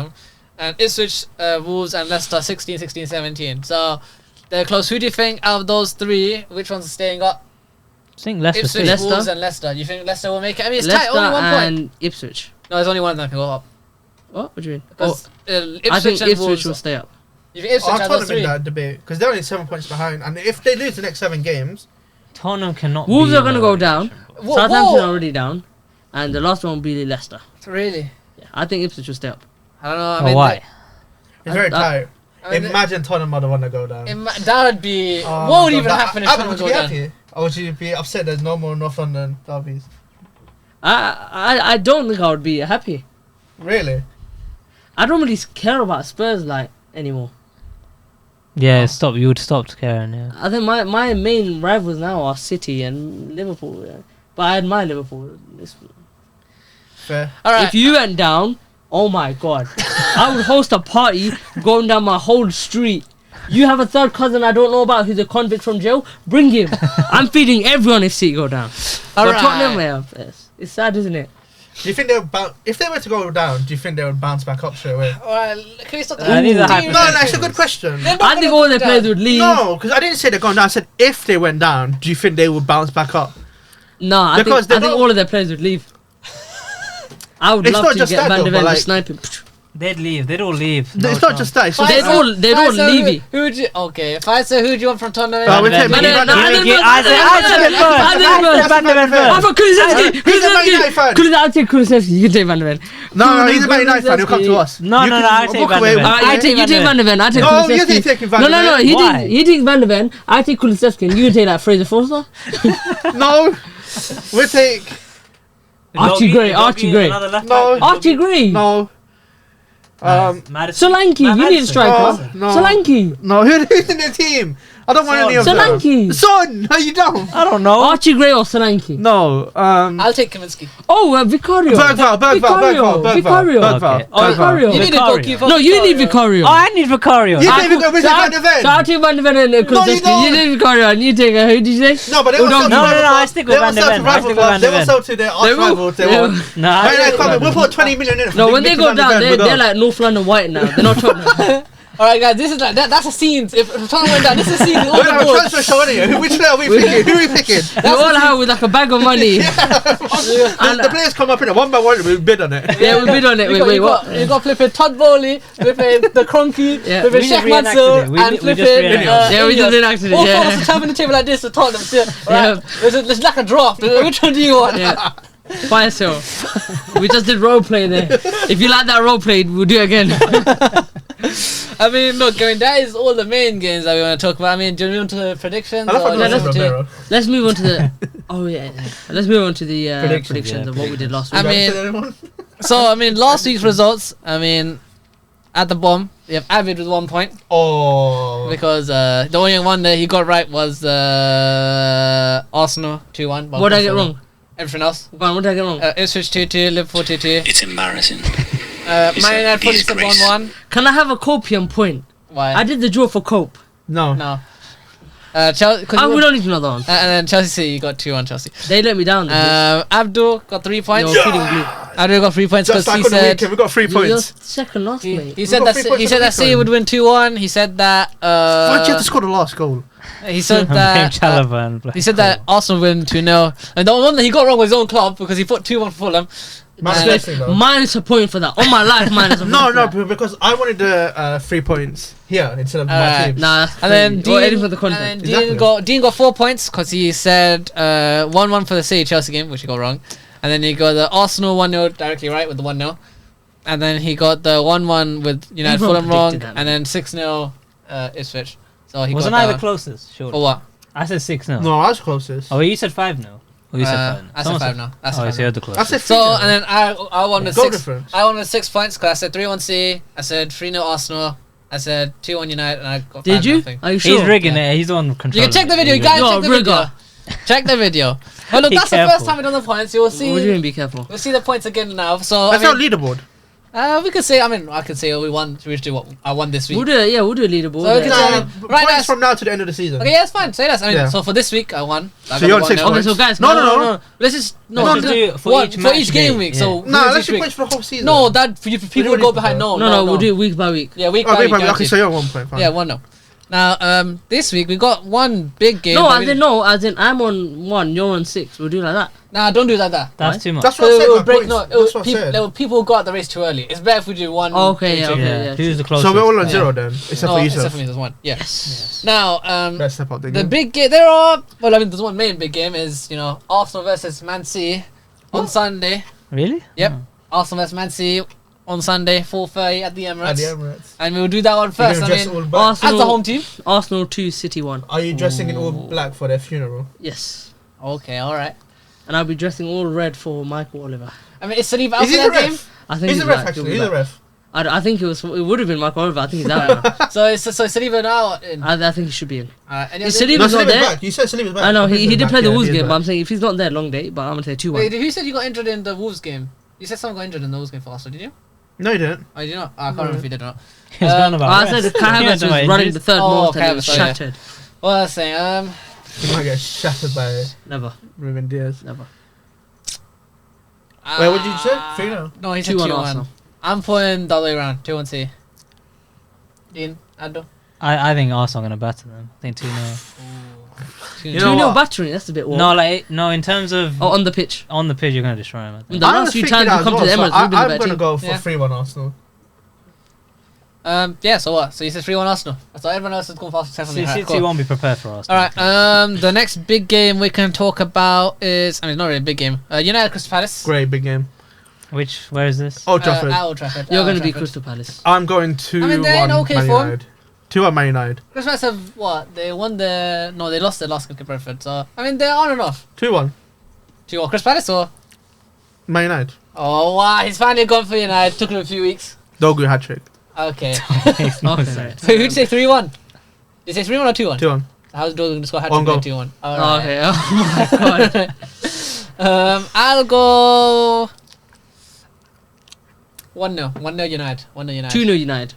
And Ipswich, Wolves and Leicester 16, 16, 17. So they're close. Who do you think out of those 3, which one's staying up? I think Leicester. Ipswich, Leicester. Wolves and Leicester. You think Leicester will make it? I mean, it's Leicester tight, only 1 point. and Ipswich. No, there's only one of them can go up. What do you mean? Because I Ipswich think and Ipswich Wolves. will stay up. You think Ipswich I'll out of tell those them in 3? that debate because they're only 7 points behind, and if they lose the next 7 games, Tottenham cannot. Wolves be are going to in go the down. relegation. Whoa, Southampton whoa. are already down. And the last one will be Leicester. Really? Yeah, I think Ipswich will stay up. I don't know. I Oh, mean, why? it's very tight. I mean, Imagine Tottenham are the one to go down. that would be. Oh What would my even God. happen if Adam, Tottenham would go you be down? happy? Or would you be upset there's no more North London derbies? I don't think I would be happy. Really? I don't really care about Spurs anymore. Yeah, stop. You would stop caring. Yeah. I think my main rivals now are City and Liverpool. Yeah. But I admire Liverpool. Fair. All right. If you went down, oh my god, I would host a party going down my whole street. You have a third cousin I don't know about who's a convict from jail. Bring him. I'm feeding everyone if City go down. All But right. Tottenham, yeah, it's sad, isn't it? Do you think they would if they were to go down? Do you think they would bounce back up straight away? All right. Can we stop These are Do you- No, hypotheticals. no, it's a good question. They're not I think gonna all go their down. players would leave. No, because I didn't say they're going down. I said if they went down, do you think they would bounce back up? No, I Because think they're not- all of their players would leave. I would It's love not to just get that Van though, der but Ven like- to snipe him. They'd leave. They'd all leave. It's not just that. It's just They'd all leave. Who would you? Okay, if I say who do you want from Tottenham? we'll take Van der Ven, Van der no, Ven. I said it first. Van der Ven I'm first. for Kulusevski. He's a Man United fan. I'll take Kulusevski. You can take Van der Ven. No, he's a Man United fan. He'll come to us. No, You no, can no, I take walk Van away der with- Ven. I take you take Van der Ven. I take No, you're Kulusevski. taking Van No, der no, Ven. Why? he takes Van der Ven. I take Kulusevski, and you can take that Fraser Forster. No, we'll take. Archie Gray, Archie Gray. No. Archie Gray. No. Madison. Solanke, you need a striker. No. Solanke. No, who's in the team? I don't want any of them. Solanke. Son, how you doing? I don't know. Archie Gray or Solanke? No, I'll take Kaminsky. Oh, Vicario. Bergvall. Vicario. You need a goalkeeper. No, you need Vicario. Oh, I need Vicario. You take Van de Ven. So I'll take Van de Ven and Kulusevski. don't. You need Vicario and you take, who did you say? No, but they were sold to No, rival I clubs. stick with Van de Ven. They were sold to their arch rivals. They were. We'll put 20 million in it. No, when they go down, they're like North London White now. They're not Tottenham. Alright, guys, this is like that's a scene. If Tottenham went down, this is a scene. We're gonna have a transfer show anyway. Which player are we picking? Who are we picking? We all have with like a bag of money. The players come up in it one by one. We bid on it. Yeah, we bid on it. Wait, what? You got flipping Todd Bowley, flipping the Cronky, Yeah. flipping We Sheikh reenacted Mansour, it. We and just flipping. reenacted it. Yeah, we just enacted it, All yeah. four of us tapping the table like this to Tottenham. Yeah. Right? There's like a draft. Which one do you want? Yeah. By yourself. We just did role play there. If you like that role play, we'll do it again. I mean, look, that is all the main games that we want to talk about. I mean, do you want to the predictions? I love or how just Romero. do it? Let's move on to the. Oh yeah. Let's move on to the predictions of what we did last week. I mean, so last week's results. I mean, at the bottom, we have Avid with 1 point. Oh. Because the only one that he got right was Arsenal 2-1. What did I get wrong? Everything else. What did I get wrong? Ipswich 2-2, Liverpool 2-2. It's embarrassing. Man United fully sub 1-1. Can I have a Copium point? Why? I did the draw for Cope. No. Chelsea. We don't need to know that one. And then Chelsea City, you got 2-1 Chelsea. They let me down. Abdul got 3 points. You're feeling blue. Abdul got 3 points because Just like he on the said weekend, we got 3 You're points. second last, mate. he said got 3 points on the City weekend. would win 2-1. He said that Why'd you have to score the last goal? he said that he said that Arsenal win 2-0. And the one that he got wrong was his own club because he put 2-1 for Fulham. Minus a point for that. On my life, minus a point. No, because I wanted the 3 points here instead of my team. Nah. And then Dean, for the content. and then Dean got 4 points because he said 1-1 for the City Chelsea game, which he got wrong. And then he got the Arsenal 1-0 directly right with the 1-0. And then he got the 1-1 with United Fulham wrong. that, And then 6-0 Ipswich. So he Wasn't got I the closest? Sure. for what? I said 6-0. No, I was closest. Oh, you said 5-0. Oh, you said 5-0. I said 5 now. That's Oh, 5 so you're the closest. I said So and then I won the Goal 6. difference. I won the 6 points because I said 3-1 City. I said 3-0 Arsenal. I said 2-1 United, and I got 5 Did you? nothing. Are you sure? He's rigging Yeah. it. He's the one You controlling can check the it. video, He's guys. You're Check a the video. rigger. Check the video. Well, look, Be that's the careful. first time we've done the points. You will see. What do you mean, be careful? We'll see the points again now. So That's our leaderboard. we could say. I could say we won. We should do what I won this week. We'll do it, we'll do a leaderboard. So we can say- right Points now- from now to the end of the season. Okay, yeah, it's fine. Say that. Yeah. So for this week, I won. I So got you're on the 6 1-0. points. Okay, so guys, No. Let's just Let's just do it for each for match each game day. week. Yeah. So Nah, who's let's each do week? points for the whole season. No, that for you people don't go need behind. to. No, we'll do it week by week. Yeah, week Oh, by week. okay, guaranteed. so you're 1 point. Fine. Yeah, 1-0. Now, this week we got one big game. No, that as in I'm on 1, you're on 6. We'll do like that. Nah, don't do like that. That's too much. That's what I It said. will my break. points. No, That's what I said. people got the race too early. It's better if we do one. Oh, okay, yeah, each. okay. Yeah. Who's the closest? So we're all on Yeah. 0 then, except No, for except yourself. for me, there's one. Yeah. Yes. Now, Let's step up the the game. big game. There are. Well, I mean, there's one main big game is Arsenal versus Man City on Sunday. Really? Yep. Oh. Arsenal versus Man City on Sunday, 4:30 at the Emirates. At the Emirates. And we'll do that one You're first. gonna I dress mean, all black. as the home team. Arsenal 2, City 1. Are you dressing in all black for their funeral? Yes. Okay, all right. And I'll be dressing all red for Michael Oliver. I mean, is Saliba out Is for he the that game? ref? I think He's the back, ref, he'll actually. be He's the back. ref. I think it would have been Michael Oliver. I think he's out now. So Saliba now in. I think he should be in. Any Is other- Saliba- No, was not Saliba's there. back. You said Saliba's back. I know, he Saliba's did back, play the yeah, Wolves he is game, but back. I'm saying if he's not there, long day, but I'm going to say 2-1. Wait, who said you got injured in the Wolves game? You said someone got injured in the Wolves game for Arsenal, did you? No, you didn't. Oh, did you not? I can't remember if you did or not. He's gone about I said rest. Kai He Havertz went was about running injuries. the third Oh, most Kai and it was Havertz, yeah. shattered. What was I saying? You might get shattered by Never. Ruben Diaz. Never. Wait, what did you say? 3-0? No, he said 2-1 2-1. Arsenal. I'm putting the other way around. 2-1 C. Dean, Ado. I think Arsenal are going to batter them. I think 2-0. You know 2-0 what? battering, that's a bit warm. No, in terms of Oh, on the pitch. on the pitch, you're going to destroy them. I think. The I last was few thinking times that you as come to the well, Emirates, so we've been the I'm better going to team. go for Yeah. 3-1 Arsenal. Yeah, so what? So you said 3-1 Arsenal. So everyone else is going fast except for me. Alright, City cool. won't be prepared for Arsenal. Alright, the next big game we can talk about is... I mean, not really a big game. United Crystal Palace. Great, big game. Where is this? Old Trafford. At Old Trafford. You're At going Old to be Trafford. Crystal Palace. I'm going 2-1 I mean, they're in okay Man form. United. 2-1 Man United. Crystal Palace have what? They won the... No, they lost their last game to Brentford. So, I mean, they're on and off. 2-1 Do you want Crystal Palace or... Man United. Oh, wow. He's finally gone for United. Took him a few weeks. Dogu hat trick. Okay. Makes no Okay. sense. Wait, who'd you say 3-1? Did you say 3-1 or 2-1? 2-1. How's Dogu going to score hat One trick goal. 2-1? Oh, Alright. okay. Oh my god. I'll go 1-0. 1-0 United. 1-0 United. 2-0 United.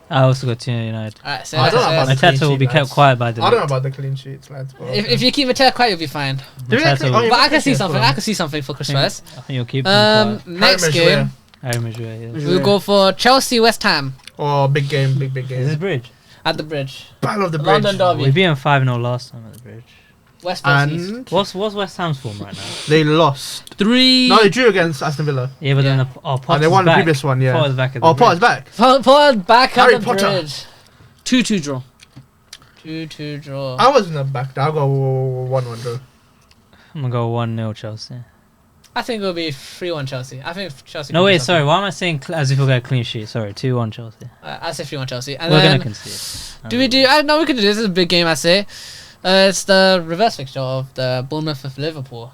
I also got 2 United. Alright, so I don't know about the clean Mateta will sheet, be kept lads. quiet by the. I don't know about the clean sheets, lads. But if you keep Mateta quiet, you'll be fine. Do we actually- Mateta will- yeah, But I can see yeah, something. Fulham. I can see something for Christmas. I think you'll keep them quiet. Next Harry game, Maguire. Harry Maguire, yeah. we'll go for Chelsea West Ham Oh, big game, big Is this game. Bridge? at the Bridge. Battle of the Bridge. London Derby. We beat them 5-0 last time at the Bridge. West versus East. And What's West Ham's form right now? they lost. 3. No, they drew against Aston Villa. Yeah, but then Yeah. Potter's And they won the back. previous one, yeah. Potter's back at the Oh, Bridge. Potter's back. Paul back Harry at the Potter. Bridge. 2-2 draw. 2-2 draw. I wasn't a back. I'll go 1-1 draw. I'm gonna go 1-0 Chelsea. I think it'll be 3-1 Chelsea. I think Chelsea. No, can do wait, something. sorry. Why am I saying as if we'll get a clean sheet? Sorry, 2-1 Chelsea. I say 3-1 Chelsea. And We're gonna then concede. do we do? I know we could do this. This is a big game. I say. It's the reverse fixture of the Bournemouth with Liverpool.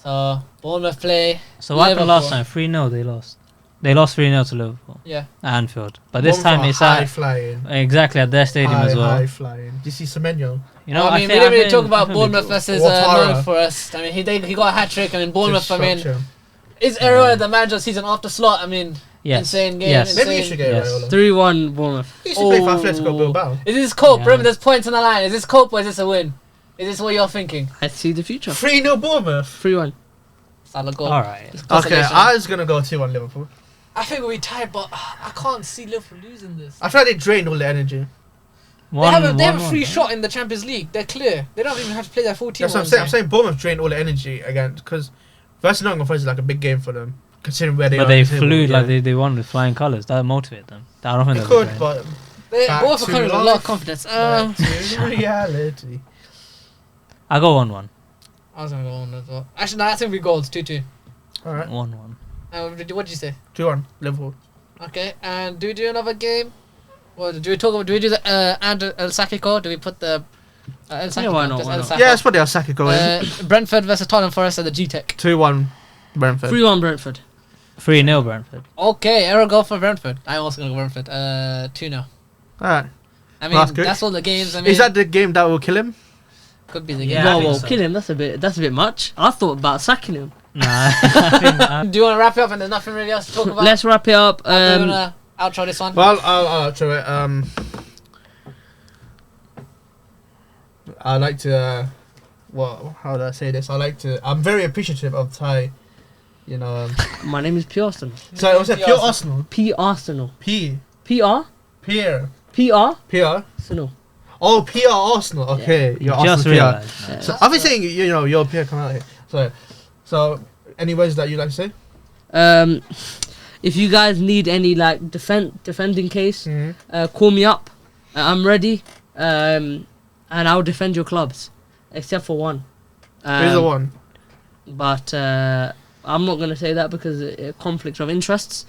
So Bournemouth play. So what happened last Liverpool. time? 3-0 they lost. They lost 3-0 to Liverpool Yeah. at Anfield. But this One time for it's high at flying. exactly at their stadium High, as well. high flying. Do you see Semenyo? You know, I mean, we think- didn't really think- talk about I think Bournemouth we- versus Ouattara. Norwich Forest. I mean, he got a hat trick. I mean, Bournemouth. I mean, Destruction. is Areola the manager of the season after Slot? I mean, Yes. insane game. Yes. Maybe you insane. should get Yes. Raiola. 3-1 Bournemouth. He used to play for Oh. Atletico Bilbao. Is this cope? Yeah. Remember, there's points on the line. Is this cope or is this a win? Is this what you're thinking? I see the future. 3-0 Bournemouth. 3-1. Salah goal. All right. Okay, Consolation. I was going to go 2-1 Liverpool. I think we'll be tied, but I can't see Liverpool losing this. I feel like they drained all the energy. They have a 1-1, free right? shot in the Champions League. They're clear. They don't even have to play their full team. That's what I'm saying. I'm saying Bournemouth drained all the energy again because versus Nottingham Forest is like a big game for them, considering where they are. But they in the table, flew yeah. like they won with flying colours. That motivated them. I don't think They they'll be could, playing. but They Back both are to coming with a lot life. of confidence. back to reality. I go 1-1. I was gonna go on as well. Actually, no, I think we goals 2-2. All right, 1-1. What did you say? 2-1 Liverpool. Okay, and do we do another game? Well, do we talk about? Do we do the El Sakico? Do we put the El Sakico? why not, Just why El not? Sakico. Yeah, that's what they are. Saka going. Brentford versus Tottenham Forest at the G-Tech. 2-1 Brentford. 3-1 Brentford. 3-0 Brentford. Okay, arrow goal for Brentford. I'm also gonna go Brentford. 2-0. All right. I mean, That's good. that's all the games. I mean, Is that the game that will kill him? could be the Yeah, game. I Whoa, think whoa, so. kill him. That's a bit much. I thought about sacking him. Nah, I think, Do you want to wrap it up? And there's nothing really else to talk about. Let's wrap it up. I'm gonna outro this one. Well, I'll outro it. I like to. How do I say this? I'm very appreciative of Ty. You know. My name is P. Arsenal. So it was a P. pure Arsenal. Arsenal. P. Arsenal. P. PR? Pierre. PR? PR. Arsenal. Oh, PR Arsenal. Okay, you're just Arsenal PR. realised. Yeah. So I've been saying, you know, your PR come out here. So any words that you like to say? If you guys need any like defending case, Mm-hmm. call me up. I'm ready. And I'll defend your clubs, except for one. Who's the one? But I'm not gonna say that because conflict of interests.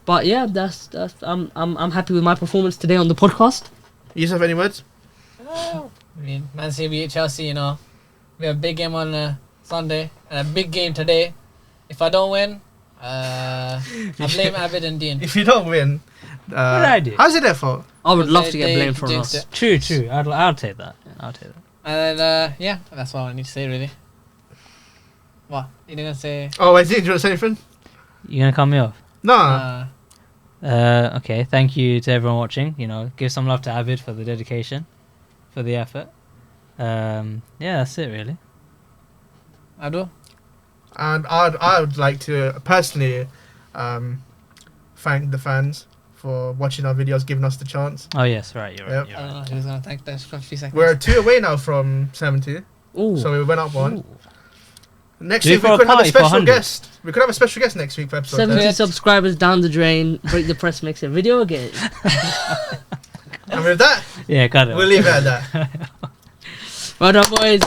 But yeah, that's I'm happy with my performance today on the podcast. Yusuf, any words? I mean, Man City beat Chelsea. You know, we have a big game on Sunday and a big game today. If I don't win, I blame Abid and Dean. If you don't win, did I do? how's it their fault? I would love They- to get they blamed for jinxed us. it. True. I'll take that. I'll take that. And then, yeah, that's all I need to say, really. What? You gonna say? Oh, wait, do you want to say anything? You gonna cut me off? No. Okay. Thank you to everyone watching. You know, give some love to Avid for the dedication, for the effort. Yeah, that's it really. Abdul? And I would like to personally thank the fans for watching our videos, giving us the chance. Oh yes, right. You're right. Yep. You're I right. don't know who's gonna thank this for a few seconds. We're 2 away now from 70, Ooh. so we went up one. Ooh. Next Do we week we throw a could have a party for special 100? guest. We could have a special guest next week for episode 70 10. subscribers down the drain. Break the Press makes a video again. And with that, Yeah, cut it. we'll leave it at that. Well done, boys.